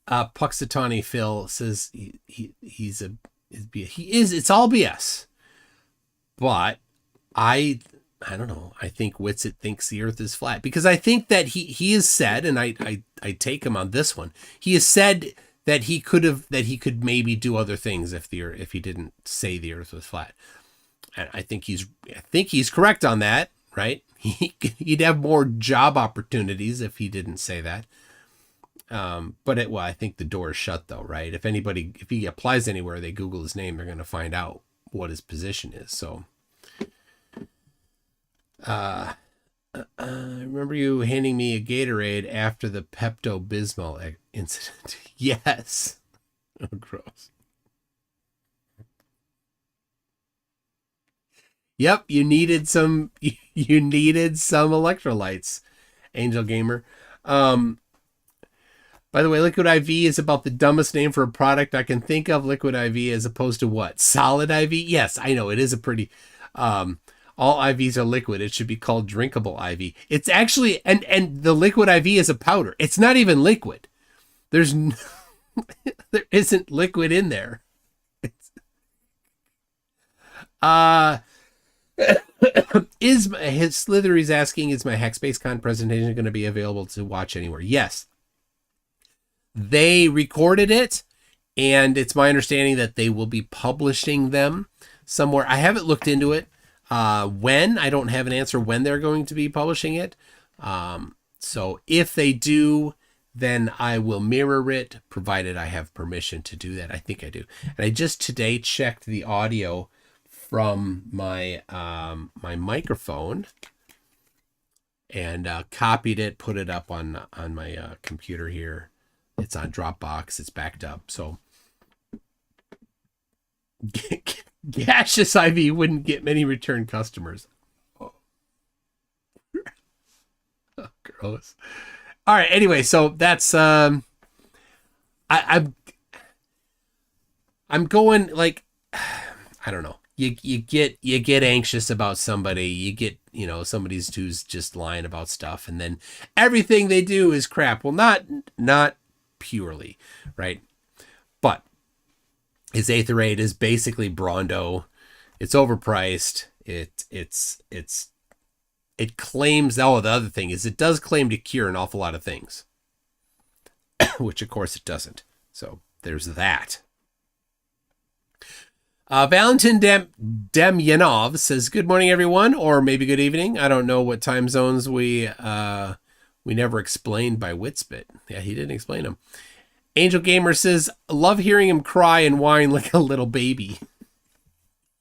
Puxatawny Phil says it's all BS. But I don't know. I think Witsit thinks the Earth is flat, because I think that he has said, and I take him on this one. He has said that he could maybe do other things if he didn't say the Earth was flat. And I think he's correct on that, right? He'd have more job opportunities if he didn't say that. But I think the door is shut though, right? If he applies anywhere, they Google his name, they're going to find out what his position is. So, I remember you handing me a Gatorade after the Pepto-Bismol incident. Yes. Oh, gross. Yep, you needed some electrolytes, Angel Gamer. By the way, Liquid IV is about the dumbest name for a product I can think of. Liquid IV as opposed to what? Solid IV? Yes, I know. It is a pretty... all IVs are liquid. It should be called drinkable IV. It's actually... And the Liquid IV is a powder. It's not even liquid. There isn't liquid in there. Slithery's asking, is my HackSpaceCon presentation going to be available to watch anywhere? Yes. They recorded it, and it's my understanding that they will be publishing them somewhere. I haven't looked into it. When? I don't have an answer when they're going to be publishing it. So if they do, then I will mirror it, provided I have permission to do that. I think I do. And I just today checked the audio from my my microphone and copied it, put it up on my computer here. It's on Dropbox. It's backed up. So gaseous IV wouldn't get many return customers. Oh, gross. All right. Anyway, so that's I'm going like, I don't know. You get anxious about somebody. You get, somebody's who's just lying about stuff, and then everything they do is crap. Well, not purely, right? But his Aether 8 is basically Brondo. It's overpriced. It claims, the other thing is it does claim to cure an awful lot of things, which of course it doesn't. So there's that. Valentin Demyanov says, good morning, everyone, or maybe good evening. I don't know what time zones we never explained by Witsbit. Yeah, he didn't explain them. Angel Gamer says, love hearing him cry and whine like a little baby.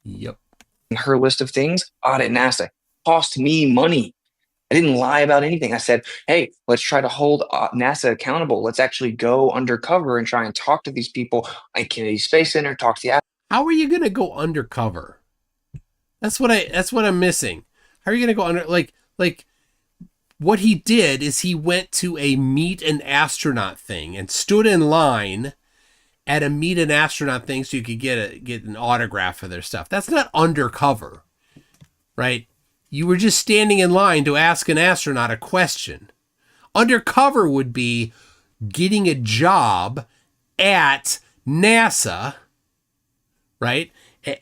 Yep. Her list of things, audit NASA. Cost me money. I didn't lie about anything. I said, hey, let's try to hold NASA accountable. Let's actually go undercover and try and talk to these people at Kennedy Space Center, talk to the. How are you going to go undercover? That's what I'm missing. How are you going to go under, like what he did is he went to a meet an astronaut thing and stood in line at a meet an astronaut thing so you could get an autograph for their stuff. That's not undercover, right? You were just standing in line to ask an astronaut a question. Undercover would be getting a job at NASA, right?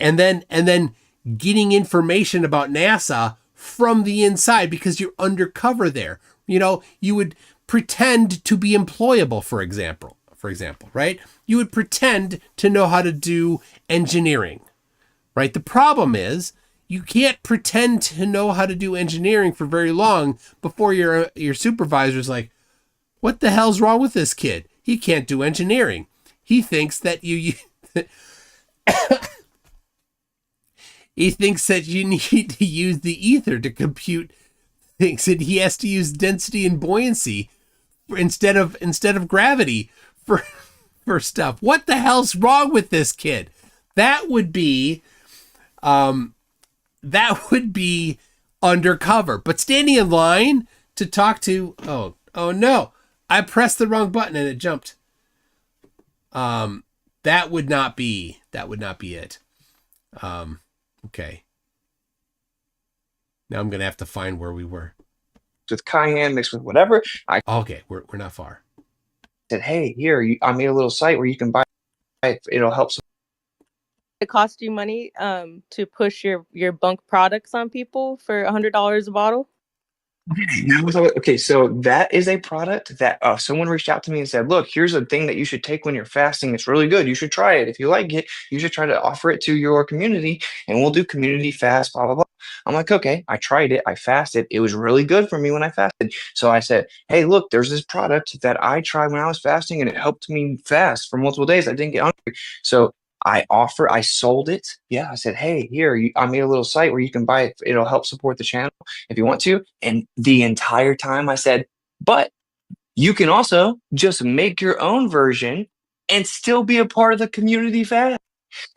And then getting information about NASA from the inside because you're undercover there. You know, you would pretend to be employable, for example, right? You would pretend to know how to do engineering, right? The problem is you can't pretend to know how to do engineering for very long before your supervisor's like, what the hell's wrong with this kid? He can't do engineering. He thinks that he thinks that you need to use the ether to compute things, and he has to use density and buoyancy instead of gravity for stuff. What the hell's wrong with this kid? That would be undercover. But standing in line to talk to oh no, I pressed the wrong button and it jumped. That would not be it. Okay. Now I'm gonna have to find where we were. With cayenne mixed with whatever. Okay, we're not far. Said, hey, here, I made a little site where you can buy it. It'll help. It cost you money to push your bunk products on people for $100 a bottle? Okay, so that is a product that someone reached out to me and said, look, here's a thing that you should take when you're fasting. It's really good. You should try it. If you like it, you should try to offer it to your community, and we'll do community fast, blah, blah, blah. I'm like, okay, I tried it. I fasted. It was really good for me when I fasted. So I said, hey, look, there's this product that I tried when I was fasting, and it helped me fast for multiple days. I didn't get hungry. So I sold it. Yeah. I said, hey, here, I made a little site where you can buy it. It'll help support the channel if you want to. And the entire time I said, but you can also just make your own version and still be a part of the community fast.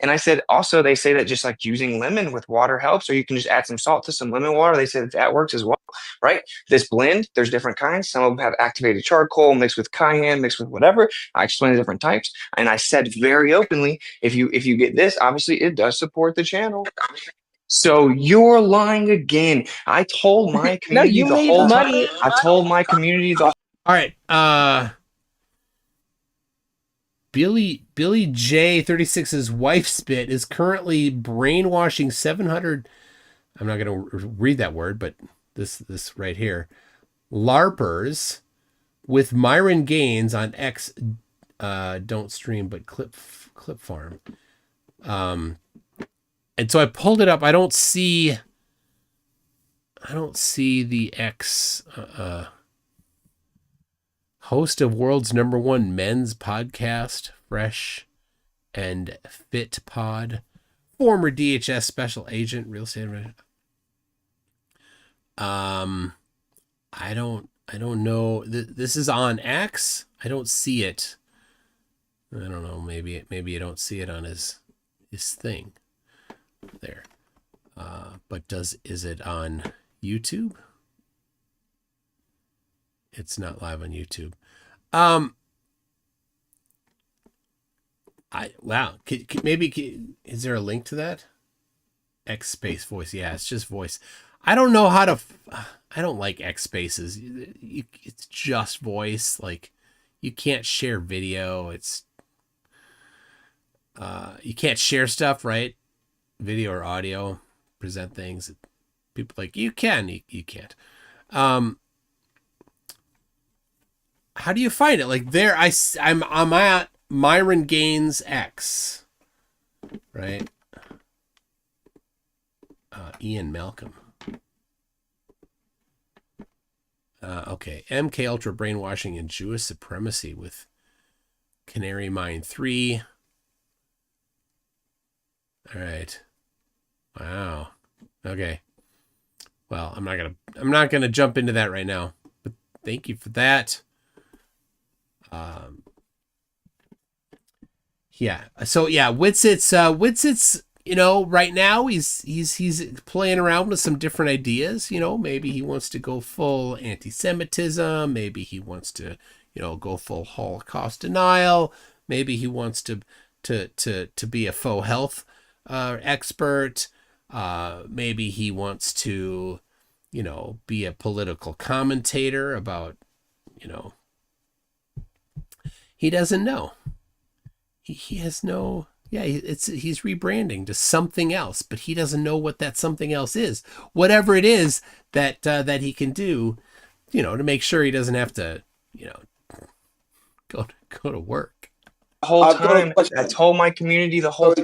And I said, also, they say that just like using lemon with water helps, or you can just add some salt to some lemon water. They said that works as well, right? This blend, there's different kinds. Some of them have activated charcoal mixed with cayenne, mixed with whatever. I explained the different types. And I said very openly, if you get this, obviously it does support the channel. So you're lying again. I told my community no, you made money. I told my community the. All right. Billy J36's wife spit is currently brainwashing 700. I'm not going to read that word, but this right here, LARPers with Myron Gaines on X. Don't stream, but clip farm. And so I pulled it up. I don't see the X. Host of world's #1 men's podcast, Fresh and Fit Pod, former DHS special agent, real estate. I don't know. This is on X. I don't see it. I don't know. Maybe you don't see it on his thing there. But is it on YouTube? It's not live on YouTube. Is there a link to that? X space voice. Yeah, it's just voice. I don't know how to. I don't like X spaces. It's just voice. Like, you can't share video. It's you can't share stuff, right? Video or audio, present things. People like you can, you can't. How do you find it? Like there, I'm at Myron Gaines X, right? Ian Malcolm. Okay, MK Ultra brainwashing and Jewish supremacy with Canary Mine 3. All right. Wow. Okay. Well, I'm not gonna jump into that right now. But thank you for that. Yeah. So yeah, Witsit's, you know, right now he's playing around with some different ideas. You know, maybe he wants to go full anti-Semitism. Maybe he wants to, you know, go full Holocaust denial. Maybe he wants to be a faux health expert. Maybe he wants to, you know, be a political commentator about, you know, he doesn't know. He has no, yeah, he's rebranding to something else, but he doesn't know what that something else is. Whatever it is that he can do, you know, to make sure he doesn't have to, you know, go to work. The whole time, I told my community the whole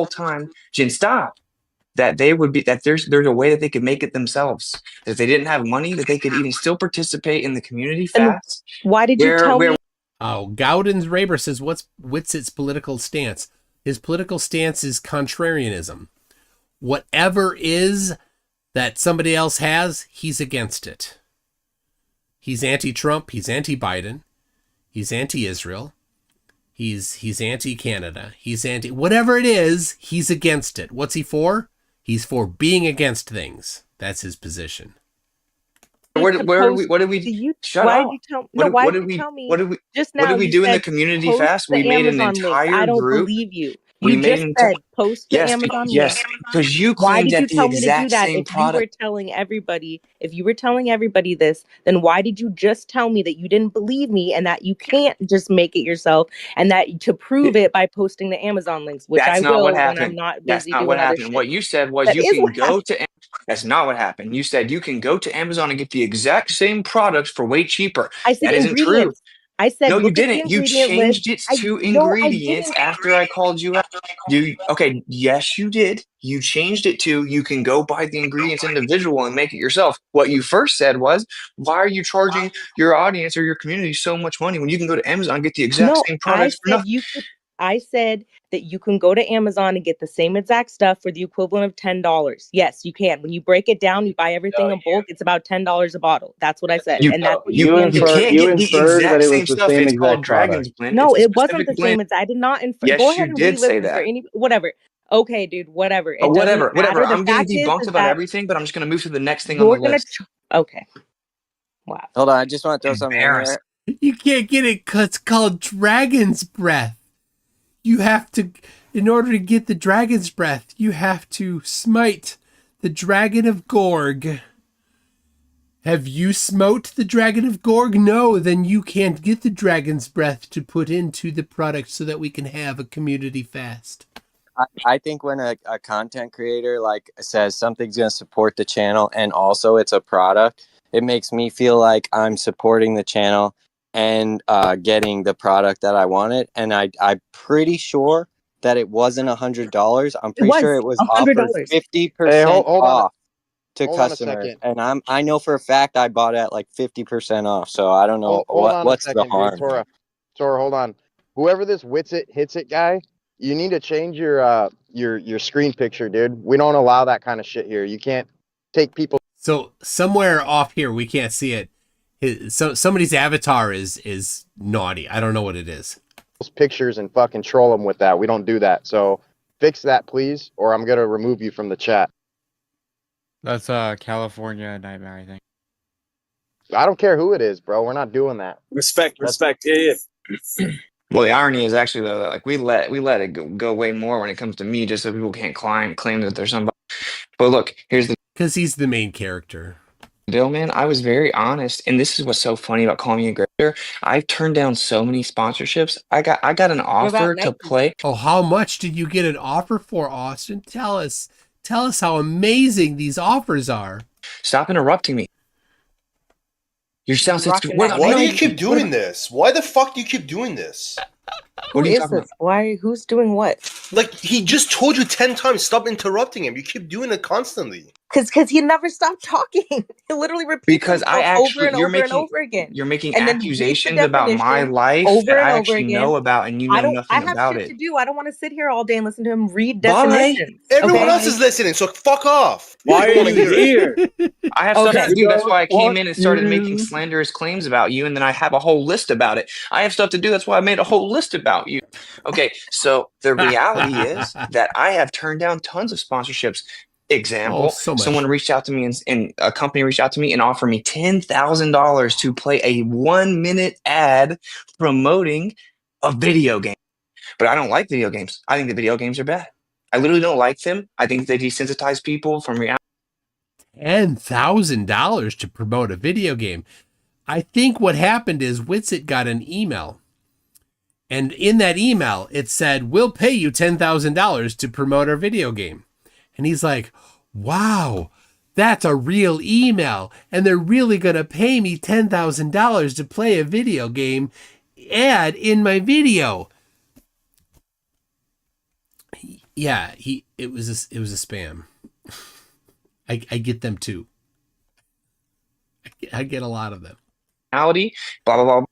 time, Jen, stop. That they would be, that there's a way that they could make it themselves. That if they didn't have money, that they could even still participate in the community fast. Why did you tell me? Oh, Gowden's Raber says, what's Witsit's political stance? His political stance is contrarianism. Whatever is that somebody else has, he's against it. He's anti-Trump. He's anti-Biden. He's anti-Israel. He's anti-Canada. He's anti... Whatever it is, he's against it. What's he for? He's for being against things. That's his position. What did we shut why up? Did you tell, no, why did you tell me just now? What did we do in the community fast? We made an entire I don't group. believe you. We You made just said post the Amazon link. Yes, because you Why claimed did you that the tell me to do exact that? same If you were telling everybody this, then why did you just tell me that you didn't believe me and that you can't just make it yourself and that to prove it by posting the Amazon links, which That's I not will what when happened. I'm not That's busy not doing what other happened. shit. What you said was That you is can what go to. That's not what happened. You said you can go to Amazon and get the exact same products for way cheaper. I said That isn't true. ingredients. I said, No, you look at the didn't. You ingredient list. changed it I to no, I ingredients didn't. after I called you out. Okay, yes, you did. You changed it to you can go buy the ingredients individual and make it yourself. What you first said was, why are you charging your audience or your community so much money when you can go to Amazon and get the exact same products for nothing? I said that you can go to Amazon and get the same exact stuff for the equivalent of $10. Yes, you can. When you break it down, you buy everything in bulk. It's about $10 a bottle. That's what I said. And that's what you can't get the exact same stuff. It's called Dragon's Blend. No, It's a it wasn't specific the same. blend. I did not infer. Yes, Go ahead you and did say re-listen for that. any whatever. Okay, dude, whatever. It Whatever. doesn't matter. The I'm getting fact debunked is about that everything, but I'm just gonna move to the next thing on the list. Okay. Wow. Hold on, I just want to throw something in there. You can't get it because it's called Dragon's Breath. You have to, in order to get the Dragon's Breath, you have to smite the Dragon of Gorg. Have you smote the Dragon of Gorg? No, then you can't get the Dragon's Breath to put into the product so that we can have a community fast. I think when a content creator like says something's going to support the channel and also it's a product, it makes me feel like I'm supporting the channel and getting the product that I wanted. And I'm pretty sure that it wasn't $100. I'm pretty sure it was offered 50% off to customers. And I know for a fact I bought it at like 50% off. So I don't know what's the harm. Tora, hold on. Whoever this Witsit hits it guy, you need to change your screen picture, dude. We don't allow that kind of shit here. You can't take people. So somewhere off here, we can't see it. Somebody's avatar is naughty. I don't know what it is. Pictures and fucking troll them with that. We don't do that. So fix that, please, or I'm gonna remove you from the chat. That's California Nightmare, I think. I don't care who it is, bro. We're not doing that. Respect. Yeah. Well, the irony is actually though, like we let it go way more when it comes to me, just so people can't claim that there's somebody. But look, here's the because he's the main character. Bill, man, I was very honest, and this is what's so funny about calling me a grifter. I've turned down so many sponsorships. I got an offer to play. Oh, how much did you get an offer for, Austin? Tell us how amazing these offers are. Stop interrupting me. You sound sensitive. Why do you keep doing this? Why the fuck do you keep doing this? Who is this? Why? Who's doing what? Like, he just told you 10 times, stop interrupting him. You keep doing it constantly. Because he never stopped talking. He literally repeats Because I himself actually, over and over again. You're making And then reads the accusations about my definition life over that and I over actually again. know about, and you know nothing I have about shit it. to do. I don't want to sit here all day and listen to him read Bye. definitions. Everyone else is listening, so fuck off. Why are you here? I have stuff to do. That's why I came in and started making slanderous claims about you, and then I have a whole list about it. I have stuff to do. That's why I made a whole list about you. Okay, so the reality is that I have turned down tons of sponsorships. Example, so much. someone reached out to me and a company reached out to me and offered me $10,000 to play a 1-minute ad promoting a video game. But I don't like video games. I think the video games are bad. I literally don't like them. I think they desensitize people from reality. $10,000 to promote a video game. I think what happened is Witsit got an email. And in that email, it said, we'll pay you $10,000 to promote our video game. And he's like, wow, that's a real email. And they're really going to pay me $10,000 to play a video game ad in my video. Yeah, it was a spam. I get them too. I get a lot of them. Blah, blah, blah, blah.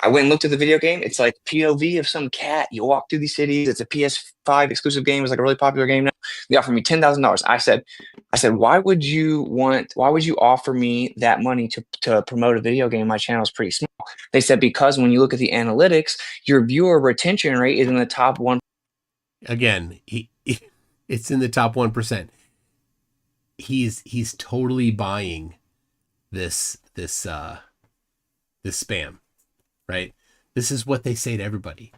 I went and looked at the video game. It's like POV of some cat. You walk through these cities. It's a PS5 exclusive game. It's like a really popular game now. They offered me $10,000. I said, why would you offer me that money to promote a video game? My channel is pretty small. They said, because when you look at the analytics, your viewer retention rate is in the top 1%. Again, it's in the top 1%. He's totally buying this spam, right? This is what they say to everybody.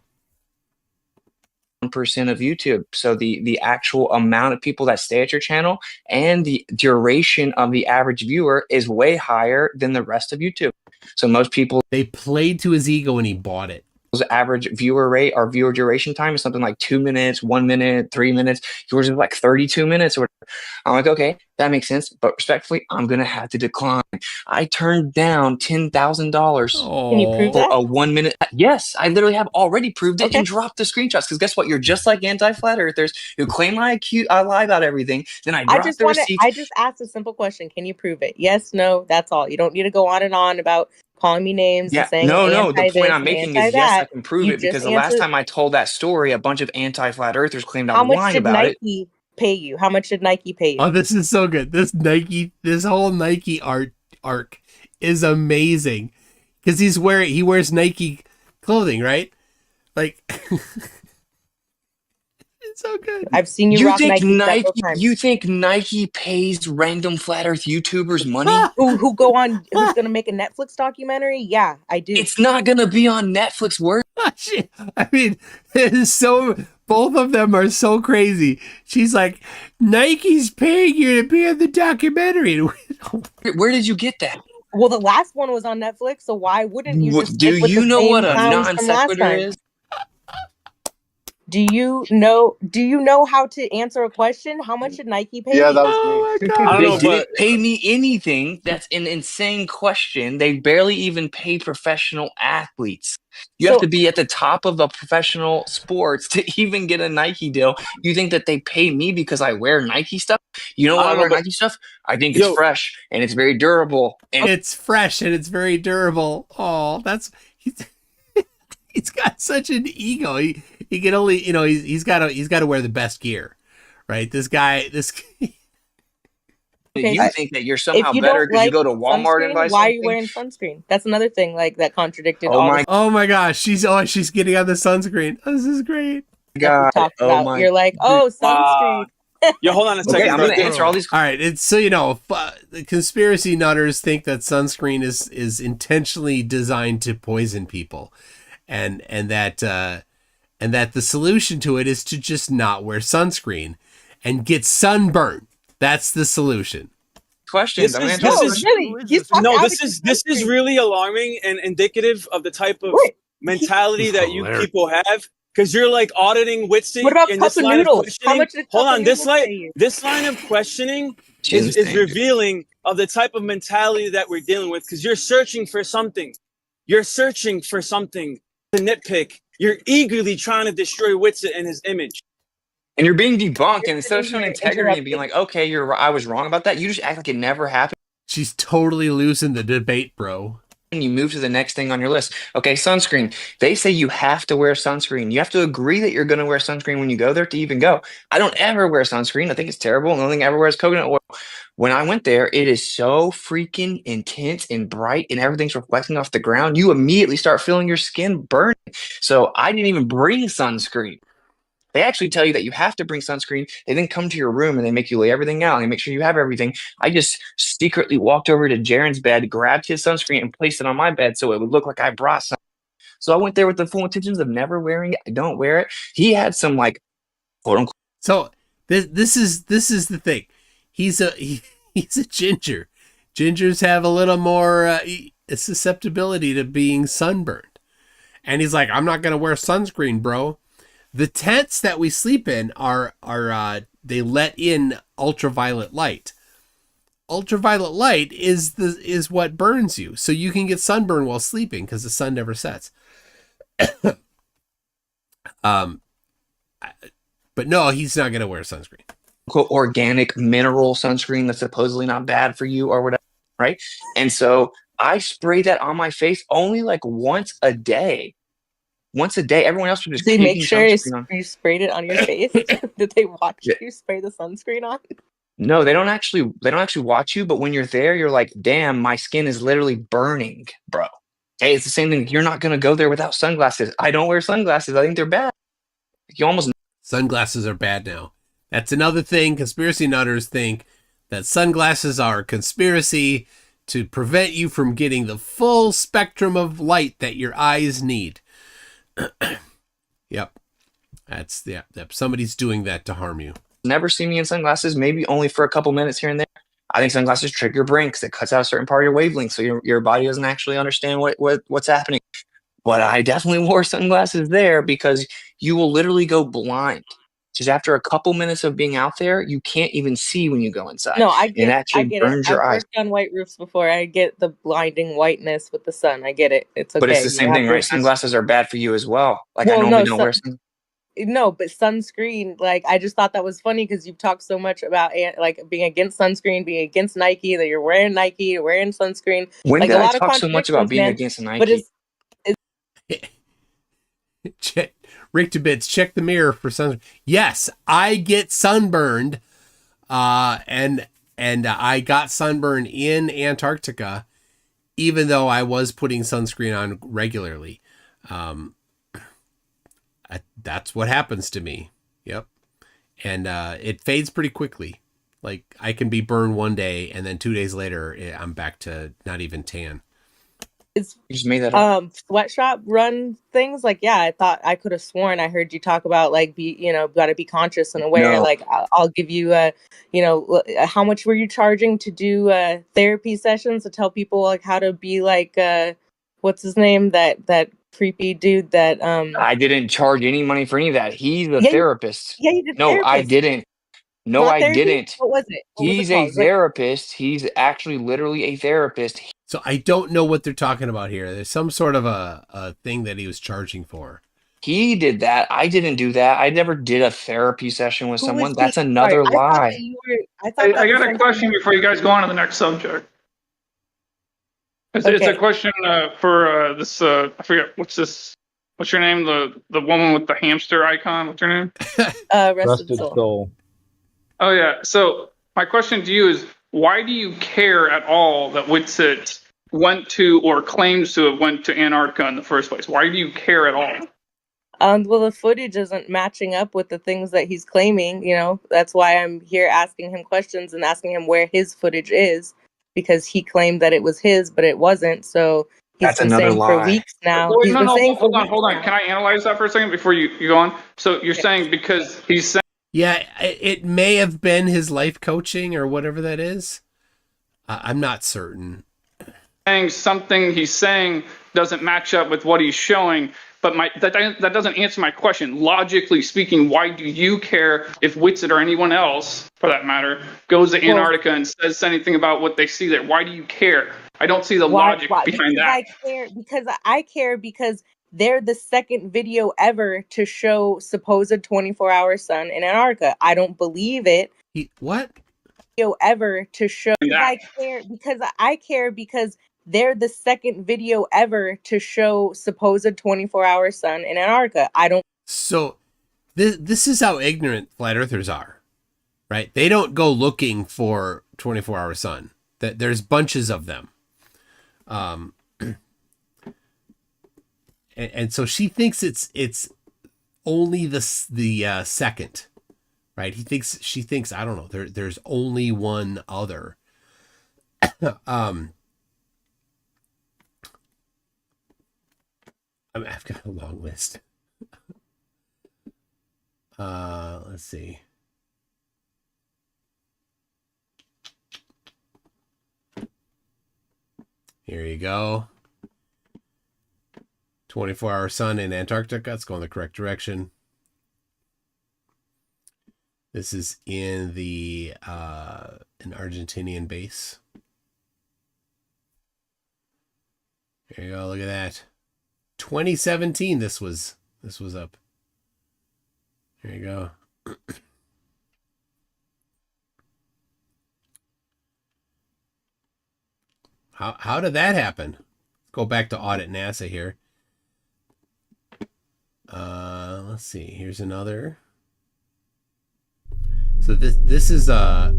1% of YouTube. So the actual amount of people that stay at your channel and the duration of the average viewer is way higher than the rest of YouTube. So most people, they played to his ego and he bought it. Average viewer rate or viewer duration time is something like 2 minutes, 1 minute, 3 minutes. Yours is like 32 minutes or whatever. I'm like, okay, that makes sense. But respectfully, I'm going to have to decline. I turned down $10,000 Can you prove for that? a 1 minute. Yes, I literally have already proved it and dropped the screenshots. Because guess what? You're just like anti-flat earthers who claim I lie about everything. Then I drop the receipts. I just asked a simple question. Can you prove it? Yes, no, that's all. You don't need to go on and on about calling me names and saying no. The point I'm making is yes, I can prove it because the last answered... time I told that story, a bunch of anti-flat earthers claimed I was lying about it. How much did Nike pay you? How much did Nike pay you? Oh, this is so good. This whole Nike arc is amazing because he wears Nike clothing, right? Like. It's so good. I've seen you rock Nike several times. You think Nike pays random flat earth YouTubers money? who's going to make a Netflix documentary? Yeah, I do. It's not going to be on Netflix. I mean, it's so both of them are so crazy. She's like, Nike's paying you to be in the documentary. Where did you get that? Well, the last one was on Netflix, so why wouldn't you just do you know what a non sequitur is? Do you know how to answer a question? How much did Nike pay? Yeah, that was me. I don't know, they didn't pay me anything. That's an insane question. They barely even pay professional athletes. You have to be at the top of the professional sports to even get a Nike deal. You think that they pay me because I wear Nike stuff? You know why I wear Nike stuff? I think it's fresh and it's very durable. And it's fresh and it's very durable. Oh, he's got such an ego. He can only, he's got to wear the best gear, right? This guy. Okay. You think that you're somehow better because you go to Walmart and buy something? Why are you wearing sunscreen? That's another thing that contradicted Oh my gosh, she's getting on the sunscreen. Oh, this is great. God, you're like, sunscreen. Yo, hold on a second. Okay, I'm going to answer all these. All right, it's so the conspiracy nutters think that sunscreen is intentionally designed to poison people, and that the solution to it is to just not wear sunscreen and get sunburned. That's the solution. questions. I'm gonna answer This the is question. this is really alarming and indicative of the type of mentality that you people have. Because you're like auditing Witsit What about in Cup this of line of Noodles? questioning. How much did Hold Cup on, of Noodles pay you? this line of questioning She didn't is say it. revealing of the type of mentality that we're dealing with. Because you're searching for something. You're searching for something to nitpick. You're eagerly trying to destroy Witsit and his image. And you're being debunked, and instead of showing You're integrity and being interrupting. like, okay, I was wrong about that, you just act like it never happened. She's totally losing the debate, bro. And you move to the next thing on your list. Okay, sunscreen. They say you have to wear sunscreen. You have to agree that you're going to wear sunscreen when you go there to even go. I don't ever wear sunscreen. I think it's terrible. The only thing I ever wear is coconut oil. When I went there, it is so freaking intense and bright, and everything's reflecting off the ground. You immediately start feeling your skin burning. So I didn't even bring sunscreen. They actually tell you that you have to bring sunscreen. They then come to your room and they make you lay everything out and they make sure you have everything. I just secretly walked over to Jaren's bed, grabbed his sunscreen, and placed it on my bed so it would look like I brought some. So I went there with the full intentions of never wearing it. I don't wear it. He had some like quote unquote. So this is the thing. He's a ginger. Gingers have a little more susceptibility to being sunburned. And he's like, I'm not gonna wear sunscreen, bro. The tents that we sleep in are they let in ultraviolet light. Ultraviolet light is what burns you, so you can get sunburn while sleeping because the sun never sets. But no, he's not gonna wear sunscreen. Quote, organic mineral sunscreen that's supposedly not bad for you or whatever, right? And so I spray that on my face only like once a day. Once a day. Everyone else would just Did they make kicking sure sunscreen on. you sprayed it on your face? Did they watch you spray the sunscreen on? No, they don't actually watch you, but when you're there, you're like, damn, my skin is literally burning, bro. Hey, it's the same thing. You're not gonna go there without sunglasses. I don't wear sunglasses. I think they're bad. You almost Sunglasses are bad now. That's another thing. Conspiracy nutters think that sunglasses are a conspiracy to prevent you from getting the full spectrum of light that your eyes need. Yep. Somebody's doing that to harm you. never see me in sunglasses, maybe only for a couple minutes here and there. I think sunglasses trick your brain because it cuts out a certain part of your wavelength, so your body doesn't actually understand what's happening. But I definitely wore sunglasses there because you will literally go blind. Just after a couple minutes of being out there, you can't even see when you go inside. No, I get it. I Actually get burns it. your I've eyes. worked on white roofs before. I get the blinding whiteness with the sun. I get it. It's okay. But it's the You same have thing, to right? just- Sunglasses are bad for you as well. Like I Well, normally no, don't wear sunglasses. No, but sunscreen, like I just thought that was funny because you've talked so much about like being against sunscreen, being against Nike, that you're wearing Nike, you're wearing sunscreen. When like did a I lot of talk so much about contradictions, being man. against Nike? But Check, Rick to Bits, check the mirror for sun. Yes, I get sunburned, and I got sunburned in Antarctica, even though I was putting sunscreen on regularly. That's what happens to me. Yep, and it fades pretty quickly. Like I can be burned one day, and then 2 days later, I'm back to not even tan. It's you just made that up. Sweatshop run things. Like, yeah, I thought I could have sworn I heard you talk about like got to be conscious and aware. No. Like, I'll give you how much were you charging to do therapy sessions to tell people like how to be like what's his name, that creepy dude that I didn't charge any money for any of that. He's a therapist. Yeah, you did. No, therapist. I didn't. No, Not I therapy? didn't. What was it? What was He's it a called? therapist. He's actually literally a therapist. So I don't know what they're talking about here. There's some sort of a thing that he was charging for. He did that. I didn't do that. I never did a therapy session with someone. That's Sorry, another lie. I got a question before you guys go on to the next subject. It's a question for this. I forget what's this. What's your name? The woman with the hamster icon. What's your name? Rusted Soul. Oh yeah. So my question to you is, why do you care at all that Witsit went to or claims to have went to Antarctica in the first place? Why do you care at all? Well, the footage isn't matching up with the things that he's claiming. That's why I'm here asking him questions and asking him where his footage is, because he claimed that it was his, but it wasn't. So he's been saying for weeks now. Wait, hold on. Can I analyze that for a second before you go on? So you're saying because he's saying. Yeah, it may have been his life coaching or whatever that is. I'm not certain. Saying something he's saying doesn't match up with what he's showing. But that doesn't answer my question. Logically speaking, why do you care if Whitsitt or anyone else, for that matter, goes to Antarctica and says anything about what they see there? Why do you care? I don't see the logic behind because that. I care because they're the second video ever to show supposed 24-hour sun in Antarctica. I don't believe it. What? Video ever to show I care because they're the second video ever to show supposed 24-hour sun in Antarctica. I don't. So this is how ignorant flat earthers are, right? They don't go looking for 24-hour sun. There's bunches of them. And so she thinks it's only the second, right? She thinks, I don't know, there's only one other. I've got a long list. Let's see. Here you go. 24-hour sun in Antarctica. Let's go in the correct direction. This is in the an Argentinian base. There you go. Look at that. 2017. This was up. There you go. How did that happen? Let's go back to Audit NASA here. Let's see. Here's another. So this is a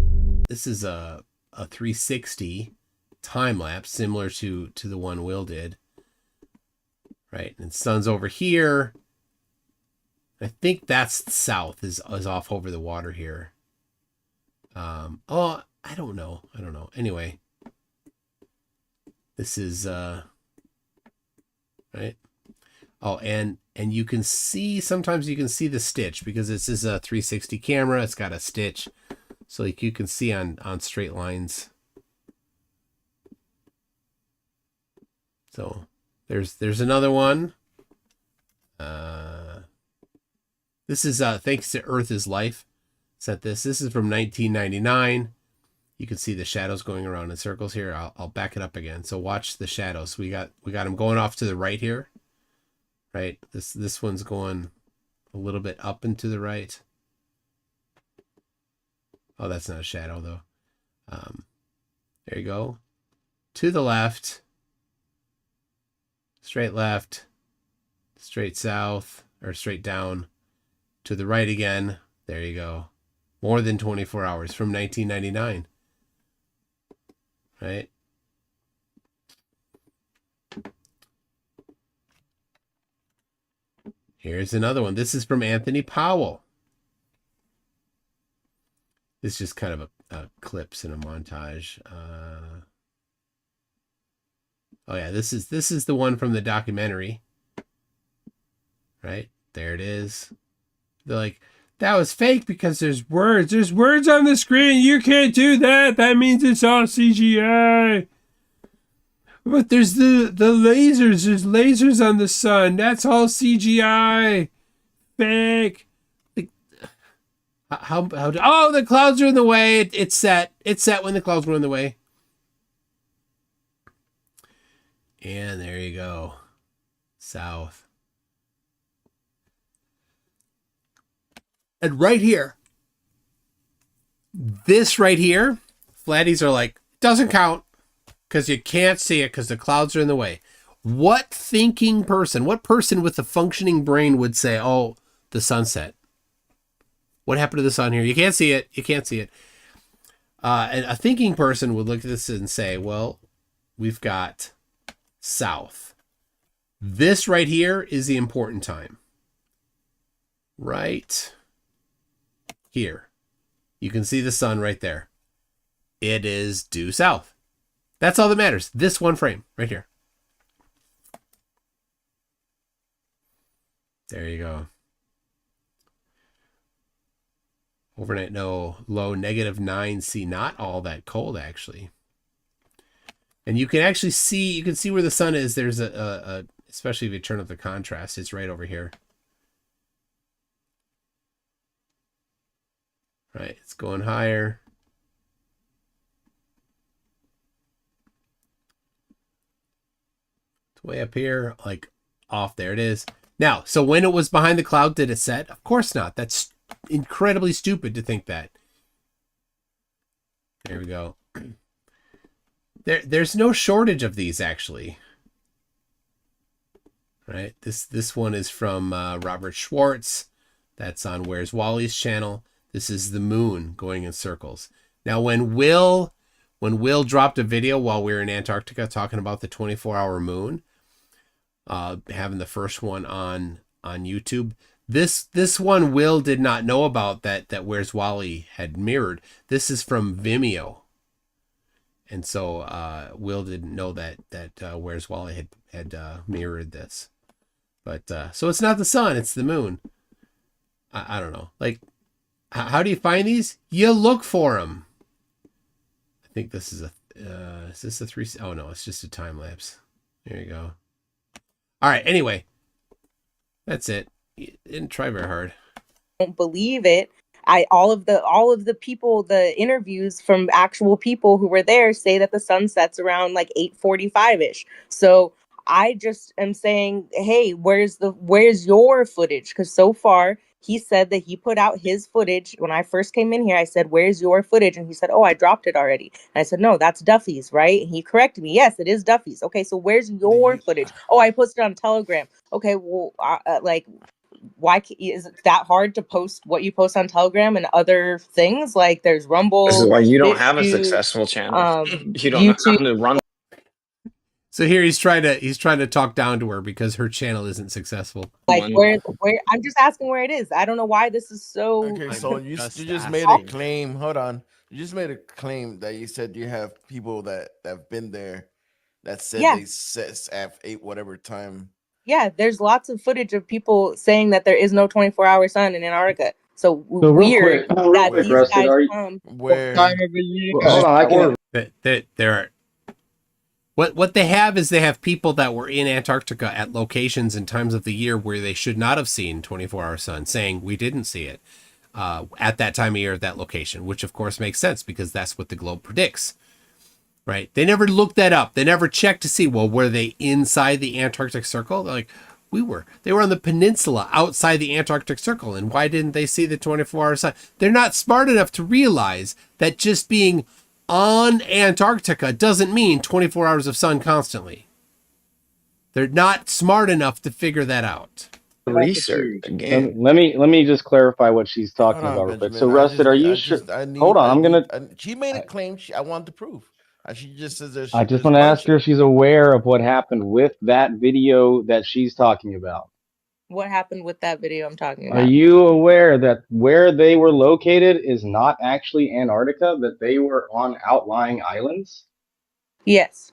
360 time lapse similar to the one Will did. Right, and sun's over here. I think that's south is off over the water here. Oh, I don't know. Anyway, this is right. Oh, and you can see, sometimes you can see the stitch because this is a 360 camera. It's got a stitch, so like you can see on straight lines. So there's another one. This is thanks to Earth is Life. Sent this. This is from 1999. You can see the shadows going around in circles here. I'll back it up again. So watch the shadows. We got them going off to the right here. Right. This one's going a little bit up and to the right. Oh, that's not a shadow though. There you go. To the left. Straight left. Straight south or straight down. To the right again. There you go. More than 24 hours from 1999. Right? Here's another one. This is from Anthony Powell. This is just kind of a clips and a montage. Oh yeah, this is the one from the documentary. Right? There it is. They're like, that was fake because there's words. There's words on the screen. You can't do that. That means it's all CGI. But there's the lasers. There's lasers on the sun. That's all CGI. Fake. Like, oh, the clouds are in the way. It's set. It's set when the clouds were in the way. And there you go. South. And right here, this right here, flatties are like, doesn't count because you can't see it because the clouds are in the way. What thinking person, what person with a functioning brain would say, oh, the sunset? What happened to the sun here? You can't see it. You can't see it. And a thinking person would look at this and say, well, we've got south. This right here is the important time. Right here. You can see the sun right there. It is due south. That's all that matters. This one frame right here. There you go. Overnight low -9 C. Not all that cold, actually. And you can actually see, you can see where the sun is. There's a especially if you turn up the contrast, it's right over here. Right, it's going higher. It's way up here, like off there it is. Now, so when it was behind the cloud, did it set? Of course not. That's incredibly stupid to think that. There we go. There's no shortage of these, actually. Right, this one is from Robert Schwartz. That's on Where's Wally's channel. This is the moon going in circles. Now, when Will dropped a video while we were in Antarctica talking about the 24-hour moon, having the first one on YouTube, this one Will did not know about that Where's Wally had mirrored. This is from Vimeo. And so Will didn't know that Where's Wally had mirrored this. But so it's not the sun, it's the moon. I don't know. Like, how do you find these? You look for them. I think this is is this a 3? Oh no, it's just a time lapse. There you go. All right. Anyway, that's it. You didn't try very hard. Don't believe it. All of the people, the interviews from actual people who were there say that the sun sets around like 8:45ish. So I just am saying, hey, where's your footage? Because so far he said that he put out his footage. When I first came in here, I said, where's your footage? And he said, oh, I dropped it already. And I said, no, that's Duffy's, right? And he corrected me. Yes, it is Duffy's. Okay, so where's your footage? Oh, I posted it on Telegram. Okay, well, like, why is it that hard to post what you post on Telegram and other things? Like, there's Rumble. This is why you don't have a BitChute, successful channel. You don't know how to run. So here he's trying to talk down to her because her channel isn't successful. Like, where I'm just asking where it is. I don't know why this is so. Okay, so you just made a claim. Hold on, you just made a claim that you said you have people that have been there that said they set at 8 whatever time. Yeah, there's lots of footage of people saying that there is no 24-hour sun in Antarctica. So weird that these guys come. Where time of the year? Hold on, I can. There are. What they have is they have people that were in Antarctica at locations and times of the year where they should not have seen 24-hour sun, saying we didn't see it at that time of year at that location, which of course makes sense because that's what the globe predicts, right? They never looked that up. They never checked to see, well, were they inside the Antarctic Circle? They're like, they were on the peninsula outside the Antarctic Circle, and why didn't they see the 24-hour sun? They're not smart enough to realize that just being on Antarctica doesn't mean 24 hours of sun constantly. They're not smart enough to figure that out. Research again. Let me just clarify what she's talking about real quick. So, Rusted, are you sure? Hold on, She made a claim. I want the proof. She just says there's. I just want to ask her if she's aware of what happened with that video that she's talking about. What happened with that video I'm talking about? Are you aware that where they were located is not actually Antarctica, that they were on outlying islands? Yes.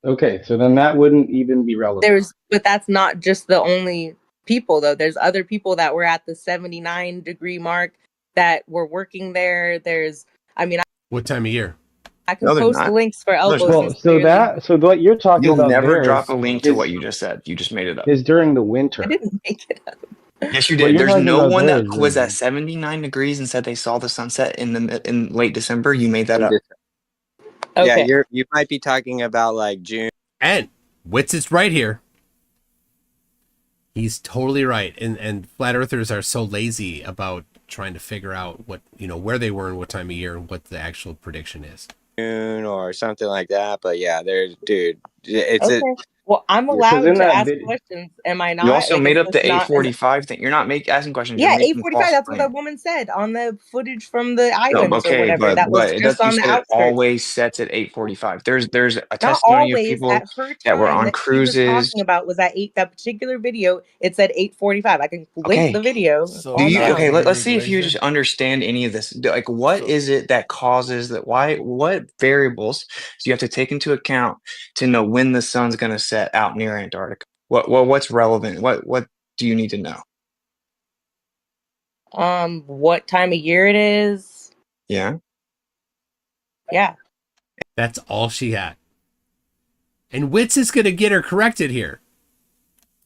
Okay, so then that wouldn't even be relevant. But that's not just the only people, though. There's other people that were at the 79-degree mark that were working there. What time of year? I can post links for elbows. So what you're talking You'll about never there drop a link to what you just said. You just made it up. Is during the winter. I didn't make it up. Yes, you did. There's no one that was at 79 degrees and said they saw the sunset in late December. You made that up. Okay. Yeah, you might be talking about like June. And Wits is right here. He's totally right. And flat earthers are so lazy about trying to figure out what, where they were and what time of year and what the actual prediction is. Or something like that, but yeah, it's okay. Well, I'm allowed to ask questions. Am I not? You also made up the 8:45 thing. You're not asking questions. Yeah, 8:45. That's what the woman said on the footage from the islands or whatever. That was just on the outskirts. It always sets at 8:45. There's a testimony of people that were on cruises. What talking about was that that particular video. It said 8:45. I can link the video. So let's see if you just understand any of this. Like, what is it that causes that? What variables do you have to take into account to know when the sun's going to set out near Antarctica? What's relevant? What do you need to know? What time of year it is? Yeah. Yeah. That's all she had. And Wits is going to get her corrected here.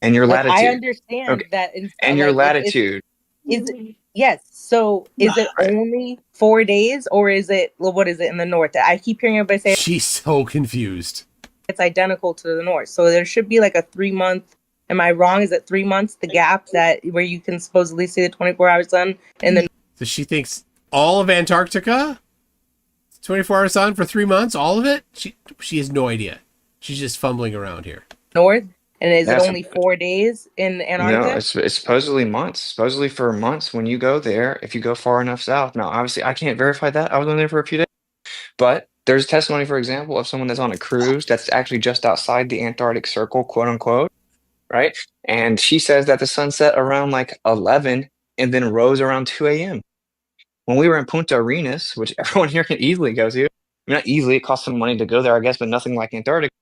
And your Like, latitude. I understand that. And your latitude. Is it, yes. So is it only 4 days, or is it, well, what is it in the north? I keep hearing everybody say She's so confused. it's identical to the north. So there should be like a 3-month. Am I wrong? Is it 3 months, the gap that where you can supposedly see the 24-hour sun? And then So she thinks all of Antarctica, 24-hour sun for 3 months, all of it? She has no idea. She's just fumbling around here. north, and is it only 4 days in Antarctica? No, it's supposedly months. Supposedly for months when you go there, if you go far enough south. Now, obviously, I can't verify that. I was only there for a few days. But there's testimony, for example, of someone that's on a cruise that's actually just outside the Antarctic Circle, quote unquote, right? And she says that the sun set around like 11 and then rose around 2 a.m. When we were in Punta Arenas, which everyone here can easily go to, not easily, it costs some money to go there, I guess, but nothing like Antarctica.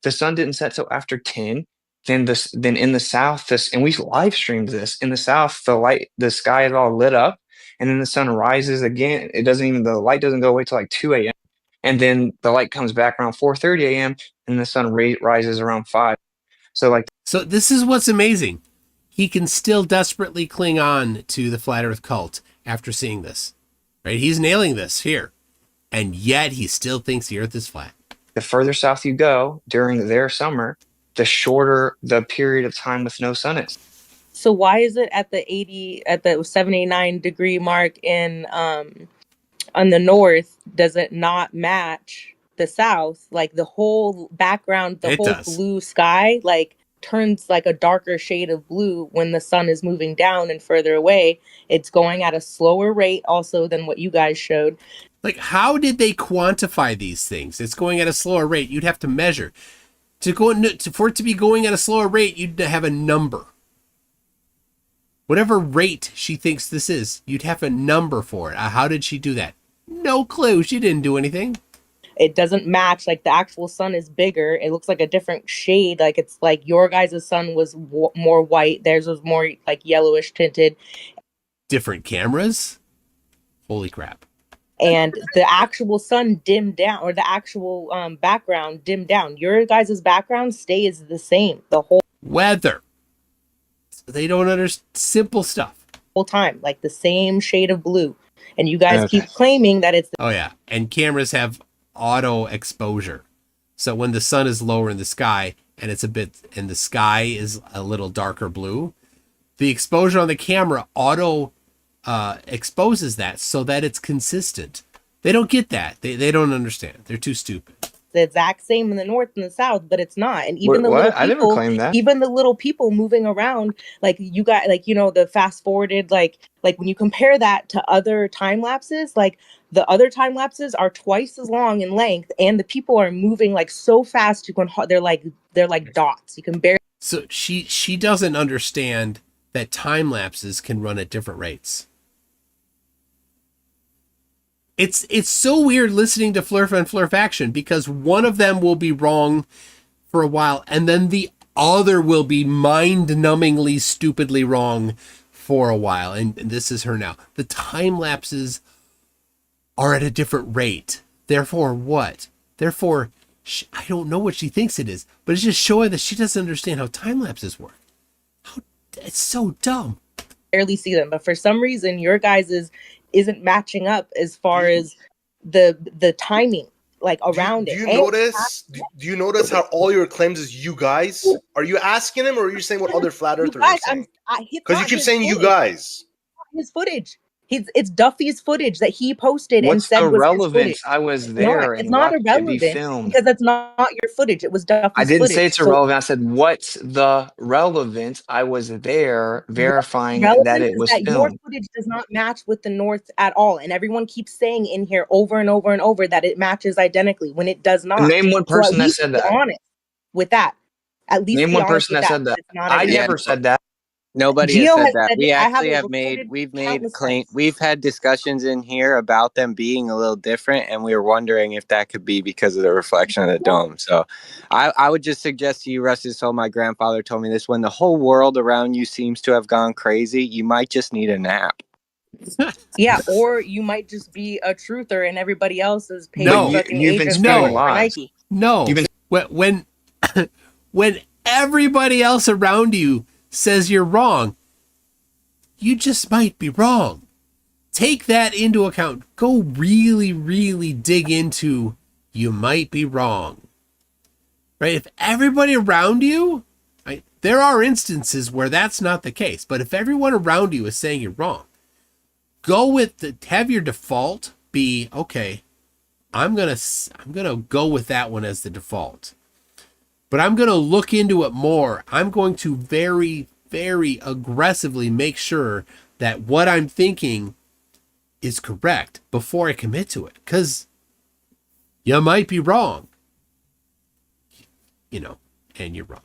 The sun didn't set till after 10. Then in the south, and we live streamed this. In the south, the sky is all lit up, and then the sun rises again. The light doesn't go away till like 2 a.m. And then the light comes back around 4:30 a.m. and the sun rises around 5. So this is what's amazing. He can still desperately cling on to the flat earth cult after seeing this, right? He's nailing this here. And yet he still thinks the earth is flat. The further south you go during their summer, the shorter the period of time with no sun is. So why is it at the 79 degree mark in on the north, does it not match the south? Like the whole background, the whole blue sky, like turns like a darker shade of blue when the sun is moving down and further away. It's going at a slower rate also than what you guys showed. Like, how did they quantify these things? It's going at a slower rate. You'd have to measure. For it to be going at a slower rate, you'd have a number. Whatever rate she thinks this is, you'd have a number for it. How did she do that? No clue. She didn't do anything. It doesn't match. Like, the actual sun is bigger. It looks like a different shade. Like, it's like your guys' sun was more white. Theirs was more like yellowish tinted. Different cameras? Holy crap. And the actual sun dimmed down, or the actual background dimmed down. Your guys' background stays the same the whole weather. They don't understand simple stuff. Whole time, like the same shade of blue. And you guys keep claiming that it's oh yeah, and cameras have auto exposure. So when the sun is lower in the sky and the sky is a little darker blue, the exposure on the camera auto exposes that so that it's consistent. They don't get that. They don't understand. They're too stupid. The exact same in the north and the south, but it's not. And even little people, I never claimed that. Even the little people moving around, like you got, like, you know, the fast forwarded, like when you compare that to other time lapses, like the other time lapses are twice as long in length, and the people are moving like so fast you can. They're like dots. You can barely. So she doesn't understand that time lapses can run at different rates. It's so weird listening to Flerf and Flerf action, because one of them will be wrong for a while and then the other will be mind-numbingly stupidly wrong for a while. And this is her now. The time lapses are at a different rate. Therefore what? Therefore, I don't know what she thinks it is, but it's just showing that she doesn't understand how time lapses work. It's so dumb. Barely see them, but for some reason your guys' isn't matching up as far as the timing, like around do it. Do you notice how all your claims is you guys? Are you asking him, or are you saying what other flat earthers are saying? Because you keep saying you guys. His footage. It's Duffy's footage that he posted and What's said the was his relevance? footage. I was there. It's not irrelevant because that's not your footage. It was Duffy's I didn't footage. say it's irrelevant. I said, what's the relevance? I was there verifying that it was Your filmed. footage does not match with the North at all. And everyone keeps saying in here over and over and over that it matches identically when it does not. Name one person that said that. Be honest with that. At least name one person that said that. I never said that. Nobody has said that. We actually we've had discussions in here about them being a little different, and we were wondering if that could be because of the reflection of the dome. So I would just suggest to you, Rusty, so my grandfather told me this, when the whole world around you seems to have gone crazy, you might just need a nap. Yeah, or you might just be a truther and everybody else is paying No, fucking you've been agents spinning for lies. Nike. No, when when everybody else around you says you're wrong, you just might be wrong. Take that into account. Go really, really dig into you might be wrong. Right? If everybody around you, right, there are instances where that's not the case, but if everyone around you is saying you're wrong, have your default be, okay, I'm going to go with that one as the default. But I'm going to look into it more. I'm going to very, very aggressively make sure that what I'm thinking is correct before I commit to it. Because you might be wrong. And you're wrong.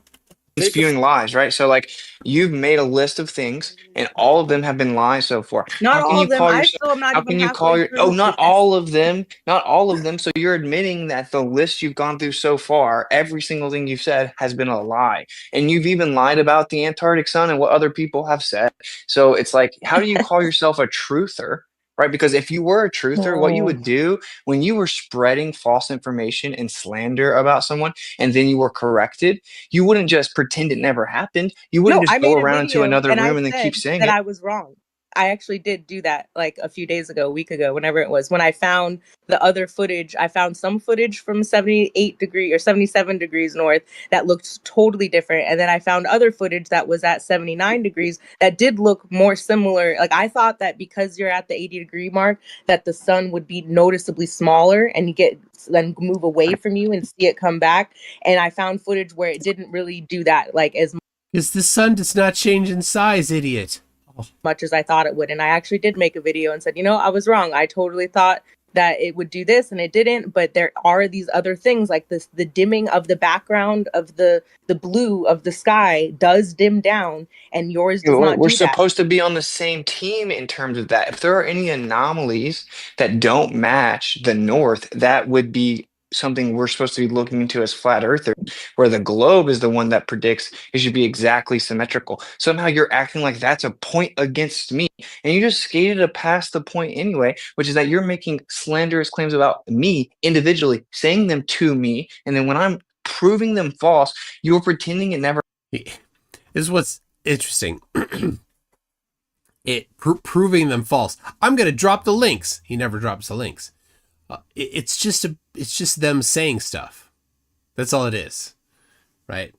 Spewing lies, right? So like you've made a list of things and all of them have been lies so far. Not How can all you of them. call I yourself still am not how even can you call halfway your through. not all of them, not all of them. So you're admitting that the list you've gone through so far, every single thing you've said has been a lie. And you've even lied about the Antarctic sun and what other people have said. So it's like, how do you call yourself a truther? Right? Because if you were a truther, what you would do when you were spreading false information and slander about someone and then you were corrected, you wouldn't just pretend it never happened. You No, wouldn't just I go made a around into video another and I room and then said keep saying that it. I was wrong. I actually did do that like a few days ago, a week ago, whenever it was. When I found the other footage, I found some footage from 78 degrees or 77 degrees north that looked totally different. And then I found other footage that was at 79 degrees that did look more similar. Like I thought that because you're at the 80-degree mark, that the sun would be noticeably smaller and you then move away from you and see it come back. And I found footage where it didn't really do that, like as Because the sun does not change in size, idiot. much as I thought it would. And I actually did make a video and said, I was wrong. I totally thought that it would do this and it didn't, but there are these other things like this. The dimming of the background of the blue of the sky does dim down and yours does not We're do that. supposed to be on the same team in terms of that. If there are any anomalies that don't match the north, that would be something we're supposed to be looking into as flat earthers, where the globe is the one that predicts it should be exactly symmetrical. Somehow you're acting like that's a point against me, and you just skated past the point anyway, which is that you're making slanderous claims about me individually, saying them to me, and then when I'm proving them false, you're pretending it never. This is what's interesting. Proving them false. I'm going to drop the links. He never drops the links. It's just them saying stuff. That's all it is, right?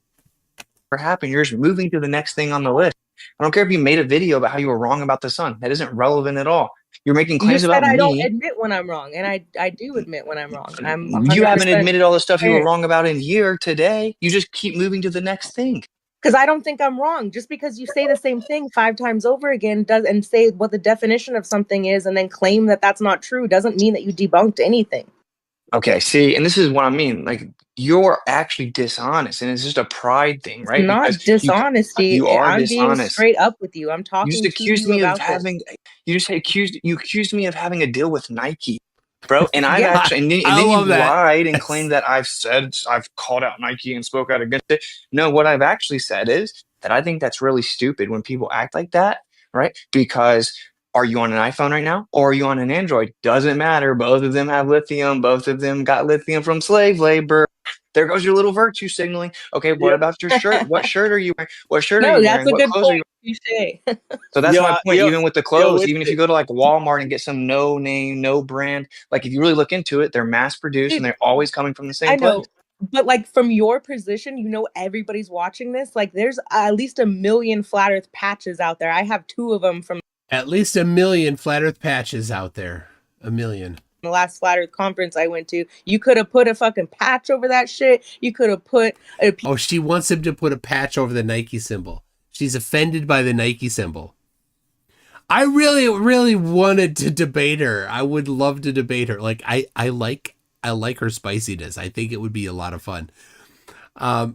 Happen. You're just moving to the next thing on the list. I don't care if you made a video about how you were wrong about the sun. That isn't relevant at all. You're making claims You about said I don't me. admit when I'm wrong, and I do admit when I'm wrong. I'm 100% You haven't admitted all the stuff you were wrong about in here today. You just keep moving to the next thing. Because I don't think I'm wrong. Just because you say the same thing 5 times over again and say what the definition of something is and then claim that that's not true doesn't mean that you debunked anything. Okay, see, and this is what I mean. Like, you're actually dishonest, and it's just a pride thing, right? It's not dishonesty. You are I'm being dishonest. straight up with you. I'm You talking just to accused you me of about having. this. You accused me of having a deal with Nike, bro. And I've Yeah. actually, and then I you love that. lied and claimed that I've called out Nike and spoke out against it. No, what I've actually said is that I think that's really stupid when people act like that, right? Because are you on an iPhone right now or are you on an Android? Doesn't matter. Both of them have lithium. Both of them got lithium from slave labor. There goes your little virtue signaling. Okay, what about your shirt? What shirt are you wearing? What shirt are you that's wearing? a What good clothes are you point. You say. So that's my point. Yo, Even with the yo, clothes, with even if it. you go to like Walmart and get some no name, no brand, like if you really look into it, they're mass produced and they're always coming from the same I know. place. But like from your position, everybody's watching this. Like there's at least 1 million flat earth patches out there. I have 2 of them from At least 1 million flat earth patches out there. 1 million. the last flat earth conference I went to. You could have put a fucking patch over that shit. You could have put a Oh, she wants him to put a patch over the Nike symbol. She's offended by the Nike symbol. I really, really wanted to debate her. I would love to debate her. Like I like her spiciness. I think it would be a lot of fun. But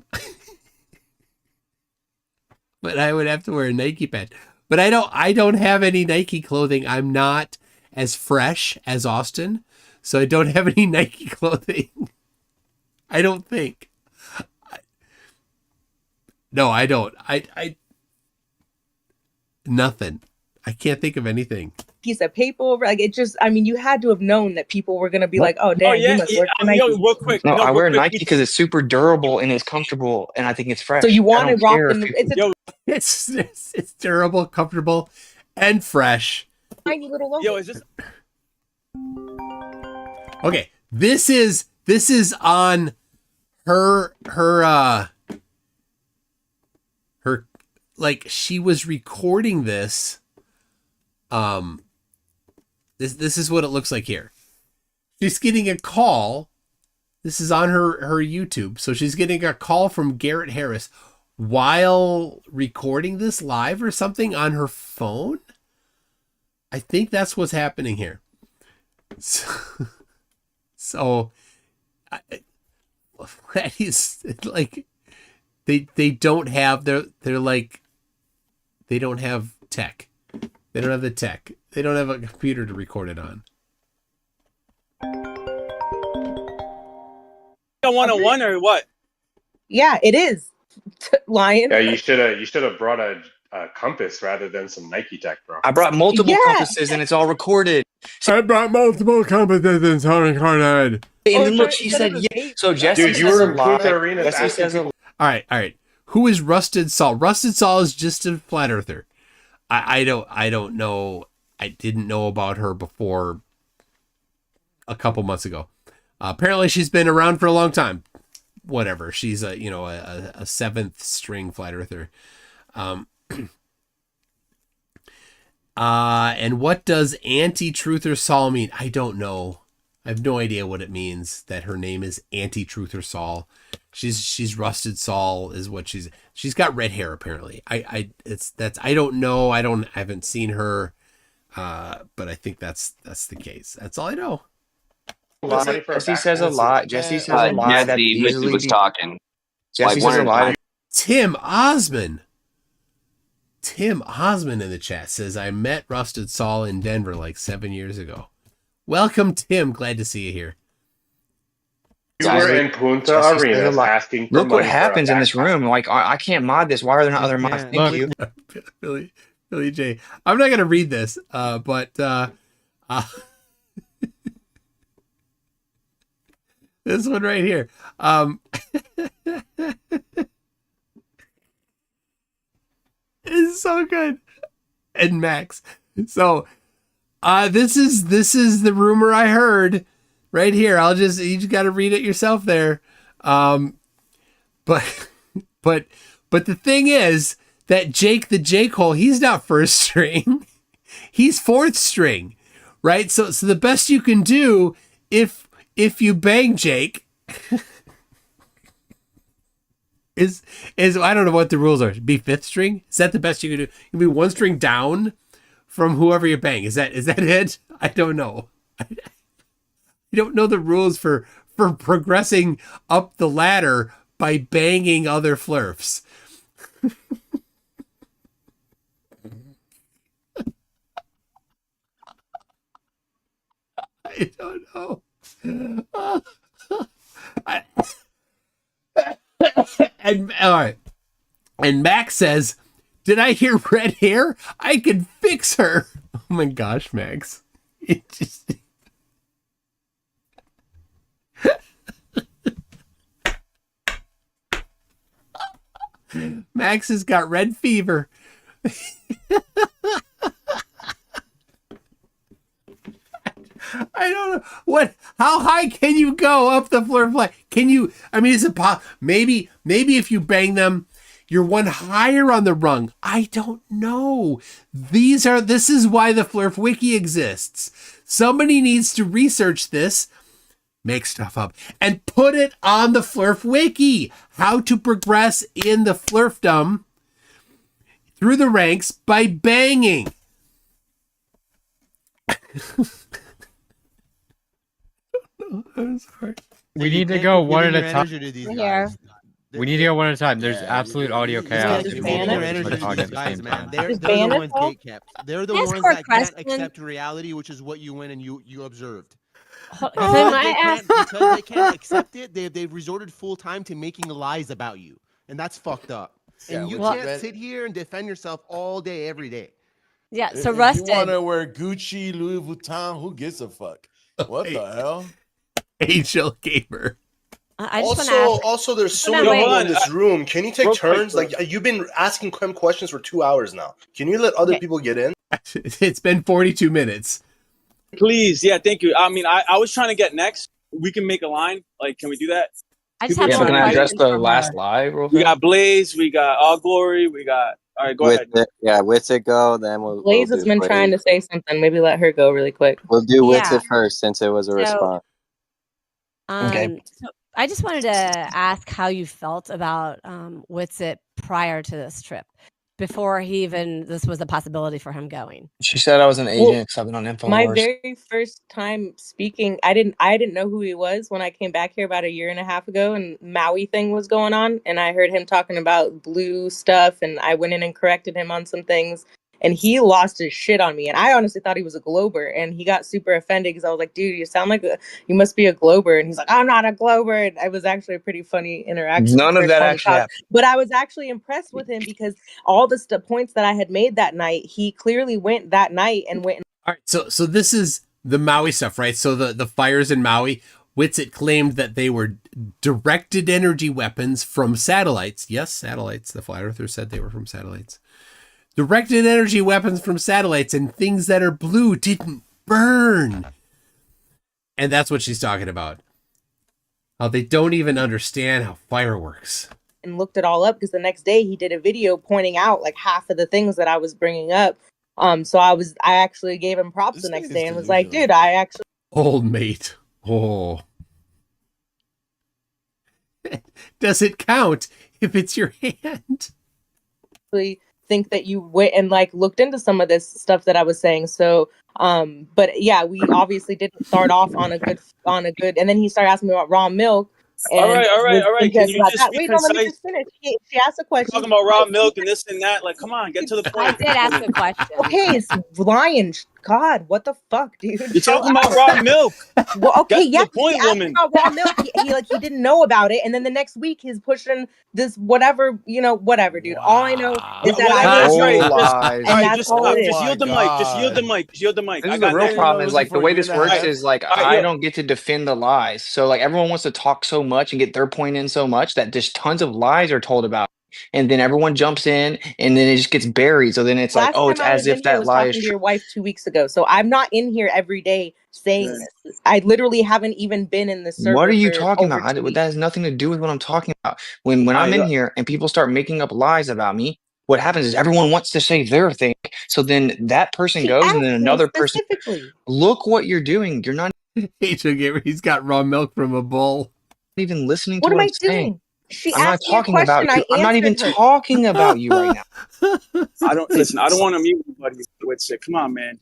I would have to wear a Nike patch. But I don't have any Nike clothing. I'm not as fresh as Austin, so I don't have any Nike clothing. I don't think. No, I don't. I nothing. I can't think of anything. piece of paper over. Like it just, I mean, you had to have known that people were gonna be like, "Oh, damn, yeah, you must work for Nike." real quick. No, I real wear quick, Nike because it's super durable and it's comfortable, and I think it's fresh. So you I want to don't rock care if the? people- It's a It's durable, comfortable, and fresh. tiny little logo. Yo, is this? Okay, this is on her like she was recording this. This is what it looks like here. She's getting a call. This is on her YouTube. So she's getting a call from Garrett Harris while recording this live or something on her phone. I think that's what's happening here. So that is like they don't have they're like they don't have tech. They don't have the tech. They don't have a computer to record it on. 101 or what? Yeah, it is. Lion. Yeah, you should have brought a compass rather than some Nike tech, bro. I brought multiple compasses and it's all recorded. I brought multiple compasses and it's all recorded. And then look, she said, yeah. So Jesse Dude, you says were a in lot. Punta Arenas Jesse asking says a people- All right. Who is Rusted Saul? Rusted Saul is just a flat earther. I don't know. I didn't know about her before a couple months ago. Apparently she's been around for a long time. Whatever. She's a seventh string flat earther. And what does anti-truther Saul mean? I don't know. I have no idea what it means that her name is anti-truther Saul. She's Rusted Saul is what she's got red hair apparently. I don't know. I haven't seen her. But I think that's the case. That's all I know. Jesse says a lot. Jesse says a lot. That Jesse was talking. Jesse says a lot. Tim Osman in the chat says, I met Rusted Saul in Denver like 7 years ago. Welcome, Tim. Glad to see you here. You were in Punta Arenas asking for Look what money for a happens in this room. Like, I can't mod this. Why are there not other mods? Thank you. Billy J. I'm not going to read this, but this one right here. It's so good. And Max. So this is the rumor I heard right here. You just got to read it yourself there. But the thing is that Jake the J-Cole, he's not first string. He's fourth string, right? So the best you can do if you bang Jake is I don't know what the rules are. Be fifth string? Is that the best you can do? You can be one string down from whoever you bang. Is that it? I don't know. I don't know the rules for progressing up the ladder by banging other Flerfs. I don't know. And all right. And Max says, did I hear red hair? I can fix her. Oh my gosh, Max. It just... Max has got red fever. I don't know how high can you go up the floor flight? Can you, I mean, is it maybe if you bang them, you're one higher on the rung. I don't know. This is why the Flerf Wiki exists. Somebody needs to research this, make stuff up, and put it on the Flerf Wiki. How to progress in the Flerfdom through the ranks by banging. I'm sorry. We need to go one at a time. Yeah. We need to go one at a time. There's absolute audio chaos. Just We ban won't it. be able to talk at the same time. They're the ones gatekept. They're the Ask ones for a that can't question. accept reality, which is what you went and you observed. Can I ask? Because they can't accept it, they've resorted full time to making lies about you, and that's fucked up. And Yeah, you well- can't sit here and defend yourself all day, every day. Yeah. So If Rusted. you want to wear Gucci, Louis Vuitton, who gives a fuck? What the hell? Angel Gamer. I just want to ask. Also, there's so No, many wait. people in this room. Can you take Real quick, turns? bro. Like you've been asking Clem questions for 2 hours now. Can you let other people get in? It's been 42 minutes. Please, yeah, thank you. I mean, I was trying to get next. We can make a line. Like, can we do that? I just People have Yeah, are but one can I address question the for last her. live real We fast? got Blaze, we got All Glory, we got. All right, go With ahead. it, yeah, with it go. Then we'll Blaze do has been Blaze. trying to say something. Maybe let her go really quick. We'll do with Yeah. it first since it was a So, response. Okay. So I just wanted to ask how you felt about Witsit prior to this trip, before this was a possibility for him going. She said I was an agent Well, because I've been on my Infowars. very first time speaking, I didn't know who he was when I came back here about a year and a half ago, and Maui thing was going on, and I heard him talking about blue stuff, and I went in and corrected him on some things, and he lost his shit on me, and I honestly thought he was a Glober, and he got super offended because I was like, dude, you sound like you must be a Glober, and he's like, I'm not a Glober, and it was actually a pretty funny interaction. None of that actually happened. But I was actually impressed with him because all the points that I had made that night, he clearly went that night and went. All right, so this is the Maui stuff, right? So the fires in Maui, Witsit claimed that they were directed energy weapons from satellites. Yes, satellites. The flat earthers said they were from satellites. Directed energy weapons from satellites, and things that are blue didn't burn. And that's what she's talking about. How they don't even understand how fire works. And looked it all up because the next day he did a video pointing out like half of the things that I was bringing up. So I actually gave him props the next day and was like, dude, I actually Old mate. Oh. Does it count if it's your hand? think that you went and like looked into some of this stuff that I was saying. So but yeah, we obviously didn't start off on a good and then he started asking me about raw milk. And all right. Can you just be wait, no, let me concise? just finish. She asked a question. Talking about raw milk and this and that. Like, come on, get to the point. I did ask a question. Okay, it's lying. God, what the fuck, dude? You're talking about raw milk. Well, okay, Get to yeah. the point, he asked woman. about raw milk. He didn't know about it, and then the next week he's pushing this whatever, whatever, dude. All I know is that I that's right. lies. and that's Just all stop. it is. Just yield the mic. Just yield the mic. Just yield the mic. This I is the got real next. problem. Is like the way this works half. is like I don't get to defend the lies. So like everyone wants to talk so much and get their point in so much that just tons of lies are told about, and then everyone jumps in, and then it just gets buried. So then it's like, oh, it's as if that lie is to true. your wife 2 weeks ago. So I'm not in here every day saying this. I literally haven't even been in this server. What are you for talking over about? 2 weeks. That has nothing to do with what I'm talking about. When I'm in here and people start making up lies about me, what happens is everyone wants to say their thing. So then that person She goes, and asked then me another person. specifically. Look what you're doing. You're not He's got raw milk from a bowl. even listening to What am I I'm saying. doing? She I'm not asked me a talking about question. you. I I'm not even answered her. talking about you right now. I don't listen. I don't want to mute anybody with shit. Come on, man.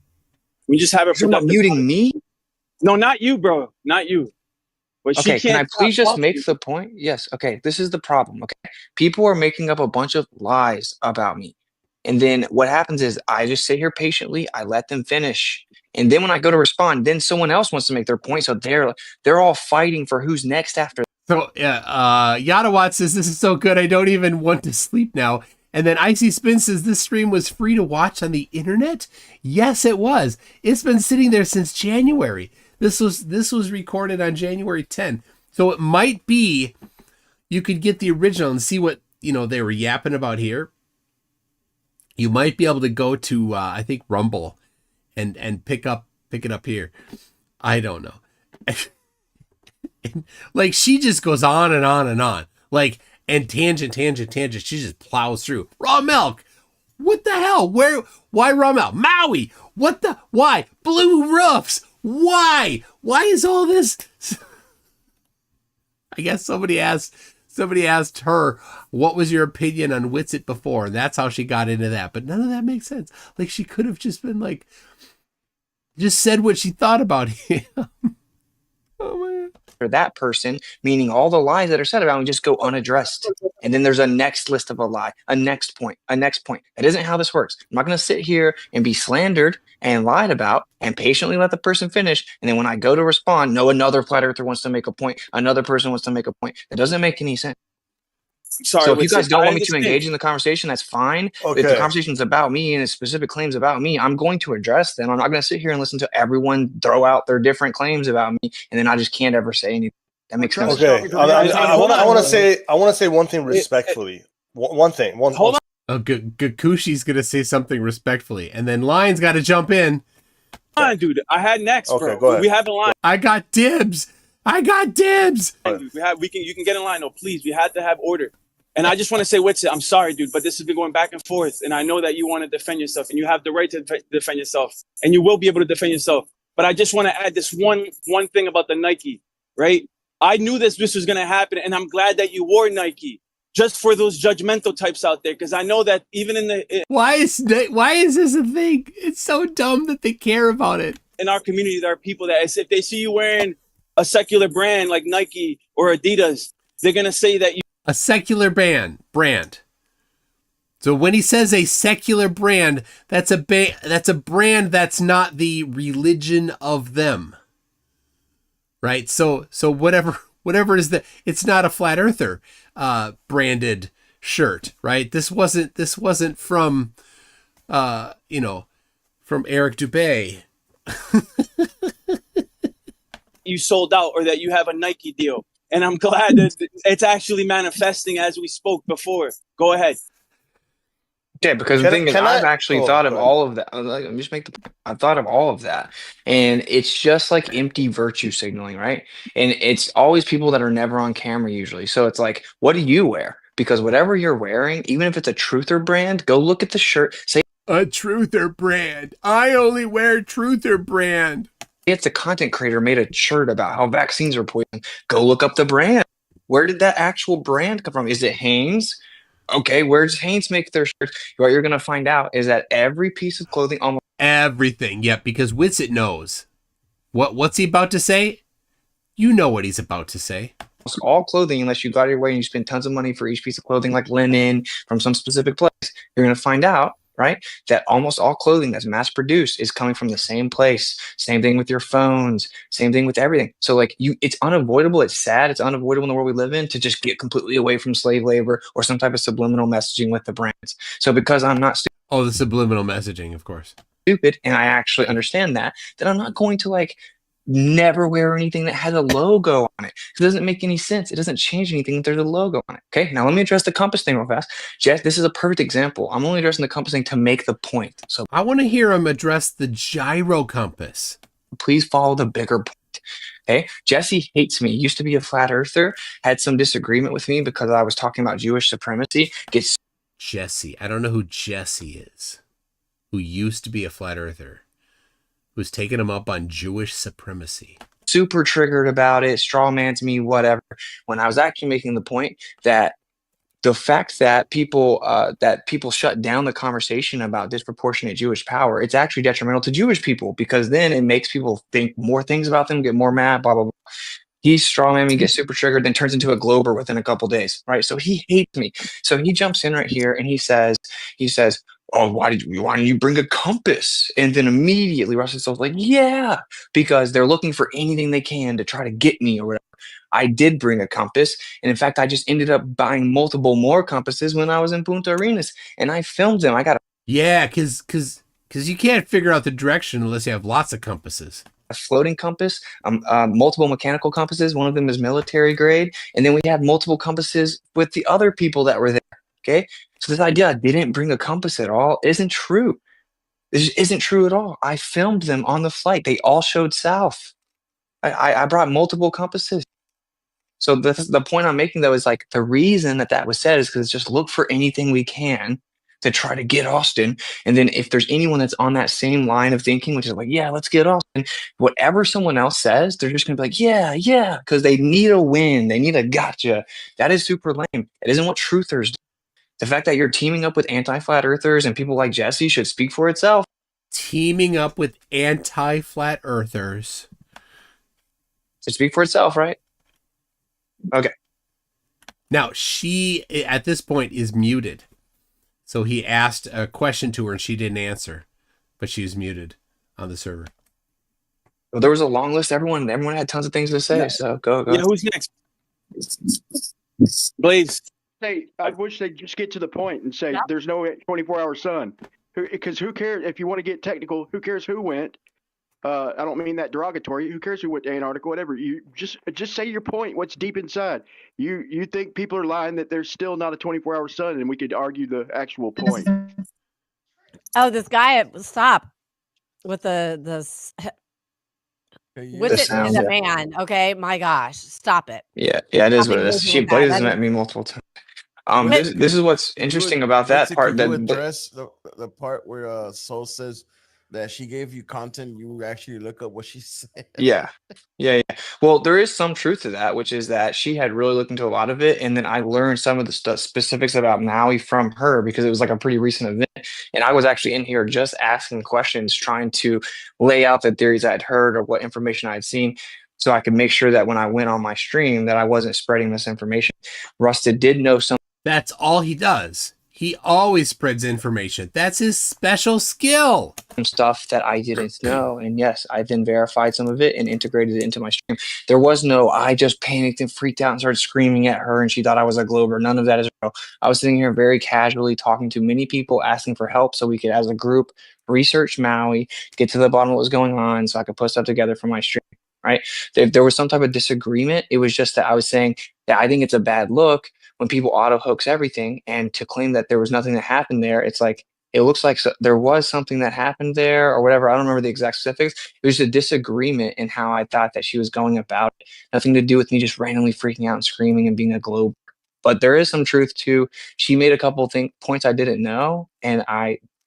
We just have a You're not productive. muting me? No, not you, bro. Not you. But Okay, she can I can't please stop just make talking. the point? Yes. Okay, this is the problem. Okay, people are making up a bunch of lies about me, and then what happens is I just sit here patiently. I let them finish, and then when I go to respond, then someone else wants to make their point. So they're all fighting for who's next after. So Yadawat says this is so good I don't even want to sleep now. And then Icy Spin says this stream was free to watch on the internet. Yes, it was. It's been sitting there since January. This was recorded on January 10th. So it might be you could get the original and see what they were yapping about here. You might be able to go to I think Rumble and pick it up here. I don't know. Like she just goes on and on and on. Like and tangent. She just plows through. Raw milk. What the hell? Why raw milk? Maui. Why? Blue roofs. Why? Why is all this? I guess somebody asked her, what was your opinion on Witsit before? And that's how she got into that. But none of that makes sense. Like she could have just been like, just said what she thought about him. Oh my. For that person, meaning all the lies that are said about him just go unaddressed. And then there's a next list of a lie, a next point. That isn't how this works. I'm not going to sit here and be slandered and lied about and patiently let the person finish. And then when I go to respond, no, another flat earther wants to make a point. Another person wants to make a point. That doesn't make any sense. Sorry, So if you what's guys it? don't I want me to understand. engage in the conversation, that's fine. If the Okay. conversation is about me and specific claims about me, I'm going to address them. I'm not going to sit here and listen to everyone throw out their different claims about me, and then I just can't ever say anything. That makes no sense. Okay. I want to say one thing respectfully. One thing. Hold on. Oh, Gakushi's gonna say something respectfully, and then Lion's got to jump in. Come on, dude. I had next, Okay, bro. go ahead. We have a line. I got dibs. Dude. You can get in line. No, please. We had to have order. And I just want to say, Witsit, I'm sorry, dude, but this has been going back and forth. And I know that you want to defend yourself, and you have the right to defend yourself, and you will be able to defend yourself. But I just want to add this one thing about the Nike, right? I knew this was going to happen, and I'm glad that you wore Nike just for those judgmental types out there, because I know that even why is this a thing? It's so dumb that they care about it. In our community, there are people that if they see you wearing a secular brand like Nike or Adidas, they're going to say that you. A secular brand. So when he says a secular brand, that's a brand that's not the religion of them. Right? So whatever is that, it's not a flat earther branded shirt, right? This wasn't from from Eric Dubé. You sold out or that you have a Nike deal. And I'm glad that it's actually manifesting as we spoke before. Go ahead. Yeah, because the thing is, I've actually thought of all of that. I thought of all of that, and it's just like empty virtue signaling, right? And it's always people that are never on camera usually. So it's like, what do you wear? Because whatever you're wearing, even if it's a truther brand, go look at the shirt. Say a truther brand. I only wear truther brand. It's a content creator made a shirt about how vaccines are poison. Go look up the brand. Where did that actual brand come from? Is it Hanes? Okay, where does Hanes make their shirts? What you're going to find out is that every piece of clothing, almost everything, yep, because Witsit knows. What's he about to say? You know what he's about to say. All clothing, unless you got your way and you spend tons of money for each piece of clothing, like linen from some specific place, you're going to find out, right, that almost all clothing that's mass produced is coming from the same place. Same thing with your phones, same thing with everything. So like it's unavoidable. It's sad. It's unavoidable in the world we live in to just get completely away from slave labor or some type of subliminal messaging with the brands. So because I'm not oh, the subliminal messaging, of course, stupid, and I actually understand that I'm not going to like never wear anything that has a logo on it. It doesn't make any sense. It doesn't change anything if there's a logo on it. Okay, now let me address the compass thing real fast. Jess, this is a perfect example. I'm only addressing the compass thing to make the point. So I want to hear him address the gyro compass. Please follow the bigger point. Okay, Jesse hates me. Used to be a flat earther. Had some disagreement with me because I was talking about Jewish supremacy. Jesse. I don't know who Jesse is. Who used to be a flat earther. Who's taking him up on Jewish supremacy. Super triggered about it, straw mans me, whatever. When I was actually making the point that the fact that people shut down the conversation about disproportionate Jewish power, it's actually detrimental to Jewish people because then it makes people think more things about them, get more mad, blah, blah, blah. He's strawman me, gets super triggered, then turns into a glober within a couple days, right? So he hates me. So he jumps in right here and he says, oh, why didn't you bring a compass? And then immediately Russell himself like, yeah, because they're looking for anything they can to try to get me or whatever. I did bring a compass. And in fact, I just ended up buying multiple more compasses when I was in Punta Arenas and I filmed them. Yeah, because you can't figure out the direction unless you have lots of compasses. A floating compass, multiple mechanical compasses. One of them is military grade. And then we had multiple compasses with the other people that were there. Okay. So this idea I didn't bring a compass at all isn't true. This isn't true at all. I filmed them on the flight. They all showed south. I brought multiple compasses. So the point I'm making though is like the reason that was said is because just look for anything we can to try to get Austin. And then if there's anyone that's on that same line of thinking, which is like, yeah, let's get Austin, whatever someone else says, they're just going to be like, yeah, because they need a win. They need a gotcha. That is super lame. It isn't what truthers do. The fact that you're teaming up with anti-flat earthers and people like Jesse should speak for itself. Teaming up with anti-flat earthers. Should speak for itself, right? Okay. Now, she, at this point, is muted. So he asked a question to her and she didn't answer, but she was muted on the server. Well, there was a long list. Everyone had tons of things to say. Yeah. So go. Yeah, who's next? Blaze. I wish they'd just get to the point and say there's no 24-hour sun. Because who cares if you want to get technical? Who cares who went? I don't mean that derogatory. Who cares who went to Antarctica? Whatever. You just say your point. What's deep inside? You think people are lying that there's still not a 24-hour sun, and we could argue the actual point. Oh, this guy! Stop with the with it sound, is a yeah. man. Okay, my gosh, stop it. Yeah, it is Stop what it is. engaging She with Buddy that. has That met is me multiple times. But- This is what's interesting about that part. Could you That address the part where Soul says that she gave you content? You actually look up what she said. Yeah. Yeah. Well, there is some truth to that, which is that she had really looked into a lot of it. And then I learned some of the specifics about Maui from her because it was like a pretty recent event. And I was actually in here just asking questions, trying to lay out the theories I'd heard or what information I'd seen. So I could make sure that when I went on my stream that I wasn't spreading misinformation. Rusted did know some. That's all he does. He always spreads information. That's his special skill. Stuff that I didn't know. And yes, I then verified some of it and integrated it into my stream. There was no, I just panicked and freaked out and started screaming at her and she thought I was a Glober. None of that is real. I was sitting here very casually talking to many people asking for help so we could, as a group, research Maui, get to the bottom of what was going on so I could put stuff together for my stream. Right. If there was some type of disagreement, it was just that I was saying that I think it's a bad look when people auto hooks everything, and to claim that there was nothing that happened there. It's like, it looks like there was something that happened there or whatever. I don't remember the exact specifics. It was a disagreement in how I thought that she was going about it. Nothing to do with me just randomly freaking out and screaming and being a globe. But there is some truth to, she made a couple of points I didn't know. And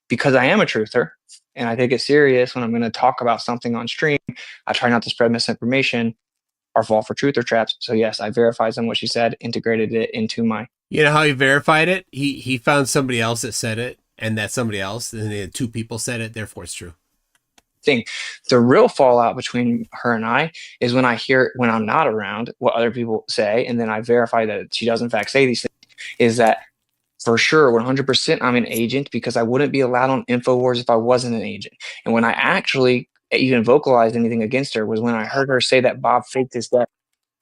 because I am a truther and I take it serious when I'm going to talk about something on stream, I try not to spread misinformation or fall for truth or traps. So yes, I verified some what she said, integrated it into my. You know how he verified it? He found somebody else that said it, and that somebody else, and then two people said it, therefore it's true. Thing. The real fallout between her and I is when I hear, when I'm not around, what other people say, and then I verify that she does in fact say these things, is that for sure 100% I'm an agent, because I wouldn't be allowed on InfoWars if I wasn't an agent. And when I actually even vocalized anything against her was when I heard her say that Bob faked his death.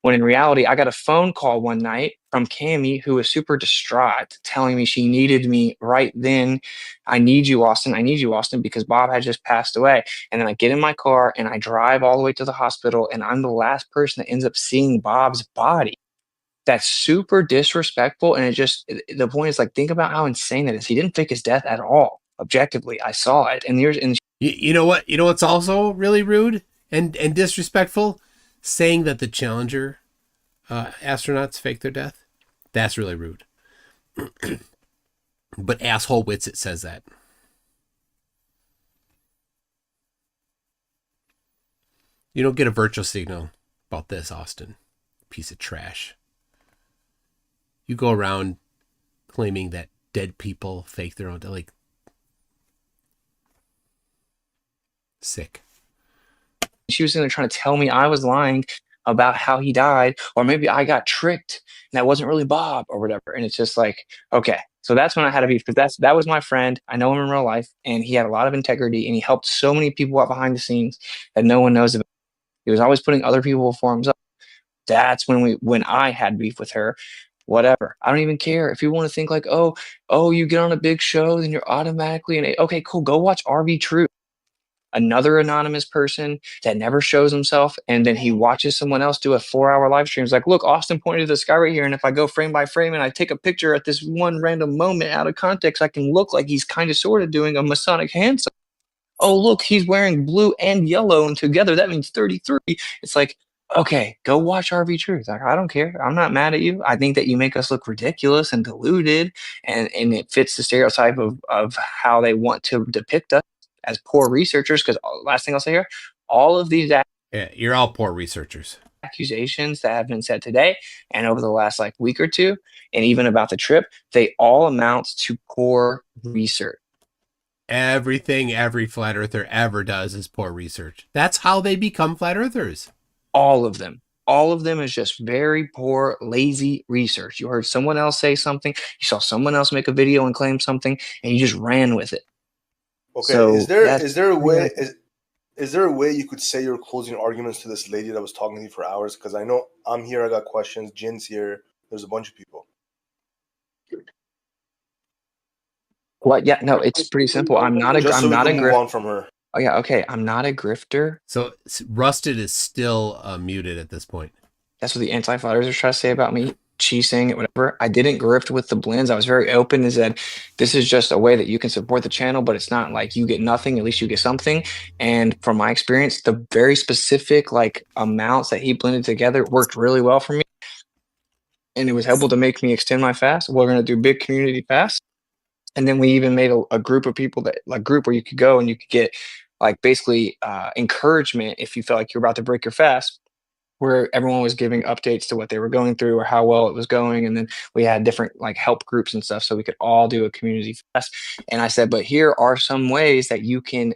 When in reality, I got a phone call one night from Cammie, who was super distraught, telling me she needed me right then. I need you, Austin. I need you, Austin, because Bob had just passed away. And then I get in my car and I drive all the way to the hospital, and I'm the last person that ends up seeing Bob's body. That's super disrespectful. And the point is, like, think about how insane that is. He didn't fake his death at all. Objectively, I saw it. And you know what? You know what's also really rude and disrespectful? Saying that the Challenger astronauts faked their death. That's really rude. But asshole Witsit says that. You don't get a virtual signal about this, Austin. Piece of trash. You go around claiming that dead people fake their own death. Like, sick. She was in there trying to tell me I was lying about how he died, or maybe I got tricked and that wasn't really Bob or whatever. And it's just like, okay. So that's when I had to be, because that was my friend. I know him in real life, and he had a lot of integrity, and he helped so many people out behind the scenes that no one knows about. He was always putting other people before himself. That's when I had beef with her. Whatever. I don't even care. If you want to think like, oh, you get on a big show, then you're automatically okay, cool. Go watch RV True. Another anonymous person that never shows himself, and then he watches someone else do a 4-hour live stream. It's like, look, Austin pointed to the sky right here, and if I go frame by frame and I take a picture at this one random moment out of context, I can look like he's kind of sort of doing a Masonic hand sign. Oh, look, he's wearing blue and yellow, and together that means 33. It's like, okay, go watch RV Truth. Like, I don't care. I'm not mad at you. I think that you make us look ridiculous and deluded, and it fits the stereotype of how they want to depict us as poor researchers. Because last thing I'll say here, all of these you're all poor researchers. Accusations that have been said today and over the last week or two, and even about the trip, they all amount to poor research. Everything every flat earther ever does is poor research. That's how they become flat earthers. All of them. All of them is just very poor, lazy research. You heard someone else say something, you saw someone else make a video and claim something, and you just ran with it. Okay, So is there a way you could say your closing arguments to this lady that was talking to you for hours? Because I know I'm here, I got questions, Jin's here, there's a bunch of people. What? Yeah, no, it's pretty simple. I'm not Just so I'm we not a can move grift. on from her. Oh yeah, okay. I'm not a grifter. So Rusted is still muted at this point. That's what the anti-flatters are trying to say about me. Cheesing it, whatever. I didn't grift with the blends. I was very open and said, this is just a way that you can support the channel, but it's not like you get nothing. At least you get something. And from my experience, the very specific like amounts that he blended together worked really well for me. And it was able to make me extend my fast. We're going to do big community fast. And then we even made a group of people that like group where you could go and you could get like basically encouragement if you felt like you're about to break your fast, where everyone was giving updates to what they were going through or how well it was going. And then we had different like help groups and stuff so we could all do a community fest. And I said, but here are some ways that you can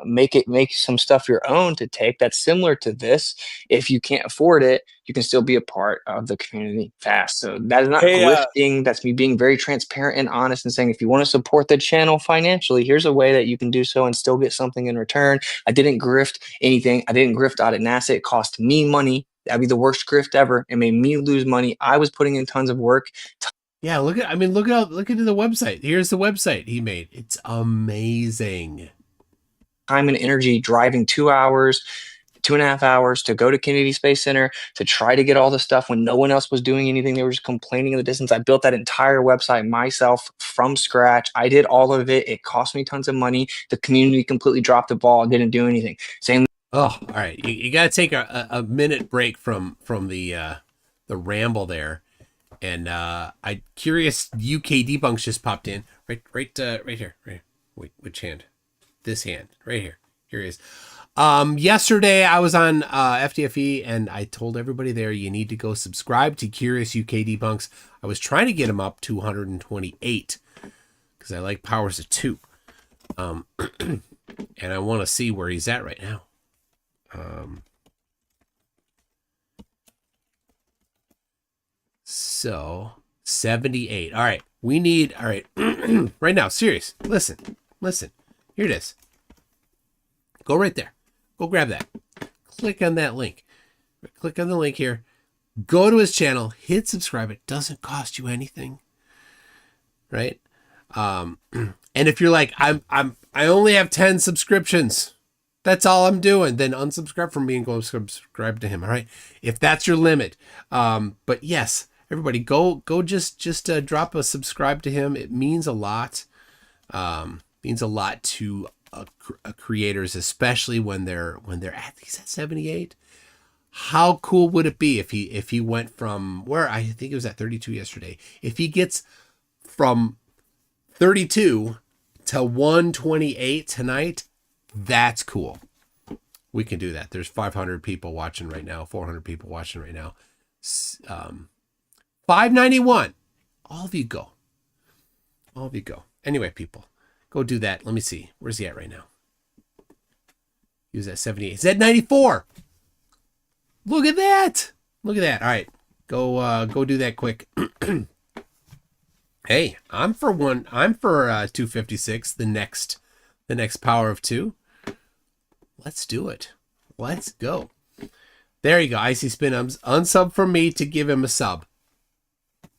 make some stuff your own to take that's similar to this. If you can't afford it, you can still be a part of the community fast. So that is not Hey, grifting. That's me being very transparent and honest and saying, if you want to support the channel financially, here's a way that you can do so and still get something in return. I didn't grift anything. I didn't grift out at NASA. It cost me money. That'd be the worst grift ever. It made me lose money. I was putting in tons of work. Yeah, look at the website. Here's the website he made. It's amazing. Time and energy driving 2 hours, 2.5 hours to go to Kennedy Space Center to try to get all the stuff when no one else was doing anything. They were just complaining in the distance. I built that entire website myself from scratch. I did all of it. It cost me tons of money. The community completely dropped the ball and didn't do anything. Same. Oh, all right. You got to take a minute break from the ramble there. And I curious UK debunks just popped in right here. Wait, which hand? This hand right here. Here he is. Yesterday I was on FTFE and I told everybody there you need to go subscribe to Curious UK Debunks. I was trying to get him up to 128 because I like powers of 2. And I want to see where he's at right now. So 78. All right. We need, all right. Right now, serious. Listen. Here it is. Go right there. Go grab that. Click on that link. Click on the link here. Go to his channel. Hit subscribe. It doesn't cost you anything. Right? And if you're like, I only have 10 subscriptions. That's all I'm doing. Then unsubscribe from me and go subscribe to him. All right. If that's your limit. But yes, everybody go just drop a subscribe to him. It means a lot. Means a lot to creators, especially when they're at, he's at 78. How cool would it be if he went from where I think it was at 32 yesterday. If he gets from 32 to 128 tonight, that's cool. We can do that. There's 500 people watching right now, 400 people watching right now. 591. All of you go. Anyway, people, go do that. Let me see. Where's he at right now? He was at 78. He's at 94. Look at that. All right. Go do that quick. Hey, I'm for 256. The next power of 2. Let's do it. Let's go. There you go. Icy Spin unsub from me to give him a sub.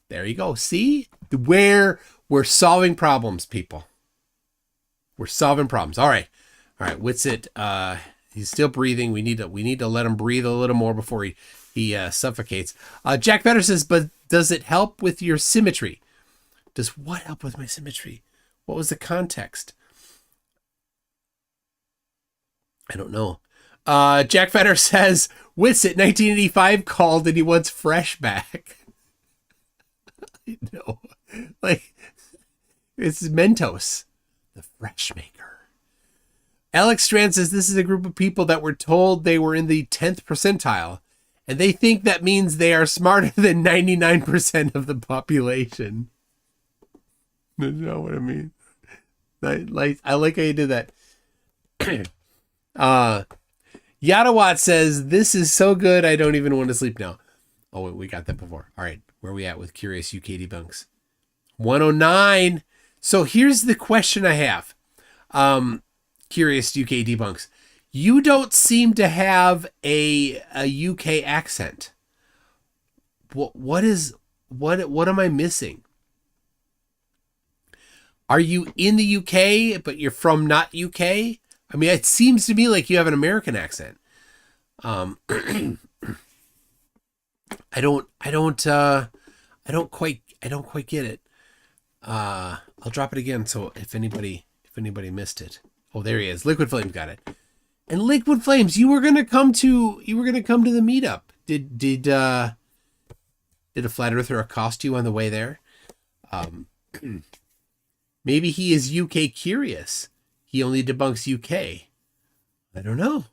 There you go. See where we're solving problems, people. We're solving problems. All right. Witsit, he's still breathing. We need to let him breathe a little more before he suffocates. Jack Vetter says, but does it help with your symmetry? Does what help with my symmetry? What was the context? I don't know. Jack Vetter says, Witsit 1985 called and he wants fresh back. I know. Like, it's Mentos, the fresh maker. Alex Strand says this is a group of people that were told they were in the 10th percentile, and they think that means they are smarter than 99% of the population. That's not what I mean. I like how you did that. Yadawat says, this is so good, I don't even want to sleep now. Oh, wait, we got that before. All right, where are we at with Curious UK Debunks? 109. So here's the question I have. Curious UK Debunks. You don't seem to have a UK accent. What am I missing? Are you in the UK, but you're from not UK? I mean, it seems to me like you have an American accent. I don't quite get it. I'll drop it again. So if anybody missed it. Oh, there he is. Liquid Flames got it. And Liquid Flames, you were gonna come to the meetup. Did a flat earther accost you on the way there? Maybe he is UK curious. He only debunks UK. I don't know.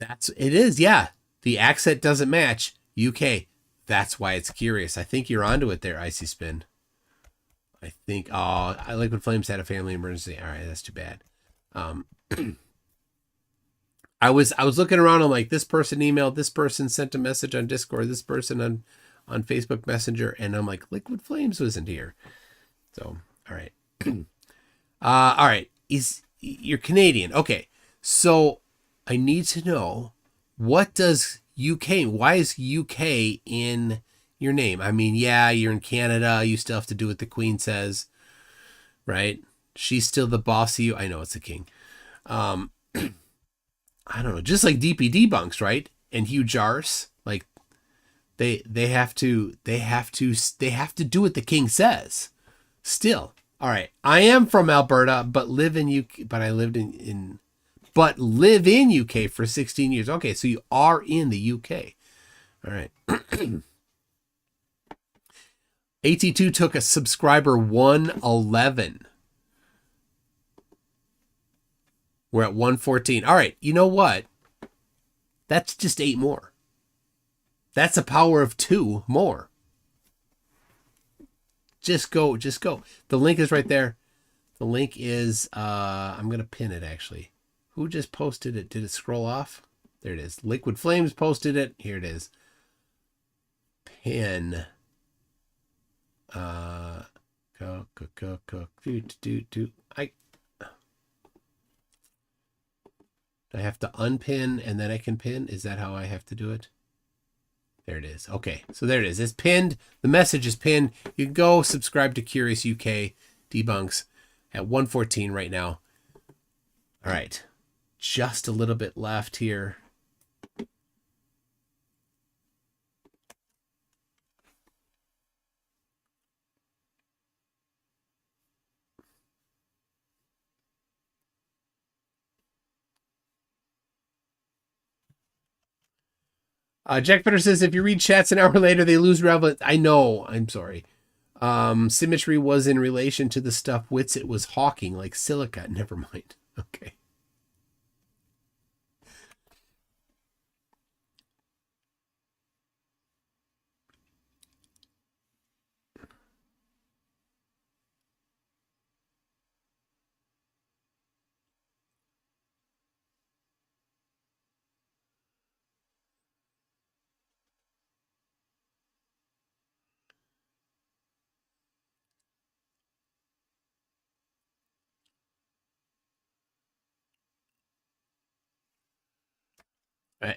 It is, yeah. The accent doesn't match UK. That's why it's curious. I think you're onto it there, Icy Spin. I think, Liquid Flames had a family emergency. All right, that's too bad. I was looking around. I'm like, this person emailed, this person sent a message on Discord, this person on Facebook Messenger, and I'm like, Liquid Flames wasn't here. So, all right. All right. You're Canadian. Okay. So I need to know, what does UK, why is UK in your name? I mean, yeah, you're in Canada. You still have to do what the Queen says, right? She's still the boss of you. I know it's the king. I don't know. Just like DP debunks, right? And Hugh Jars, like they have to do what the king says. Still. All right. I am from Alberta, but live in UK, but I lived but live in UK for 16 years. Okay, so you are in the UK. All right. AT2 took a subscriber 111. We're at 114. All right, you know what? That's just 8 more. That's a power of 2 more. Just go. The link is right there. The link is, I'm going to pin it actually. Who just posted it? Did it scroll off? There it is. Liquid Flames posted it. Here it is. Pin. I have to unpin and then I can pin. Is that how I have to do it? There it is. Okay, so there it is. It's pinned. The message is pinned. You can go subscribe to Curious UK Debunks at 114 right now. All right, just a little bit left here. Jack Fitter says, if you read chats an hour later, they lose relevance. I know. I'm sorry. Symmetry was in relation to the stuff Witsit was hawking, like silica. Never mind. Okay.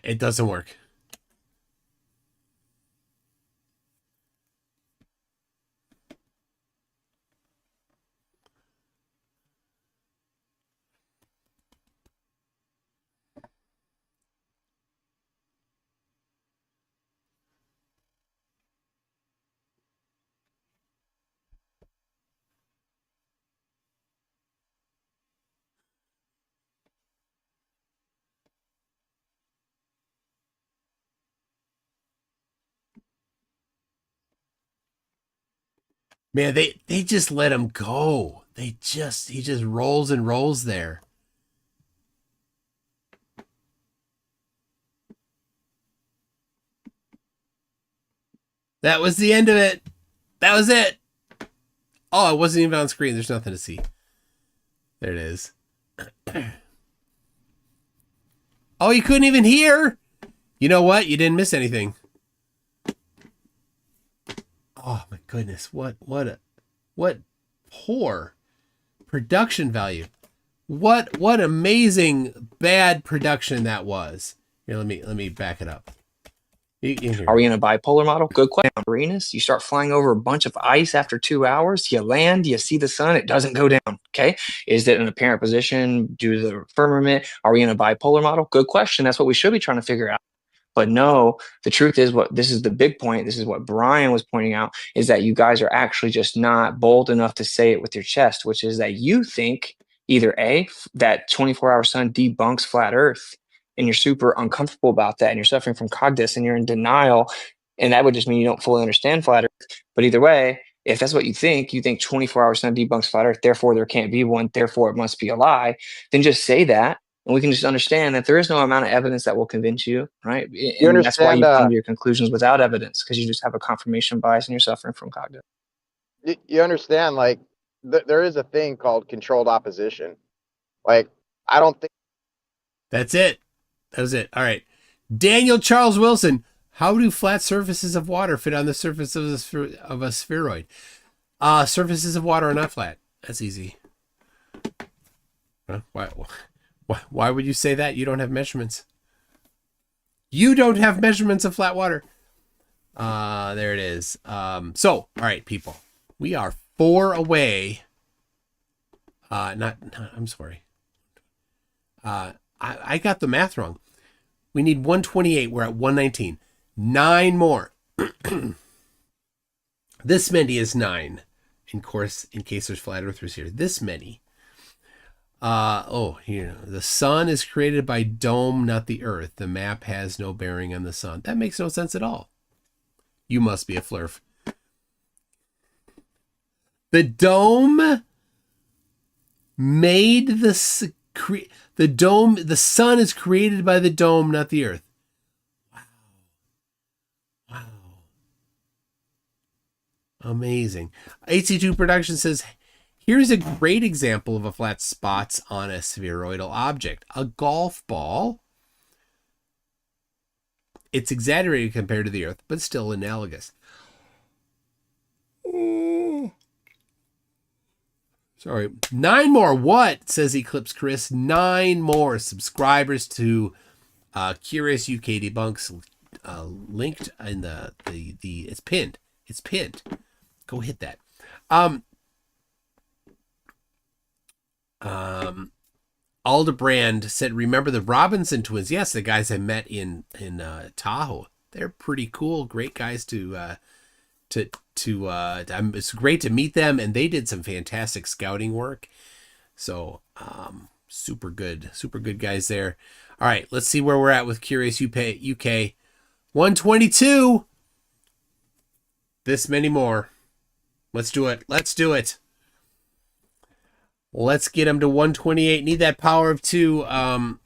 It doesn't work. Man, they just let him go. He just rolls and rolls there. That was the end of it. That was it. Oh, it wasn't even on screen. There's nothing to see. There it is. Oh, you couldn't even hear? You know what? You didn't miss anything. Oh my goodness. What poor production value. What amazing bad production that was. Here, let me back it up. Are we in a bipolar model? Good question. Uranus, you start flying over a bunch of ice after 2 hours. You land, you see the sun, it doesn't go down. Okay. Is it in a parent position due to the firmament? Are we in a bipolar model? Good question. That's what we should be trying to figure out. But no, the truth is this is the big point. This is what Brian was pointing out, is that you guys are actually just not bold enough to say it with your chest, which is that you think either A, that 24-hour sun debunks flat earth, and you're super uncomfortable about that, and you're suffering from cognitus, and you're in denial, and that would just mean you don't fully understand flat earth. But either way, if that's what you think 24-hour sun debunks flat earth, therefore there can't be one, therefore it must be a lie, then just say that. And we can just understand that there is no amount of evidence that will convince you, right? You And that's why understand? you come to your conclusions without evidence, because you just have a confirmation bias and you're suffering from cognitive. You understand? Like, there is a thing called controlled opposition. Like, I don't think. That's it. That was it. All right. Daniel Charles Wilson. How do flat surfaces of water fit on the surface of a spheroid? Surfaces of water are not flat. That's easy. Huh? Why would you say that? You don't have measurements. You don't have measurements of flat water. There it is. So, all right, people. We are 4 away. I'm sorry. I got the math wrong. We need 128. We're at 119. 9 more. This many is 9. In case there's flat earthers here. This many. Here. The sun is created by dome, not the earth. The map has no bearing on the sun. That makes no sense at all. You must be a Flerf. The dome made the dome. The sun is created by the dome, not the earth. Wow. Amazing. AC2 Production says, here's a great example of a flat spots on a spheroidal object. A golf ball. It's exaggerated compared to the earth, but still analogous. Sorry. 9 more. What? Says Eclipse Chris. 9 more subscribers to Curious UK Debunks. Linked in the it's pinned. It's pinned. Go hit that. Aldebrand said, remember the Robinson twins? Yes, the guys I met in Tahoe. They're pretty cool. Great guys it's great to meet them, and they did some fantastic scouting work. So, super good guys there. All right, let's see where we're at with Curious UK. 122. This many more. Let's do it. Let's get him to 128. Need that power of 2.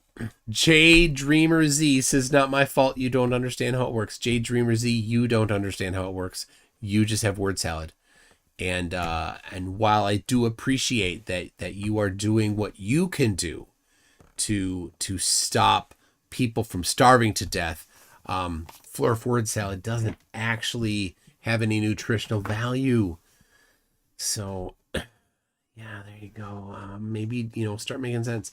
J Dreamer Z says, not my fault. You don't understand how it works. J Dreamer Z, you don't understand how it works. You just have word salad. And while I do appreciate that you are doing what you can do to stop people from starving to death, Flerf word salad doesn't actually have any nutritional value. So yeah, there you go. Maybe, start making sense.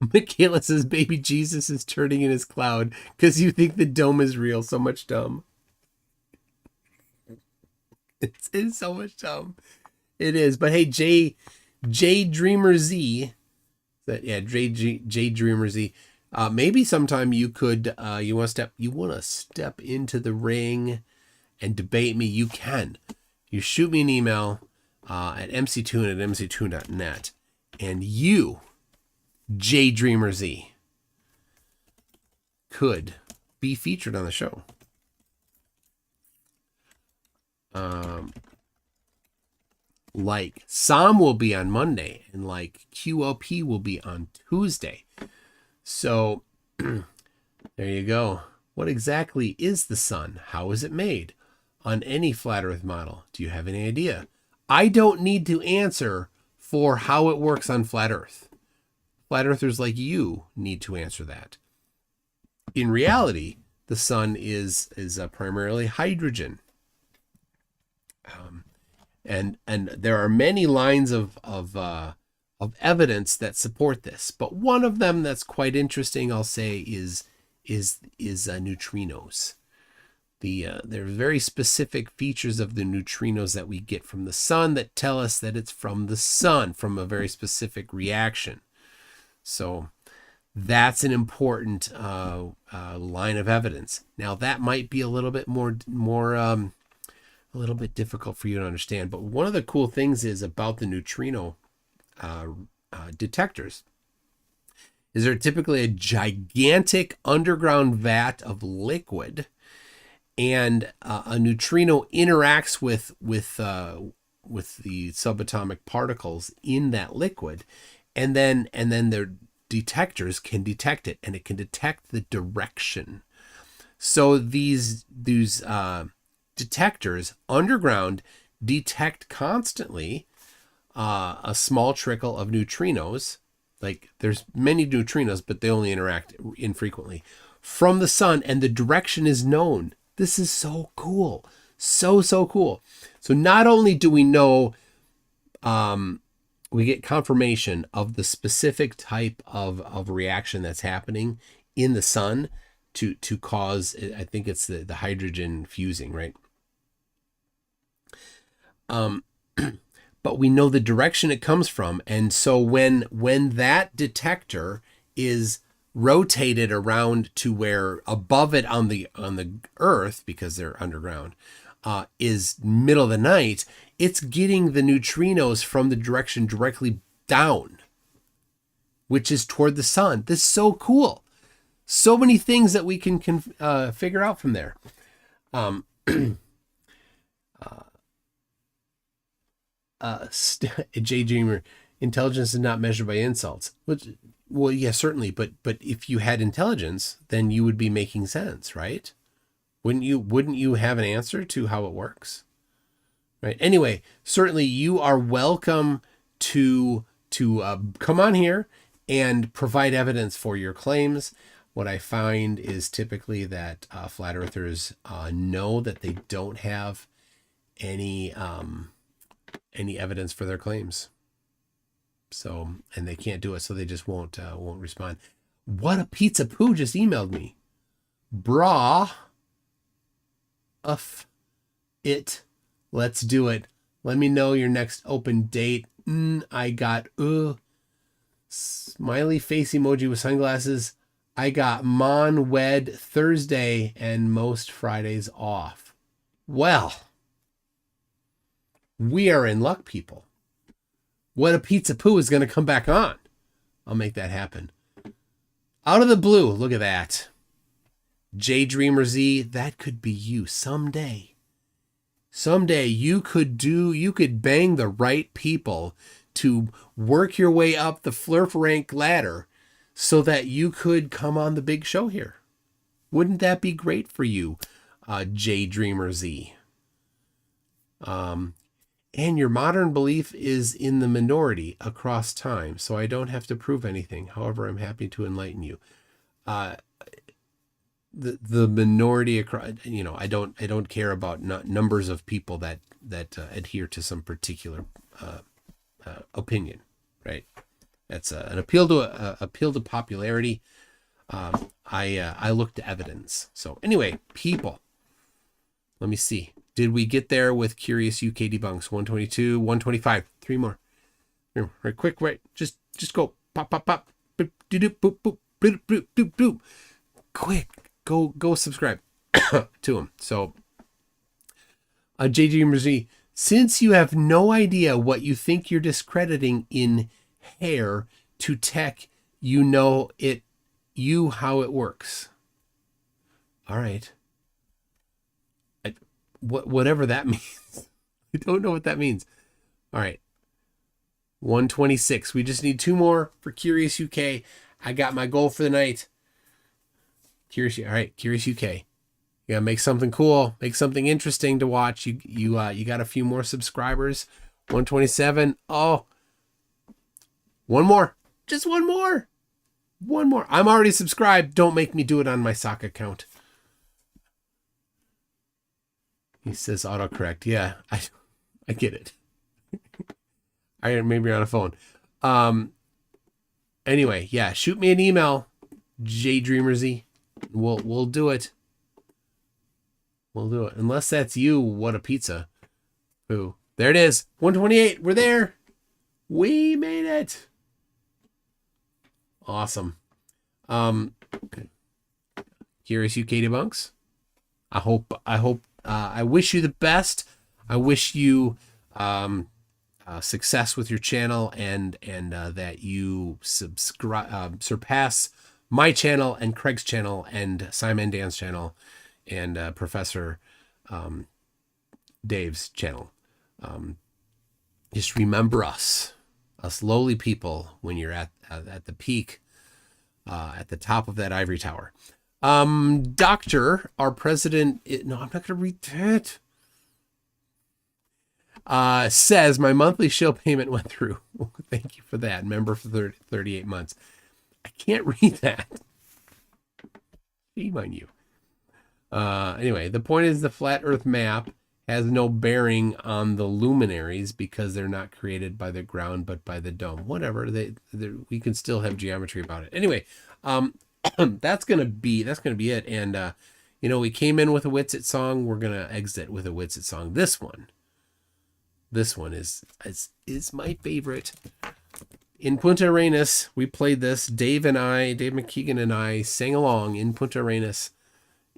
Michaela says, baby Jesus is turning in his cloud because you think the dome is real. So much dumb. It's so much dumb. It is. But hey, J Dreamer Z. J Dreamer Z. Maybe sometime you could, you want to step into the ring and debate me. You can. You shoot me an email at mctoon@mctoon.net, and you, J Dreamer Z, could be featured on the show. Like Sam will be on Monday, and like QOP will be on Tuesday. So there you go. What exactly is the sun? How is it made? On any flat earth model, do you have any idea? I don't need to answer for how it works on flat earth. Flat earthers like you need to answer that. In reality, the sun is primarily hydrogen. And there are many lines of evidence that support this. But one of them that's quite interesting, I'll say, is neutrinos. There are very specific features of the neutrinos that we get from the sun that tell us that it's from the sun, from a very specific reaction. So that's an important line of evidence. Now that might be a little bit a little bit difficult for you to understand. But one of the cool things is about the neutrino detectors is they're typically a gigantic underground vat of liquid, and a neutrino interacts with the subatomic particles in that liquid, and then their detectors can detect it, and it can detect the direction. So these detectors underground detect constantly a small trickle of neutrinos. Like there's many neutrinos, but they only interact infrequently from the sun, and the direction is known. This is so cool. So cool. So not only do we know, we get confirmation of the specific type of reaction that's happening in the sun to cause, I think it's the hydrogen fusing, right? But we know the direction it comes from. And so when that detector is rotated around to where above it on the earth, because they're underground, is middle of the night, it's getting the neutrinos from the direction directly down, which is toward the sun. This is so cool. So many things that we can figure out from there. J Dreamer, intelligence is not measured by insults. Well, yeah, certainly, but if you had intelligence, then you would be making sense, right? Wouldn't you have an answer to how it works? Right. Anyway, certainly you are welcome to come on here and provide evidence for your claims. What I find is typically that flat earthers know that they don't have any evidence for their claims. So, and they can't do it, so they just won't respond. What a pizza poo just emailed me. Brah. It. Let's do it. Let me know your next open date. I got smiley face emoji with sunglasses. I got Mon Wed Thursday and most Fridays off. Well, we are in luck, people. What a pizza poo is going to come back on. I'll make that happen. Out of the blue, look at that. J Dreamer Z, that could be you someday. Someday you could bang the right people to work your way up the Flerf rank ladder so that you could come on the big show here. Wouldn't that be great for you, J Dreamer Z? And your modern belief is in the minority across time, so I don't have to prove anything. However, I'm happy to enlighten you. The minority across, I don't care about numbers of people that adhere to some particular opinion, right? That's an appeal to popularity. I look to evidence. So anyway, people, let me see. Did we get there with Curious UK Debunks? 122, 125, 3 more. Here, right, quick, right? Just go. Pop, pop, pop. Boop, doop, boop, boop, boop, boop, boop, boop. Quick, go subscribe to him. So, JG Merzi, since you have no idea what you think you're discrediting in hair to tech, you know how it works. All right. Whatever that means. I don't know what that means. All right. 126. We just need 2 more for Curious UK. I got my goal for the night. All right, Curious UK. You gotta make something cool, make something interesting to watch. You got a few more subscribers. 127. Oh, 1 more. Just 1 more. 1 more. I'm already subscribed. Don't make me do it on my sock account. He says autocorrect. Yeah, I get it. Maybe you're on a phone. Anyway, yeah, shoot me an email, JDreamersy. We'll do it. We'll do it. Unless that's you, what a pizza. Ooh, there it is. 128. We're there. We made it. Awesome. Curious UK debunks. I wish you the best. I wish you success with your channel and that you surpass my channel and Craig's channel and Simon Dan's channel and Professor Dave's channel. Just remember us lowly people when you're at the peak, at the top of that ivory tower. Doctor, our president, no, I'm not going to read it. Says my monthly shill payment went through. Thank you for that. Member for 38 months. I can't read that. Shame on you. Anyway, the point is the flat earth map has no bearing on the luminaries because they're not created by the ground but by the dome. Whatever, we can still have geometry about it. Anyway, that's gonna be it. And we came in with a Witsit song. We're gonna exit with a Witsit song. This one is my favorite. In Punta Arenas, we played this. Dave McKeegan and I sang along in Punta Arenas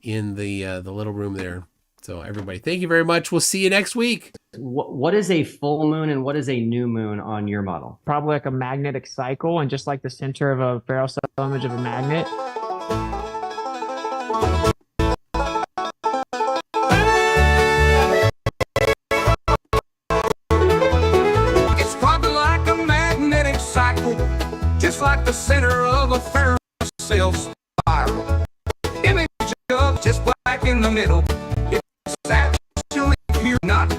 in the little room there. So everybody, thank you very much. We'll see you next week. What is a full moon and what is a new moon on your model? Probably like a magnetic cycle, and just like the center of a barrel cell image of a magnet. It's probably like a magnetic cycle, just like the center of a ferrocell spiral. Image of just black in the middle. It's actually pure not.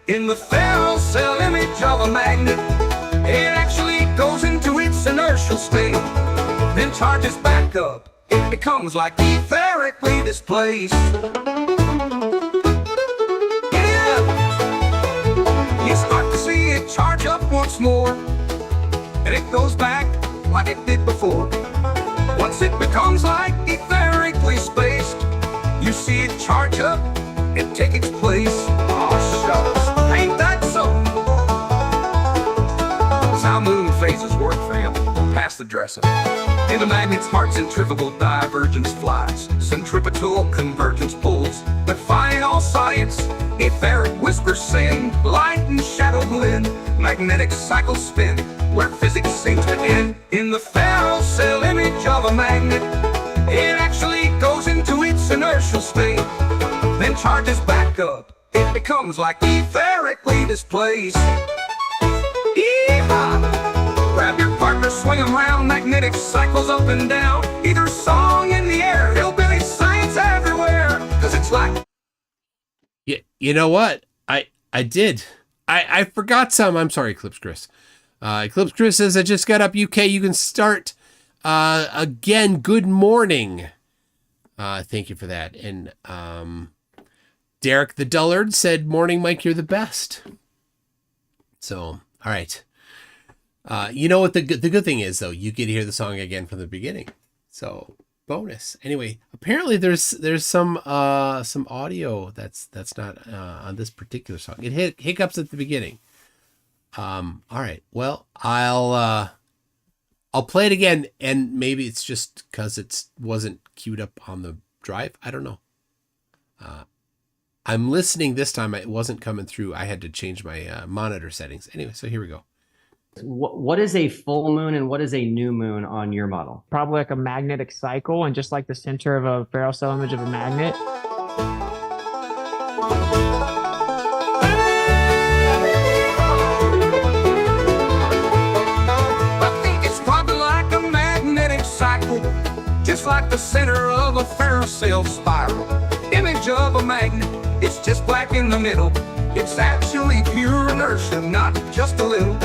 In the ferrocell image of a magnet, it actually goes into its inertial state, then charges back up. It becomes like etherically displaced. Yeah. You start to see it charge up once more, and it goes back like it did before. Once it becomes like etherically spaced, you see it charge up and take its place. Oh, shucks, ain't that so? That's how moon phases work, fam. Pass the dresser. In the magnet's heart, centrifugal divergence flies. Centripetal convergence pulls. Defying all science, etheric whispers sing. Light and shadow blend, magnetic cycles spin, where physics seems to end. In the ferrocell image of a magnet, it actually goes into its inertial state, then charges back up. It becomes like etherically displaced. Yeehaw! Grab your partner, swing around, magnetic cycles up and down. Either song in the air, hillbilly science everywhere. Cause it's like... Yeah, you know what? I did. I forgot some. I'm sorry, Eclipse Chris. Eclipse Chris says, I just got up UK. You can start again. Good morning. Thank you for that. And Derek the Dullard said, morning, Mike, you're the best. So, all right. You know what the good thing is, though? You get to hear the song again from the beginning. So, bonus. Anyway, apparently there's some audio that's not on this particular song. It hiccups at the beginning. All right. Well, I'll play it again, and maybe it's just because it wasn't queued up on the drive. I don't know. I'm listening this time. It wasn't coming through. I had to change my monitor settings. Anyway, so here we go. What is a full moon and what is a new moon on your model? Probably like a magnetic cycle, and just like the center of a barrel cell image of a magnet. I think it's probably like a magnetic cycle, just like the center of a ferrocell spiral. Image of a magnet, it's just black in the middle. It's actually pure inertia, not just a little.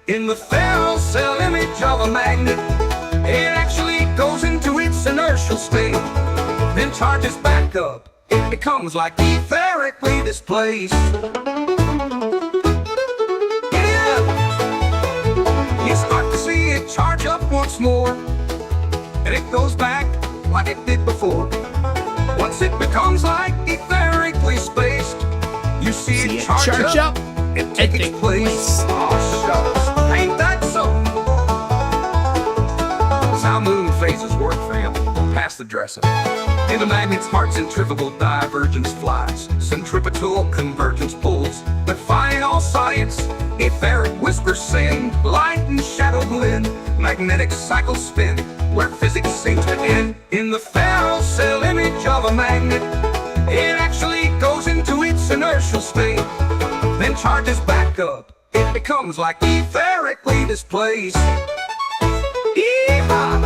In the ferrocell image of a magnet, it actually goes into its inertial state, then charges back up. It becomes like etherically displaced. Yeah. You start to see it charge up once more, and it goes back like it did before. Once it becomes like etherically spaced, you see it charge up and take its place. Oh, shucks, ain't that so? That's how moon phases work, fam. Pass the dresser. In the magnet's heart, centrifugal divergence flies. Centripetal convergence pulls. Defying all science, etheric whispers sing. Light and shadow blend, magnetic cycles spin, where physics seems to end. In the ferrocell cell image of a magnet, it actually goes into its inertial state, then charges back up. It becomes like etherically displaced. Yeehaw!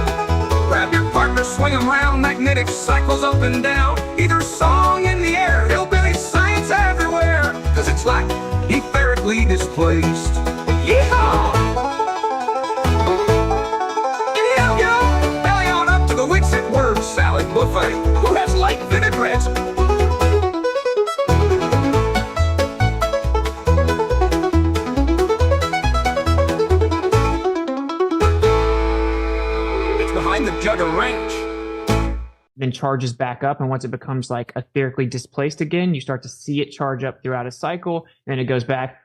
Grab your partner, swing 'em round, magnetic cycles up and down. Either song in the air, hillbilly science everywhere, 'cause it's like etherically displaced. Yeehaw! Yo, belly on up to the Wixit word salad buffet. Who has light vinaigrettes? The Jugger Ranch. Then charges back up, and once it becomes like etherically displaced again, you start to see it charge up throughout a cycle, and it goes back